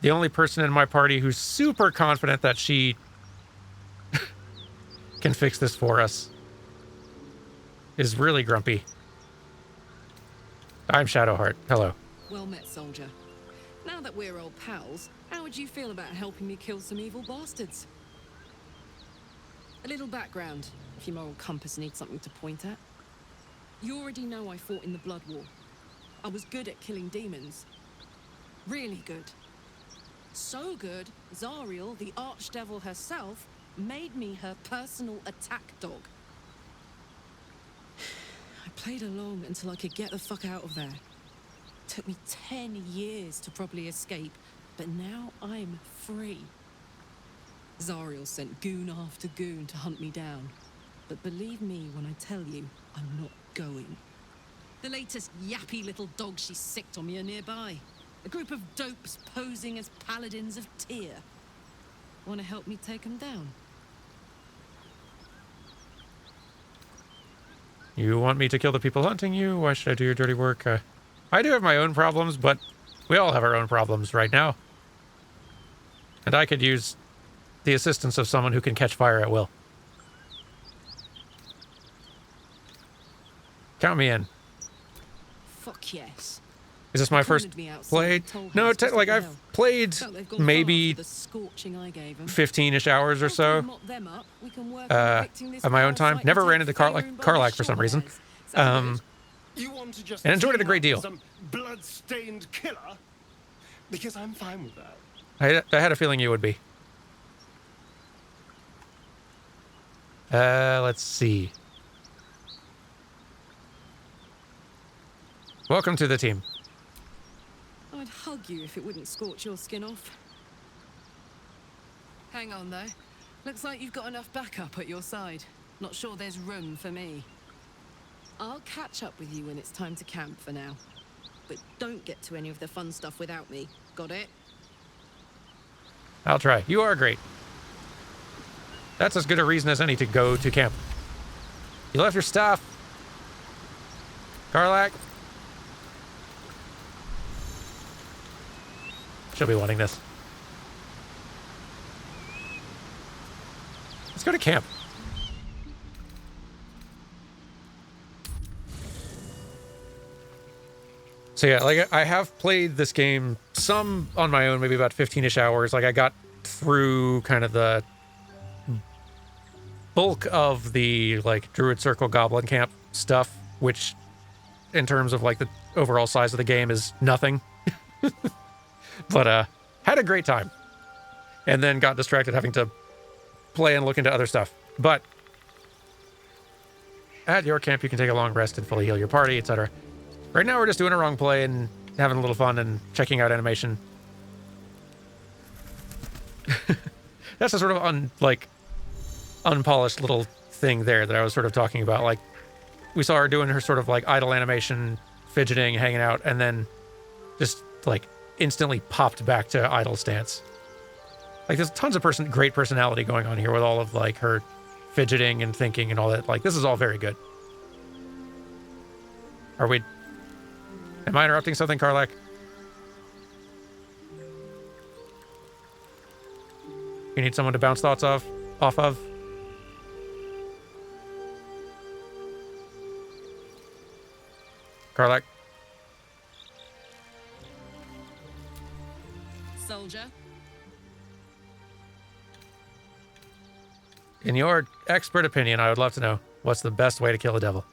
S1: the only person in my party who's super confident that she can fix this for us is really grumpy. I'm Shadowheart. Hello.
S11: Well met, soldier. Now that we're old pals, how would you feel about helping me kill some evil bastards? A little background, if your moral compass needs something to point at. You already know I fought in the Blood War. I was good at killing demons. Really good. So good, Zariel, the archdevil herself, made me her personal attack dog. I played along until I could get the fuck out of there. Took me 10 years to properly escape, but now I'm free. Zariel sent goon after goon to hunt me down. But believe me when I tell you, I'm not going. The latest yappy little dogs she sicked on me are nearby. A group of dopes posing as paladins of Tyr. Want to help me take them down?
S1: You want me to kill the people hunting you? Why should I do your dirty work? I do have my own problems, but we all have our own problems right now. And I could use the assistance of someone who can catch fire at will. Count me in.
S11: Fuck yes.
S1: Is this my first play? No, like I've played maybe 15-ish hours or so at my own time. Never ran into Karlak for some reason.
S5: You want to just
S1: And enjoyed it a great deal.
S5: some blood-stained killer? Because I'm fine with that.
S1: I had a feeling you would be. Let's see. Welcome to the team.
S11: I'd hug you if it wouldn't scorch your skin off. Hang on, though. Looks like you've got enough backup at your side. Not sure there's room for me. I'll catch up with you when it's time to camp for now. But don't get to any of the fun stuff without me. Got it?
S1: I'll try. You are great. That's as good a reason as any to go to camp. You left your stuff. Karlak. She'll be wanting this. Let's go to camp. So yeah, like I have played this game some on my own, maybe about 15-ish hours. Like I got through kind of the bulk of the like Druid Circle Goblin Camp stuff, which in terms of like the overall size of the game is nothing. But had a great time. And then got distracted having to play and look into other stuff. But at your camp you can take a long rest and fully heal your party, etc. Right now we're just doing a wrong play and having a little fun and checking out animation. That's a sort of unpolished little thing there that I was sort of talking about. Like, we saw her doing her sort of like idle animation, fidgeting, hanging out, and then just like instantly popped back to idle stance. Like, there's tons of great personality going on here with all of like her fidgeting and thinking and all that. Like, this is all very good. Am I interrupting something, Karlak? You need someone to bounce thoughts off of? Karlak?
S11: Soldier?
S1: In your expert opinion, I would love to know, what's the best way to kill a devil?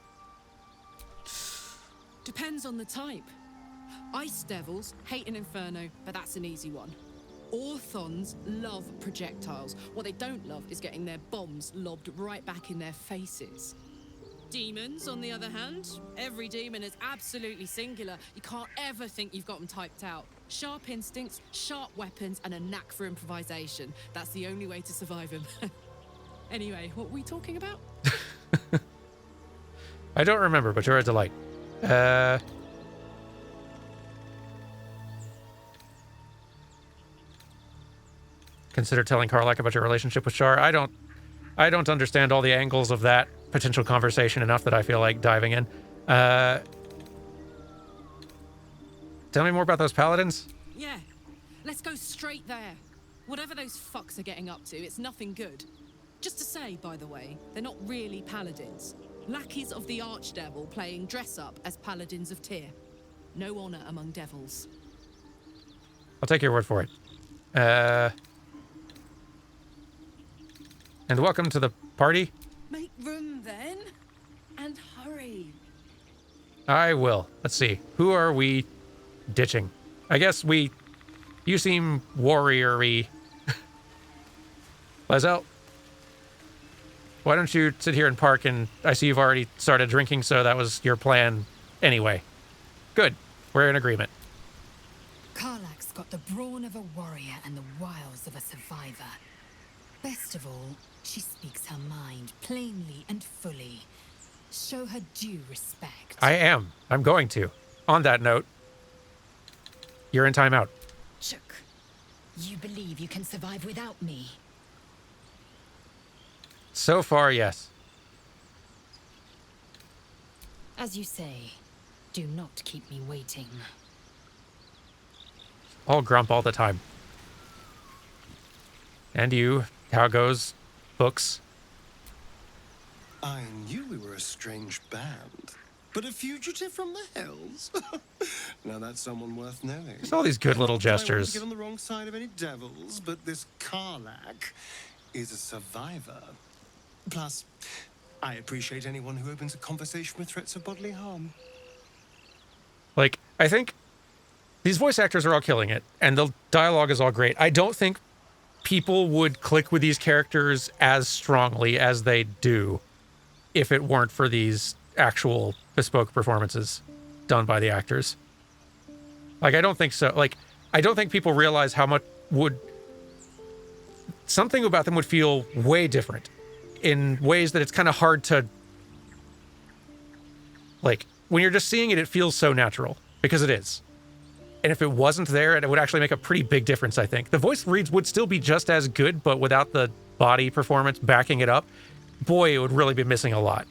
S11: Depends on the type. Ice devils hate an inferno, but that's an easy one. Orthons love projectiles. What they don't love is getting their bombs lobbed right back in their faces. Demons, on the other hand, every demon is absolutely singular. You can't ever think you've got them typed out. Sharp instincts, sharp weapons, and a knack for improvisation. That's the only way to survive them. Anyway, what were we talking about?
S1: I don't remember, but you're a delight. Consider telling Karlak about your relationship with Shar. I don't understand all the angles of that potential conversation enough that I feel like diving in. Tell me more about those paladins.
S11: Yeah, let's go straight there. Whatever those fucks are getting up to, it's nothing good. Just to say, by the way, they're not really paladins. Lackeys of the Archdevil playing dress-up as paladins of Tyr. No honor among devils.
S1: I'll take your word for it. And welcome to the party.
S11: Make room, then. And hurry.
S1: I will. Let's see. Who are we ditching? I guess you seem warrior-y. Lae'zel, why don't you sit here and park, and I see you've already started drinking, so that was your plan anyway. Good. We're in agreement.
S8: Karlak's got the brawn of a warrior and the wiles of a survivor. Best of all, she speaks her mind plainly and fully. Show her due respect.
S1: I am. I'm going to. On that note, you're in timeout.
S8: Chook, you believe you can survive without me?
S1: So far, yes.
S8: As you say, do not keep me waiting.
S1: All grump all the time. And you, how it goes? Books?
S5: I knew we were a strange band, but a fugitive from the hills? Now that's someone worth knowing.
S1: There's all these good little gestures.
S5: I want to get on the wrong side of any devils, but this Karlak is a survivor. Plus, I appreciate anyone who opens a conversation with threats of bodily harm.
S1: Like, I think these voice actors are all killing it, and the dialogue is all great. I don't think people would click with these characters as strongly as they do if it weren't for these actual bespoke performances done by the actors. Like, I don't think so. Like, I don't think people realize how much something about them would feel way different in ways that it's kind of hard to, like, when you're just seeing it, it feels so natural, because it is. And if it wasn't there, it would actually make a pretty big difference, I think. The voice reads would still be just as good, but without the body performance backing it up, boy, it would really be missing a lot.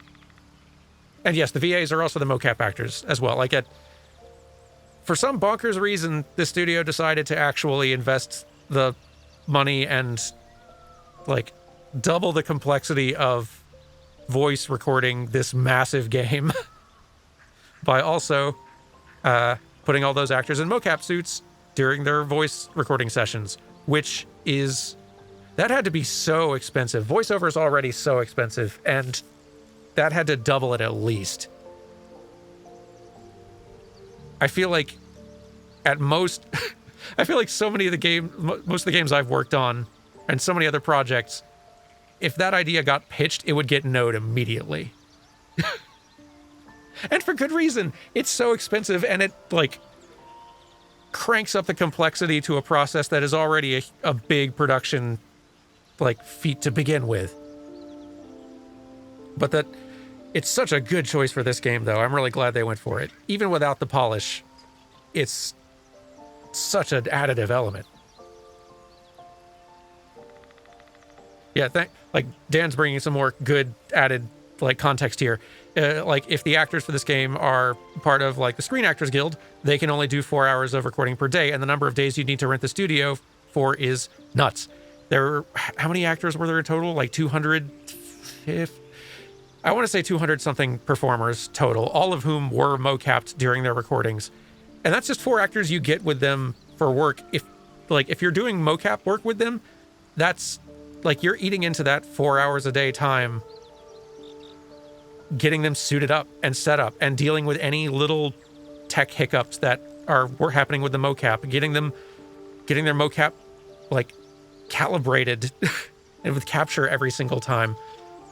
S1: And yes, the VAs are also the mocap actors as well. Like, for some bonkers reason, the studio decided to actually invest the money and, like, double the complexity of voice recording this massive game by also putting all those actors in mocap suits during their voice recording sessions, which is, that had to be so expensive. Voiceover is already so expensive, and that had to double it at least. I feel like at most, I feel like so many of the most of the games I've worked on and so many other projects, if that idea got pitched, it would get no'd immediately. And for good reason. It's so expensive, and it, like, cranks up the complexity to a process that is already a big production, like, feat to begin with. But that, it's such a good choice for this game, though. I'm really glad they went for it. Even without the polish, it's such an additive element. Yeah, like, Dan's bringing some more good added, like, context here. Like, if the actors for this game are part of, like, the Screen Actors Guild, they can only do 4 hours of recording per day, and the number of days you need to rent the studio for is nuts. How many actors were there in total? Like 250? I want to say 200 something performers total, all of whom were mocapped during their recordings. And that's just 4 actors you get with them for work. If you're doing mocap work with them, that's, like, you're eating into that 4 hours a day time, getting them suited up and set up and dealing with any little tech hiccups that were happening with the mocap, getting their mocap, like, calibrated and with capture every single time.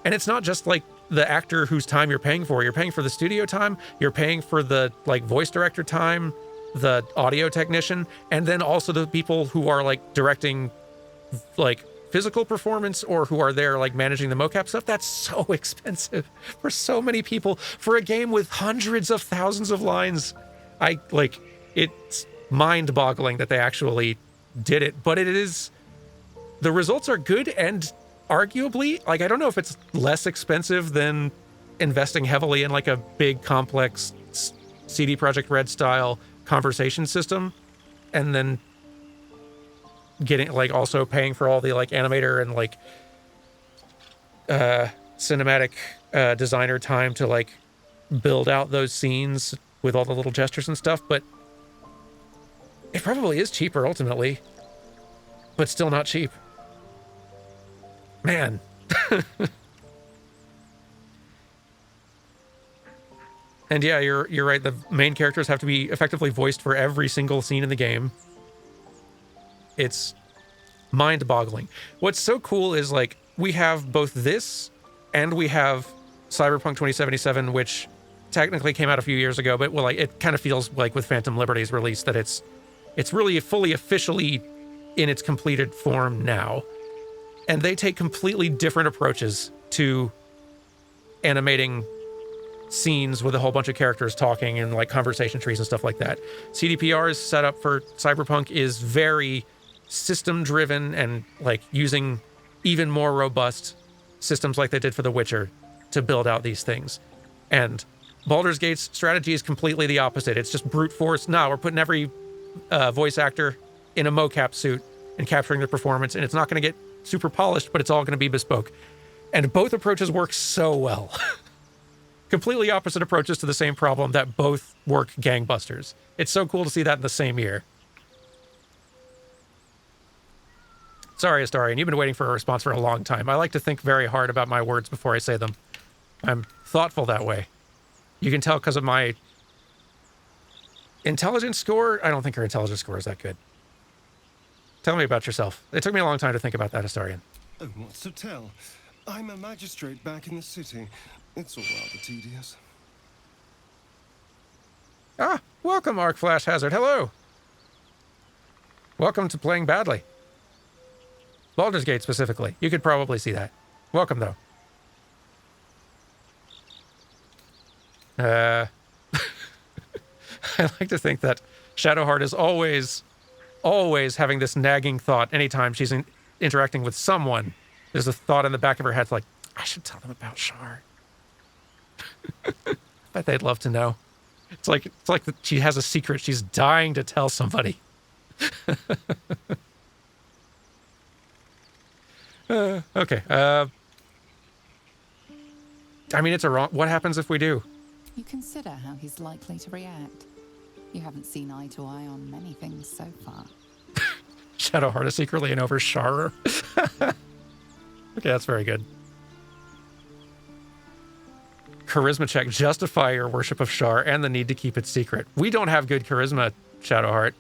S1: And it's not just, like, the actor whose time you're paying for. You're paying for the studio time, you're paying for the, like, voice director time, the audio technician, and then also the people who are, like, directing, like, physical performance or who are there like managing the mocap stuff, that's so expensive for so many people for a game with hundreds of thousands of lines. It's mind-boggling that they actually did it, but the results are good, and arguably, like, I don't know if it's less expensive than investing heavily in like a big complex CD Projekt Red style conversation system and then getting like also paying for all the like animator and like cinematic designer time to like build out those scenes with all the little gestures and stuff. But it probably is cheaper ultimately, but still not cheap, man. And yeah, you're right. The main characters have to be effectively voiced for every single scene in the game. It's mind-boggling. What's so cool is like we have both this and we have Cyberpunk 2077, which technically came out a few years ago, but well, like it kind of feels like with Phantom Liberty's release that it's really fully officially in its completed form now. And they take completely different approaches to animating scenes with a whole bunch of characters talking and like conversation trees and stuff like that. CDPR's setup for Cyberpunk is very system driven and like using even more robust systems like they did for The Witcher to build out these things. And Baldur's Gate's strategy is completely the opposite. It's just brute force. No, we're putting every voice actor in a mocap suit and capturing their performance, and it's not going to get super polished, but it's all going to be bespoke. And both approaches work so well. Completely opposite approaches to the same problem that both work gangbusters. It's so cool to see that in the same year. Sorry, Astarian, you've been waiting for a response for a long time. I like to think very hard about my words before I say them. I'm thoughtful that way. You can tell because of my intelligence score. I don't think her intelligence score is that good. Tell me about yourself. It took me a long time to think about that, Astarian.
S5: Oh, what's to tell? I'm a magistrate back in the city. It's all rather tedious.
S1: Ah, welcome, Arc Flash Hazard. Hello. Welcome to playing badly. Baldur's Gate specifically. You could probably see that. Welcome, though. I like to think that Shadowheart is always having this nagging thought anytime she's interacting with someone. There's a thought in the back of her head like, I should tell them about Shar. Bet they'd love to know. It's like she has a secret she's dying to tell somebody. Okay. I mean, it's a wrong. What happens if we do?
S3: You consider how he's likely to react. You haven't seen eye to eye on many things so far.
S1: Shadowheart is secretly an over-Sharer. Okay, that's very good. Charisma check. Justify your worship of Shar and the need to keep it secret. We don't have good charisma, Shadowheart.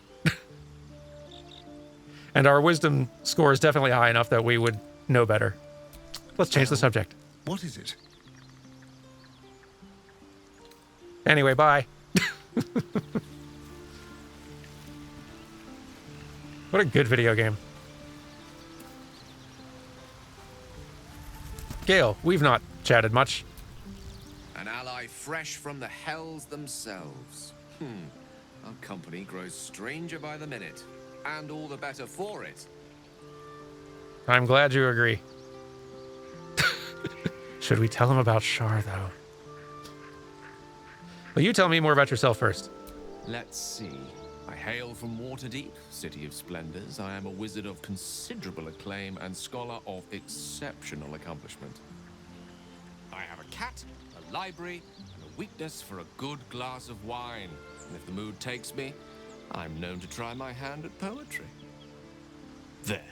S1: And our wisdom score is definitely high enough that we would know better. Let's change the subject.
S5: What is it?
S1: Anyway, bye. What a good video game. Gale, we've not chatted much.
S6: An ally fresh from the hells themselves. Our company grows stranger by the minute, and all the better for it.
S1: I'm glad you agree. Should we tell him about Shar, though? Well, you tell me more about yourself first.
S6: Let's see. I hail from Waterdeep, city of splendors. I am a wizard of considerable acclaim and scholar of exceptional accomplishment. I have a cat, a library, and a weakness for a good glass of wine. And if the mood takes me, I'm known to try my hand at poetry. There.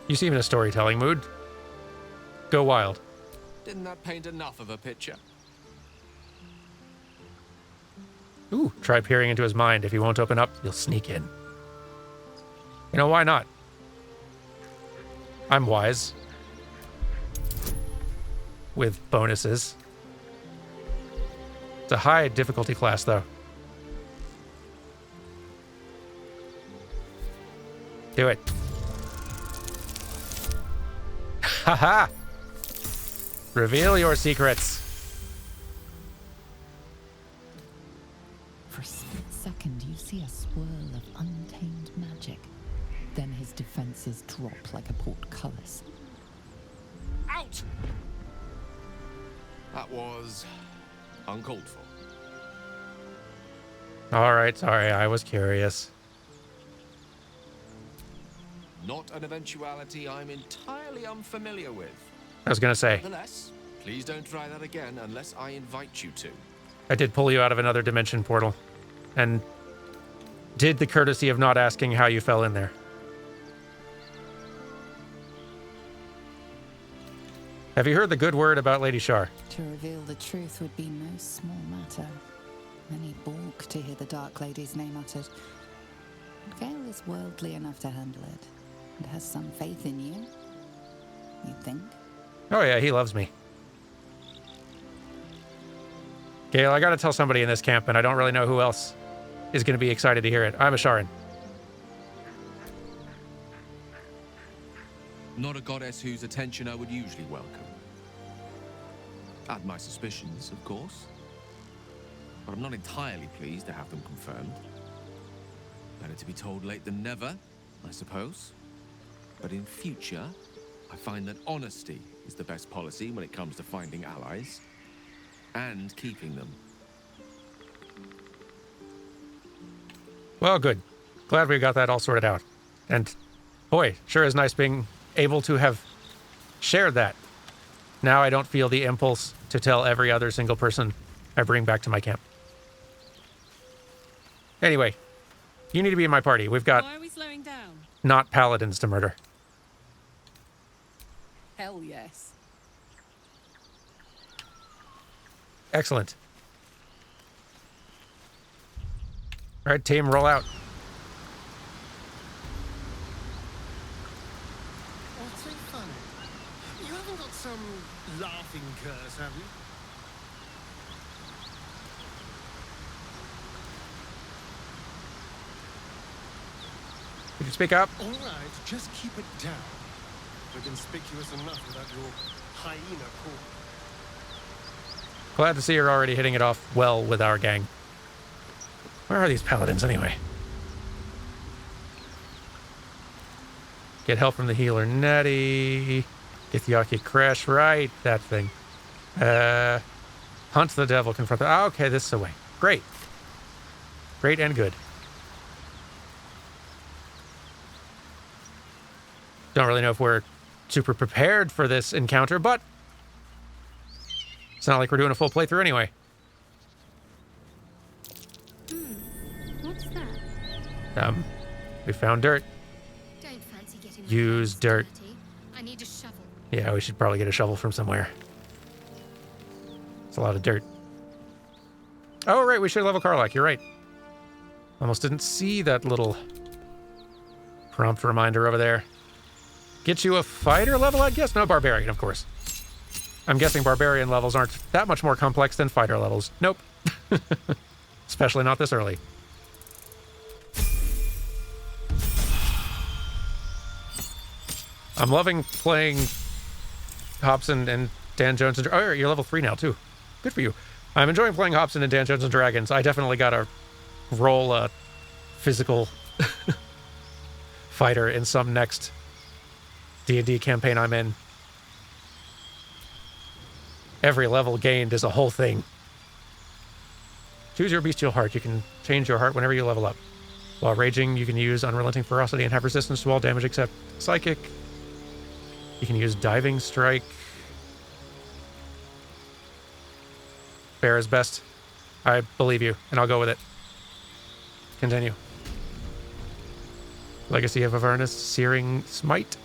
S1: You seem in a storytelling mood. Go wild.
S6: Didn't that paint enough of a picture?
S1: Ooh, try peering into his mind. If he won't open up, you'll sneak in. You know, why not? I'm wise. With bonuses. a high difficulty class, though. Do it. Haha! Reveal your secrets.
S3: For a split second, you see a swirl of untamed magic. Then his defenses drop like a portcullis.
S6: Out! That was uncalled for.
S1: All right, sorry, I was curious.
S6: Not an eventuality I'm entirely unfamiliar with.
S1: I was gonna say,
S6: Nevertheless, please don't try that again unless I invite you to.
S1: I did pull you out of another dimension portal, and did the courtesy of not asking how you fell in there. Have you heard the good word about Lady Shar?
S3: To reveal the truth would be no small matter. Many balk to hear the Dark Lady's name uttered. Gale is worldly enough to handle it, and has some faith in you. You think?
S1: Oh yeah, he loves me. Gale, I gotta tell somebody in this camp, and I don't really know who else is gonna be excited to hear it. I'm a Sharan.
S6: Not a goddess whose attention I would usually welcome. I had my suspicions, of course. But I'm not entirely pleased to have them confirmed. Better to be told late than never, I suppose. But in future, I find that honesty is the best policy when it comes to finding allies and keeping them.
S1: Well, good. Glad we got that all sorted out. And boy, sure is nice being able to have shared that. Now I don't feel the impulse to tell every other single person I bring back to my camp. Anyway, you need to be in my party. We've got
S11: Why are we slowing down?
S1: not paladins to murder.
S11: Hell yes.
S1: Excellent. All right, team, roll out.
S5: What's so funny? You haven't got some laughing curse, have you?
S1: Could you speak up?
S5: All right, just keep it down. We're conspicuous enough without your hyena call.
S1: Glad to see you're already hitting it off well with our gang. Where are these paladins anyway? Get help from the healer Nettie. Get the Yaki Crash right. That thing. Hunt the devil. Confront the... Oh, okay, this is the way. Great. Great and good. Don't really know if we're super prepared for this encounter, but it's not like we're doing a full playthrough anyway.
S2: What's that?
S1: We found dirt.
S2: Don't fancy getting my
S1: Use
S2: hands
S1: dirt.
S2: dirty. I need a shovel.
S1: Yeah, we should probably get a shovel from somewhere. It's a lot of dirt. Oh, right, we should level Karlak. You're right. Almost didn't see that little prompt reminder over there. Get you a fighter level, I guess? No, barbarian, of course. I'm guessing barbarian levels aren't that much more complex than fighter levels. Nope. Especially not this early. I'm loving playing Hobson and Dan Jones and... Oh, you're level 3 now, too. Good for you. I'm enjoying playing Hobson and Dan Jones and Dragons. I definitely gotta roll a physical fighter in some next D&D campaign I'm in. Every level gained is a whole thing. Choose your bestial heart. You can change your heart whenever you level up. While raging, you can use unrelenting ferocity and have resistance to all damage except psychic. You can use diving strike. Fair is best. I believe you, and I'll go with it. Continue. Legacy of Avernus, Searing Smite.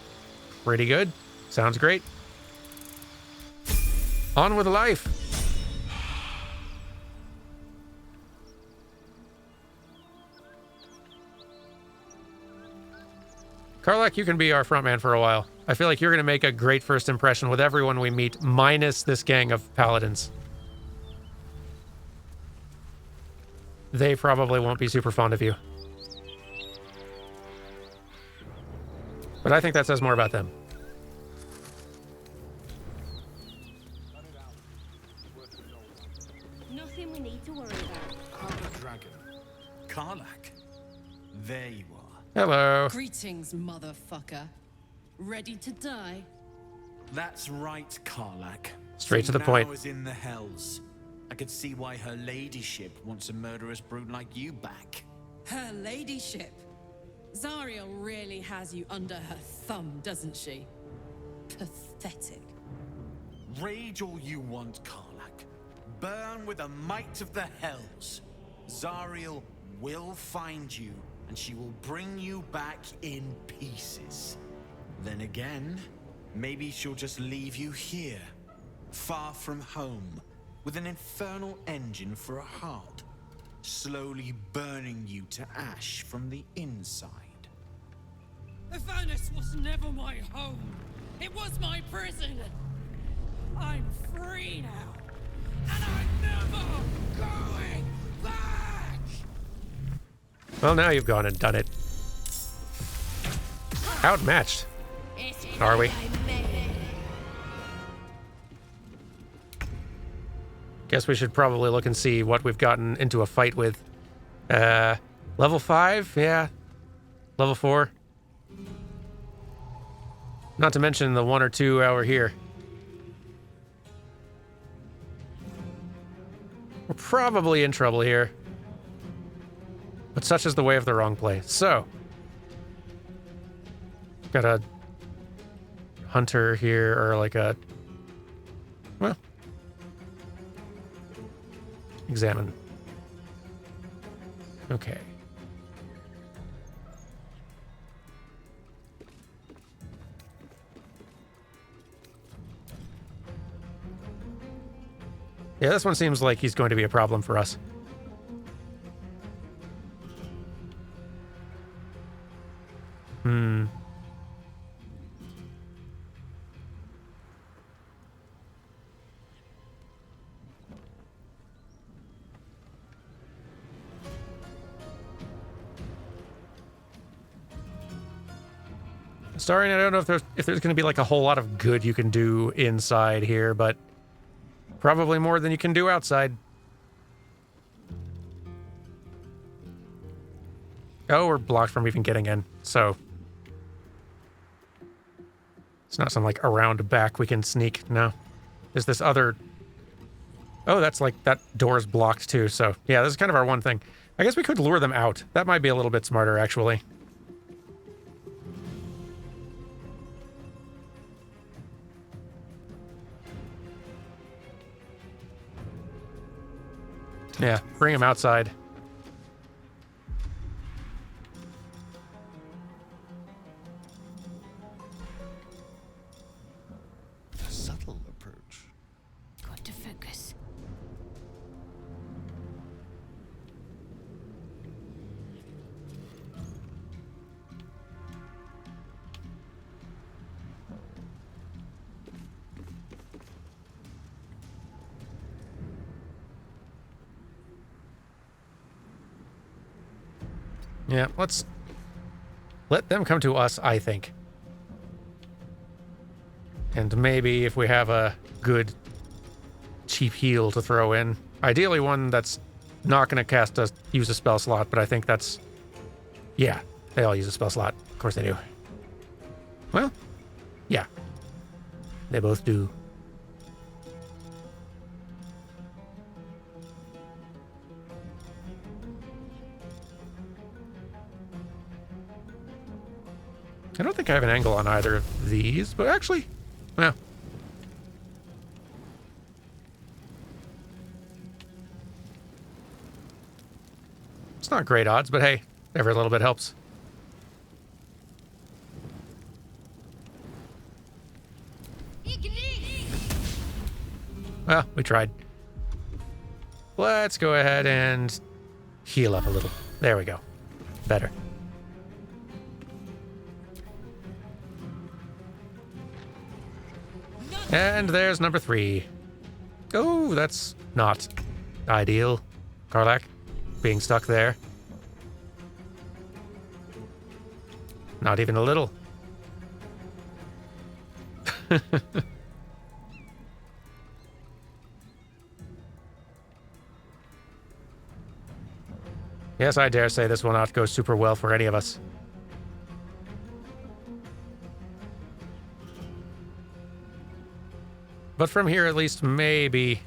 S1: Pretty good. Sounds great. On with life. Karlak, you can be our frontman for a while. I feel like you're going to make a great first impression with everyone we meet, minus this gang of paladins. they probably won't be super fond of you. But I think that says more about them.
S4: Nothing we need to worry about.
S12: Harbor Dragon. Karlak. There you are.
S1: Hello.
S11: Greetings, motherfucker. Ready to die?
S12: That's right, Karlak.
S1: Straight to the point.
S12: Now is in the hells. I could see why her ladyship wants a murderous brute like you back.
S11: Her ladyship. Zariel really has you under her thumb, doesn't she? Pathetic.
S12: Rage all you want, Karlak. Burn with the might of the hells. Zariel will find you, and she will bring you back in pieces. Then again, maybe she'll just leave you here, far from home, with an infernal engine for a heart, slowly burning you to ash from the inside.
S11: Avernus was never my home. It was my prison. I'm free now, and I'm never going back!
S1: Well, now you've gone and done it. Outmatched. Are we? Guess we should probably look and see what we've gotten into a fight with. Level 5? Yeah. Level 4. Not to mention the 1 or 2 over here. We're probably in trouble here. But such is the way of the wrong play. So. Got a hunter here, or like a... Well. Examine. Okay. Yeah, this one seems like he's going to be a problem for us. Sorry, I don't know if there's going to be like a whole lot of good you can do inside here, but probably more than you can do outside. Oh, we're blocked from even getting in, so it's not some like around back we can sneak. No, there's this other. Oh, that's like that door's blocked too. So yeah, this is kind of our one thing. I guess we could lure them out. That might be a little bit smarter, actually. Yeah, bring him outside.
S5: A subtle approach.
S4: Got to focus.
S1: Yeah, let's let them come to us, I think. And maybe if we have a good cheap heal to throw in. Ideally one that's not going to use a spell slot, but I think that's... Yeah, they all use a spell slot. Of course they do. Well, yeah. They both do. I don't think I have an angle on either of these, but actually, well. It's not great odds, but hey, every little bit helps. Well, we tried. Let's go ahead and heal up a little. There we go. Better. And there's number 3. Oh, that's not ideal. Karlak, being stuck there. Not even a little. Yes, I dare say this will not go super well for any of us. But from here, at least, maybe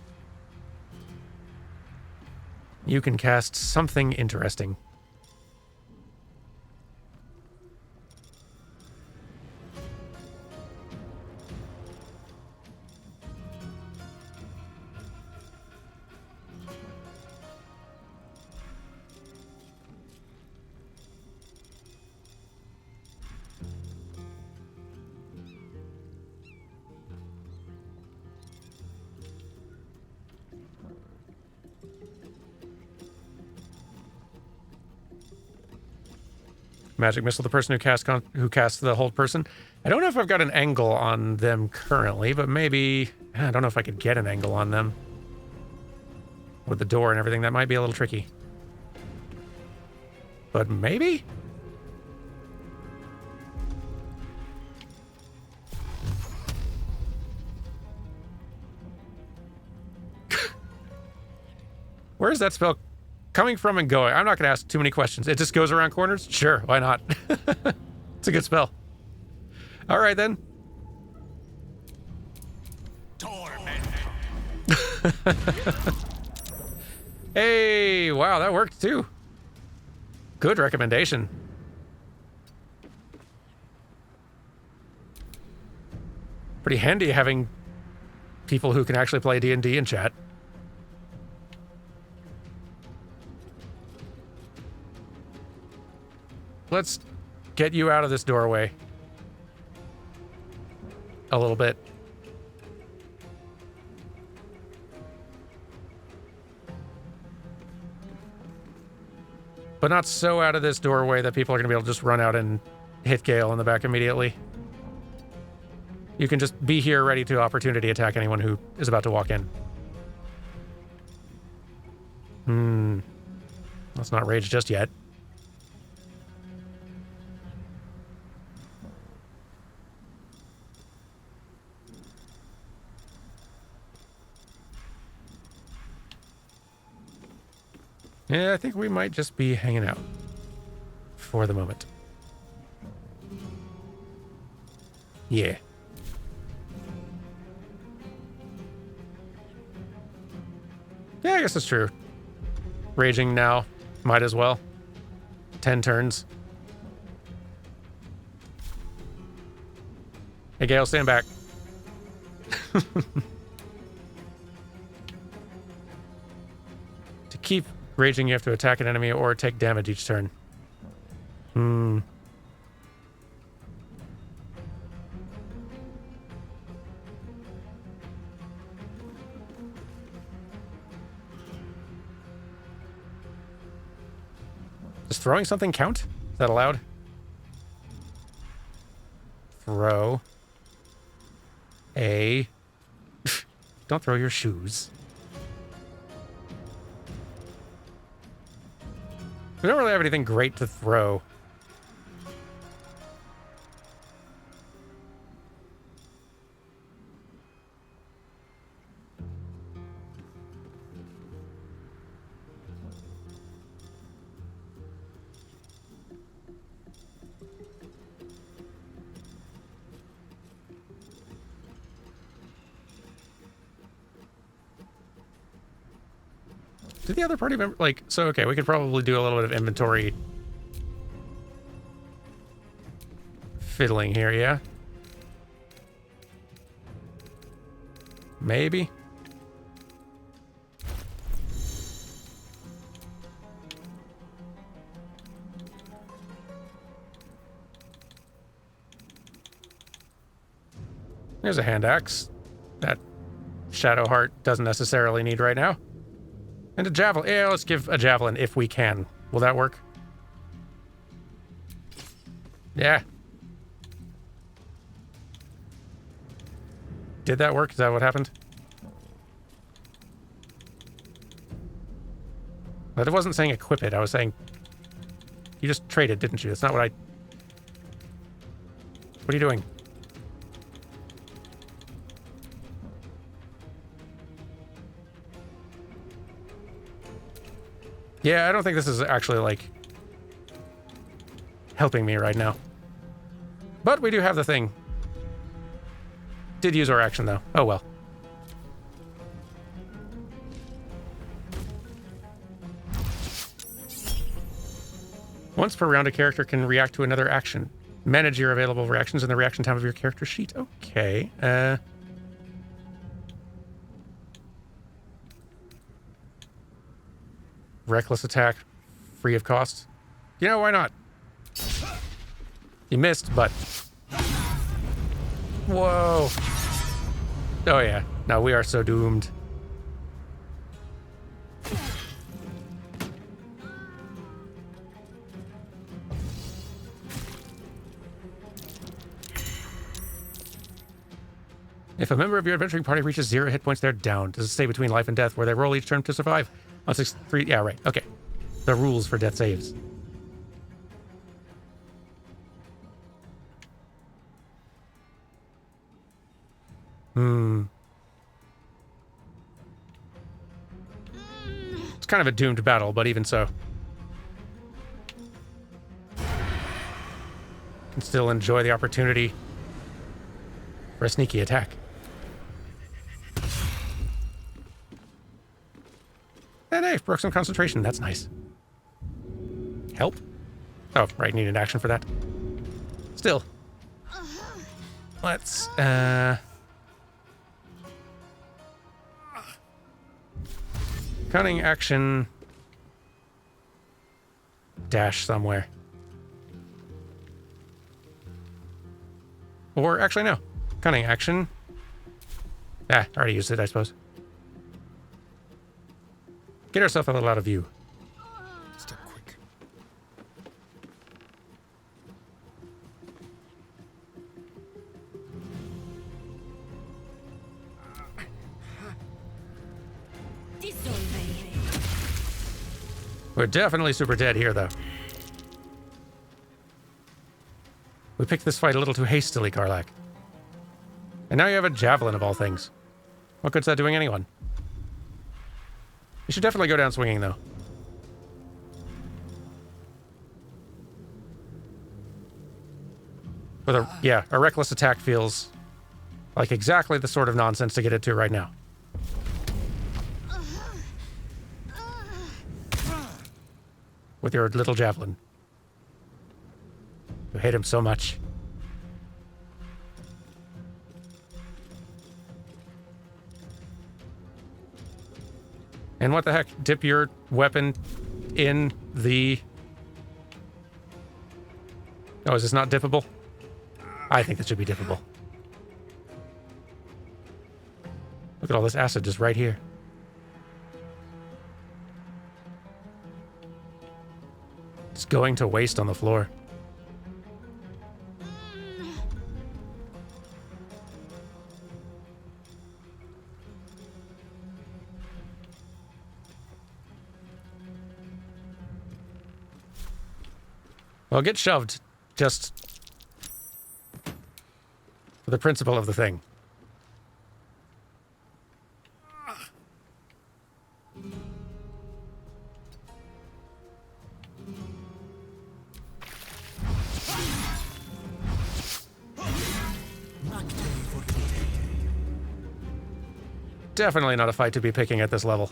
S1: you can cast something interesting. Magic missile, the person who casts the hold person. I don't know if I've got an angle on them currently, but maybe I don't know if I could get an angle on them with the door and everything. That might be a little tricky, but maybe. Where is that spell coming from and going? I'm not going to ask too many questions. It just goes around corners? Sure, why not? It's a good spell. All right, then. Hey, wow, that worked too. Good recommendation. Pretty handy having people who can actually play D&D in chat. Let's get you out of this doorway a little bit. But not so out of this doorway that people are going to be able to just run out and hit Gale in the back immediately. You can just be here ready to opportunity attack anyone who is about to walk in. Let's not rage just yet. Yeah, I think we might just be hanging out for the moment. Yeah. Yeah, I guess that's true. Raging now, might as well. 10 turns. Hey, Gale, stand back. To keep raging, you have to attack an enemy or take damage each turn. Does throwing something count? Is that allowed? Throw a... Don't throw your shoes. We don't really have anything great to throw. Did the other party member, like, so, okay, we could probably do a little bit of inventory fiddling here, yeah? Maybe? There's a hand axe that Shadowheart doesn't necessarily need right now. And a javelin. Yeah, let's give a javelin if we can. Will that work? Yeah. Did that work? Is that what happened? But it wasn't saying equip it. I was saying you just traded, didn't you? That's not what I... What are you doing? Yeah, I don't think this is actually, like, helping me right now. But we do have the thing. Did use our action, though. Oh, well. Once per round, a character can react to another action. Manage your available reactions in the reaction time of your character sheet. Okay. Reckless attack. Free of cost. You know, why not? You missed, but... Whoa. Oh, yeah. No, we are so doomed. If a member of your adventuring party reaches 0 hit points, they're down. Does it stay between life and death, where they roll each turn to survive? On 6-3, yeah, right. Okay. The rules for death saves. It's kind of a doomed battle, but even so. Can still enjoy the opportunity for a sneaky attack. And hey, broke some concentration. That's nice. Help? Oh, right, need an action for that. Still. Let's, cunning action. Dash somewhere. Or, actually, no. Cunning action. Ah, already used it, I suppose. Get ourselves a little out of view.
S5: Step quick.
S1: We're definitely super dead here, though. We picked this fight a little too hastily, Karlach. And now you have a javelin of all things. What good's that doing anyone? You should definitely go down swinging, though. With a, yeah, a reckless attack feels like exactly the sort of nonsense to get into right now. With your little javelin. You hate him so much. And what the heck? Dip your weapon in the... Oh, is this not dippable? I think this should be dippable. Look at all this acid just right here. It's going to waste on the floor. Well, get shoved, just for the principle of the thing. Definitely not a fight to be picking at this level.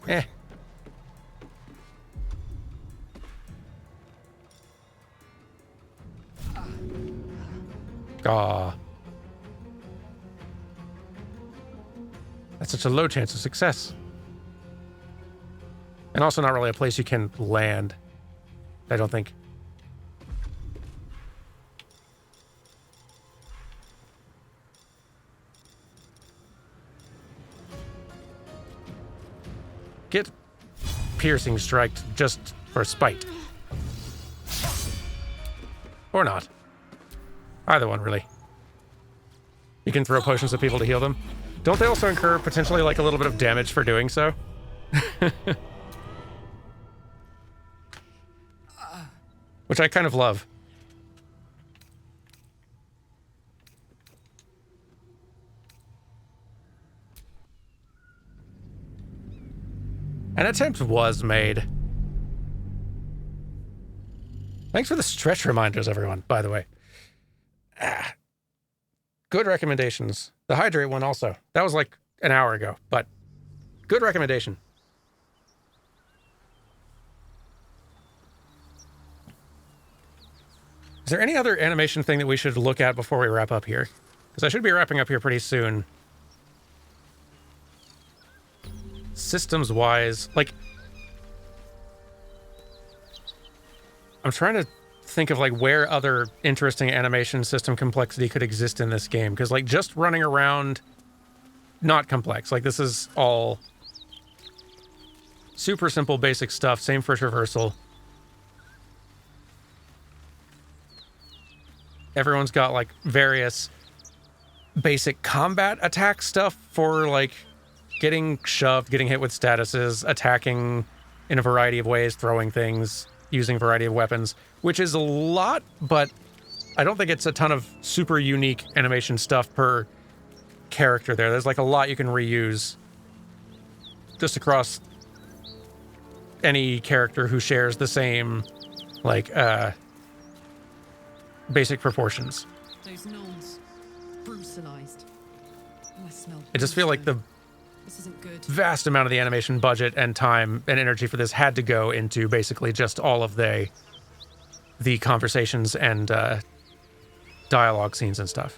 S1: Eh. Aw. That's such a low chance of success. And also not really a place you can land, I don't think. Get piercing strike just for spite. Or not. Either one, really. You can throw potions at people to heal them. Don't they also incur potentially like a little bit of damage for doing so? Which I kind of love. An attempt was made. Thanks for the stretch reminders, everyone, by the way. Good recommendations. The hydrate one also. That was like an hour ago, but good recommendation. Is there any other animation thing that we should look at before we wrap up here? Because I should be wrapping up here pretty soon. Systems-wise, like... I'm trying to think of like where other interesting animation system complexity could exist in this game. Because like just running around, not complex. Like this is all super simple, basic stuff. Same for traversal. Everyone's got like various basic combat attack stuff for like getting shoved, getting hit with statuses, attacking in a variety of ways, throwing things, using a variety of weapons, which is a lot, but I don't think it's a ton of super unique animation stuff per character there. There's like a lot you can reuse just across any character who shares the same like basic proportions.
S11: Those gnolls, brutalized. Oh, I smell.
S1: I just feel like the
S11: This isn't good.
S1: vast amount of the animation budget and time and energy for this had to go into basically just all of the conversations and dialogue scenes and stuff.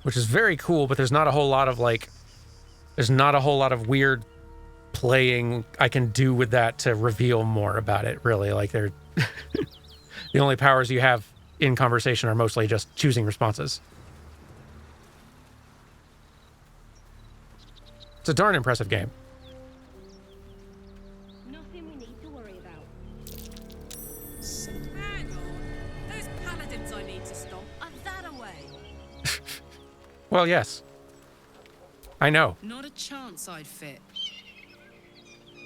S1: Which is very cool, but there's not a whole lot of like, there's not a whole lot of weird playing I can do with that to reveal more about it, really. Like they're the only powers you have in conversation are mostly just choosing responses. It's a darn impressive game.
S2: Nothing we need to worry about.
S11: Hang on. Those paladins I need to stop are that away.
S1: Well, yes. I know.
S11: Not a chance I'd fit.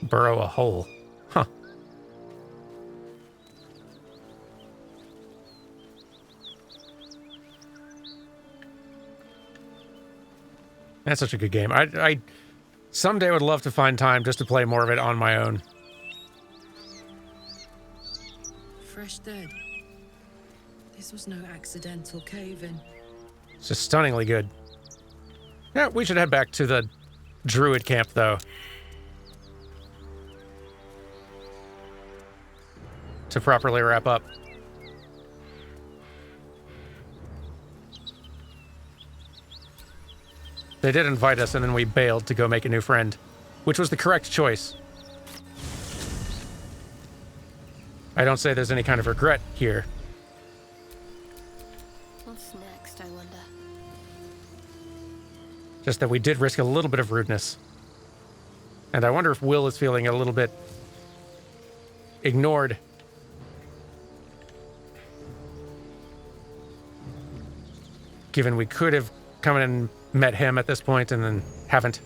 S1: Burrow a hole. Huh. That's such a good game. I someday would love to find time just to play more of it on my own.
S11: Fresh dead. This was no accidental cave-in.
S1: It's just stunningly good. Yeah, we should head back to the druid camp, though. To properly wrap up. They did invite us, and then we bailed to go make a new friend, which was the correct choice. I don't say there's any kind of regret here.
S2: What's next, I wonder?
S1: Just that we did risk a little bit of rudeness. And I wonder if Will is feeling a little bit ignored. Given we could have come in and met him at this point and then haven't.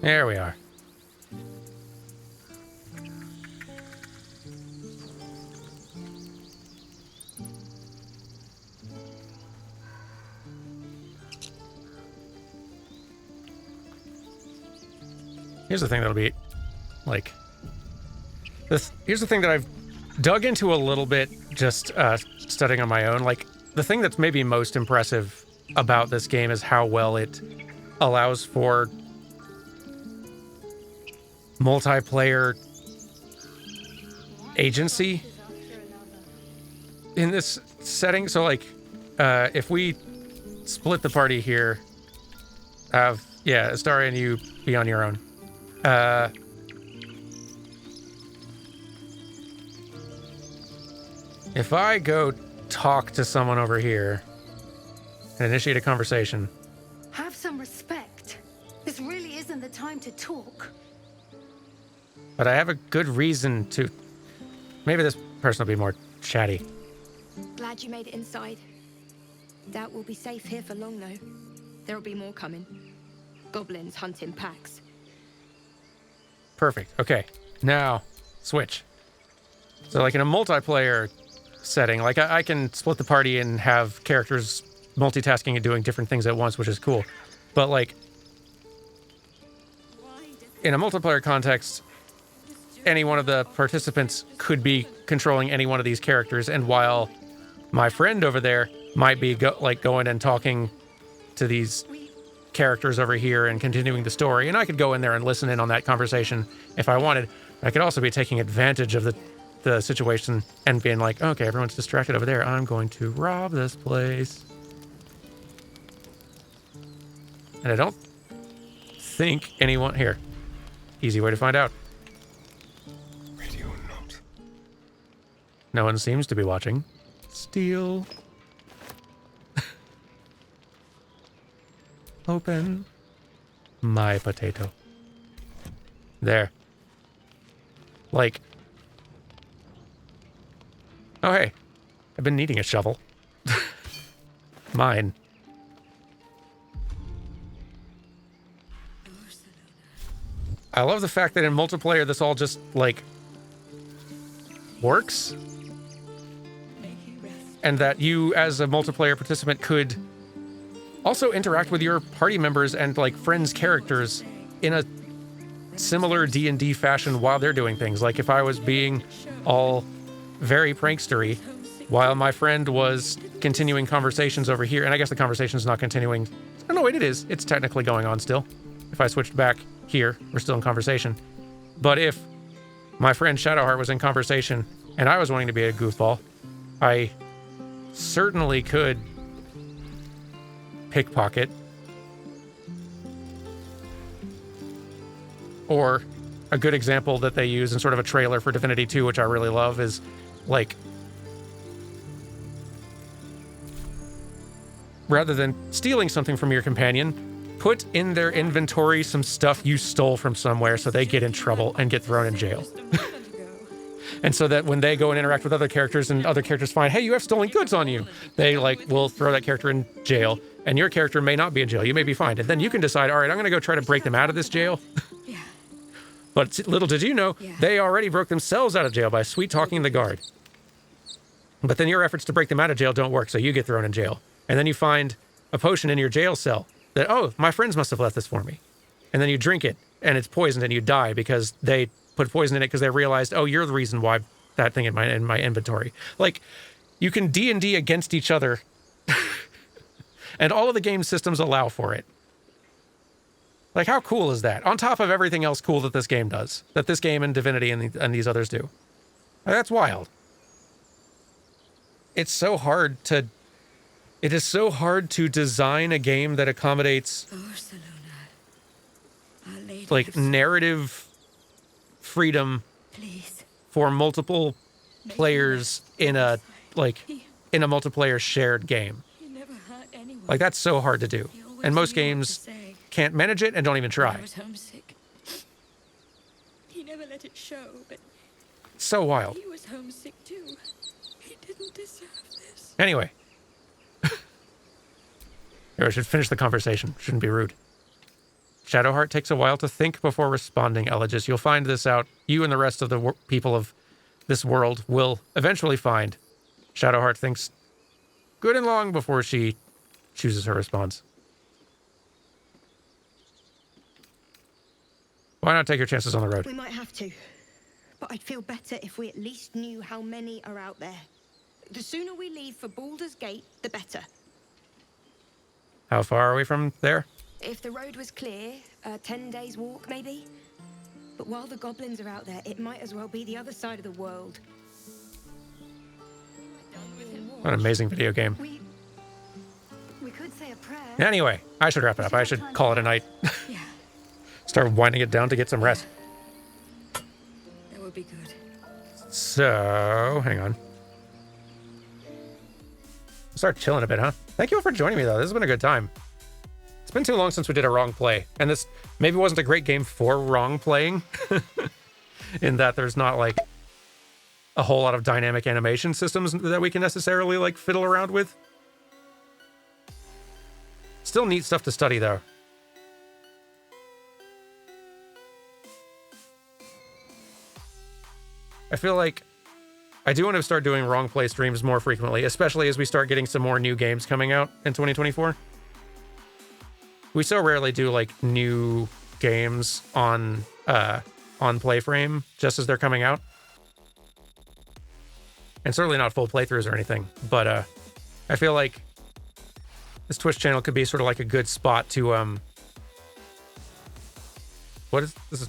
S1: There we are. Here's the thing that'll be, like, here's the thing that I've dug into a little bit just studying on my own. Like, the thing that's maybe most impressive about this game is how well it allows for multiplayer agency in this setting. So, like, if we split the party here, have, yeah, Astaria and you be on your own. If I go talk to someone over here and initiate a conversation.
S13: Have some respect. This really isn't the time to talk.
S1: But I have a good reason to... Maybe this person will be more chatty.
S14: Glad you made it inside. Doubt we'll be safe here for long, though. There'll be more coming. Goblins hunt in packs.
S1: Perfect. Okay. Now, switch. So like in a multiplayer setting, like I can split the party and have characters multitasking and doing different things at once, which is cool. But like in a multiplayer context, any one of the participants could be controlling any one of these characters, and while my friend over there might be going and talking to these characters over here and continuing the story, and I could go in there and listen in on that conversation if I wanted. I could also be taking advantage of the situation and being like, okay, everyone's distracted over there. I'm going to rob this place. And I don't think anyone... Here. Easy way to find out.
S5: Radio note.
S1: No one seems to be watching. Steal. Open my potato. There. Like... Oh, hey. I've been needing a shovel. Mine. I love the fact that in multiplayer this all just, like, works. And that you, as a multiplayer participant, could also interact with your party members and, like, friends' characters in a similar D&D fashion while they're doing things. Like, if I was being all very prankstery while my friend was continuing conversations over here, and I guess the conversation's not continuing. Oh, no, wait, it is. It's technically going on still. If I switched back here, we're still in conversation. But if my friend Shadowheart was in conversation and I was wanting to be a goofball, I certainly could pickpocket. Or a good example that they use in sort of a trailer for Divinity 2, which I really love, is like, rather than stealing something from your companion, put in their inventory some stuff you stole from somewhere so they get in trouble and get thrown in jail. And so that when they go and interact with other characters and other characters find, hey, you have stolen goods on you, they like will throw that character in jail, and your character may not be in jail. You may be fined. And then you can decide, all right, I'm going to go try to break them out of this jail. But little did you know, they already broke themselves out of jail by sweet-talking the guard. But then your efforts to break them out of jail don't work, so you get thrown in jail. And then you find a potion in your jail cell that, oh, my friends must have left this for me. And then you drink it, and it's poisoned, and you die because they put poison in it because they realized, oh, you're the reason why that thing in my inventory. Like, you can D&D against each other, and all of the game systems allow for it. Like, how cool is that? On top of everything else cool that this game does, that this game and Divinity and these others do. That's wild. It's so hard to... It is so hard to design a game that accommodates, like, narrative freedom for multiple players in a, like, in a multiplayer shared game. Like, that's so hard to do. And most games can't manage it and don't even try.
S14: I was homesick. He never let it show, but
S1: so wild.
S14: he was homesick too. He didn't deserve this.
S1: Anyway. Here, I should finish the conversation. Shouldn't be rude. Shadowheart takes a while to think before responding, Elegus. You'll find this out. You and the rest of the people of this world will eventually find. Shadowheart thinks good and long before she chooses her response. Why not take your chances on the road?
S14: We might have to, but I'd feel better if we at least knew how many are out there. The sooner we leave for Baldur's Gate, the better.
S1: How far are we from there?
S14: If the road was clear, 10 days walk maybe. But while the goblins are out there, it might as well be the other side of the world.
S1: What an amazing video game.
S13: We could say a prayer.
S1: Anyway, I should wrap it up. I should call it a night. Start winding it down to get some rest.
S14: That would be good.
S1: So, hang on. start chilling a bit, huh? Thank you all for joining me, though. This has been a good time. It's been too long since we did a wrong play. And this maybe wasn't a great game for wrong playing. In that there's not, like, a whole lot of dynamic animation systems that we can necessarily, like, fiddle around with. Still neat stuff to study, though. I feel like I do want to start doing wrong play streams more frequently, especially as we start getting some more new games coming out in 2024. We so rarely do, like, new games on Playframe just as they're coming out. And certainly not full playthroughs or anything. But I feel like this Twitch channel could be sort of like a good spot to this is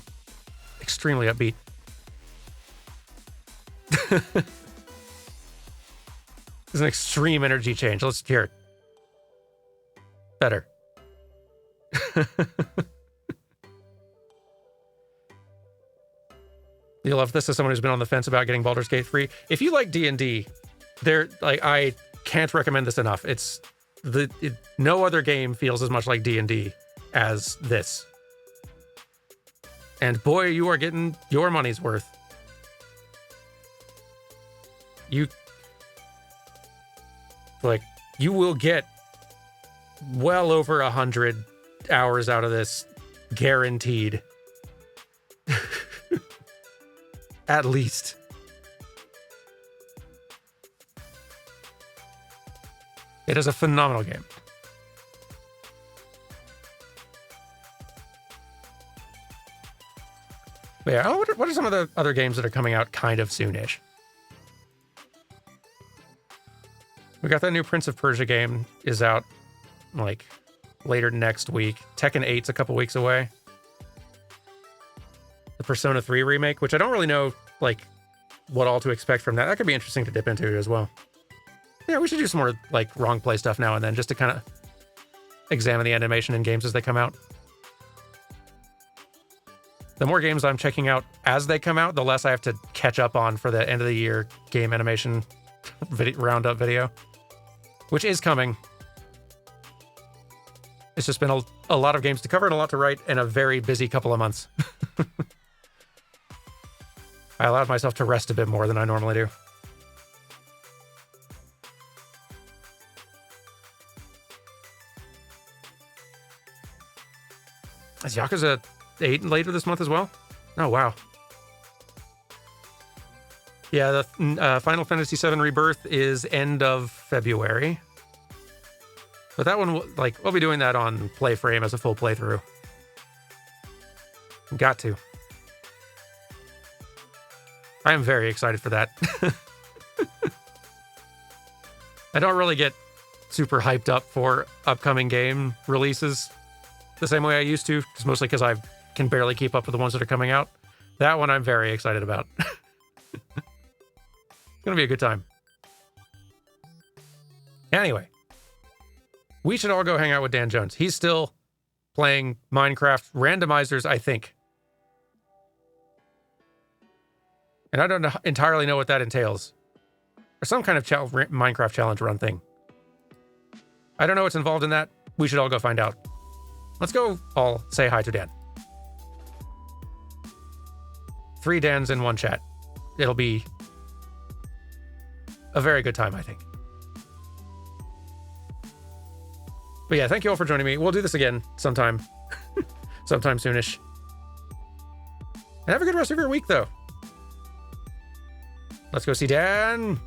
S1: extremely upbeat. It's an extreme energy change. Let's hear it. Better. You love this as someone who's been on the fence about getting Baldur's Gate 3. If you like D&D, I can't recommend this enough. No other game feels as much like D&D as this. And boy, you are getting your money's worth. You will get well over 100 hours out of this, guaranteed. At least. It is a phenomenal game. But yeah, what are some of the other games that are coming out kind of soonish? We got that new Prince of Persia game is out, like, later next week. Tekken 8's a couple weeks away. The Persona 3 remake, which I don't really know, like, what all to expect from that. That could be interesting to dip into as well. Yeah, we should do some more, like, wrong play stuff now and then, just to kind of examine the animation in games as they come out. The more games I'm checking out as they come out, the less I have to catch up on for the end of the year game animation roundup video, which is coming. It's just been a lot of games to cover and a lot to write in a very busy couple of months. I allowed myself to rest a bit more than I normally do. Is Yakuza 8 later this month as well? Oh, wow. Yeah, the Final Fantasy VII Rebirth is end of February. But that one, like, we'll be doing that on Playframe as a full playthrough. Got to. I am very excited for that. I don't really get super hyped up for upcoming game releases the same way I used to, mostly because I can barely keep up with the ones that are coming out. That one I'm very excited about. It's gonna be a good time. Anyway, we should all go hang out with Dan Jones. He's still playing Minecraft randomizers, I think. And I don't entirely know what that entails. Or some kind of Minecraft challenge run thing. I don't know what's involved in that. We should all go find out. Let's go all say hi to Dan. 3 Dans in one chat. It'll be a very good time, I think. But yeah, thank you all for joining me. We'll do this again sometime. Sometime soonish. And have a good rest of your week, though. Let's go see Dan.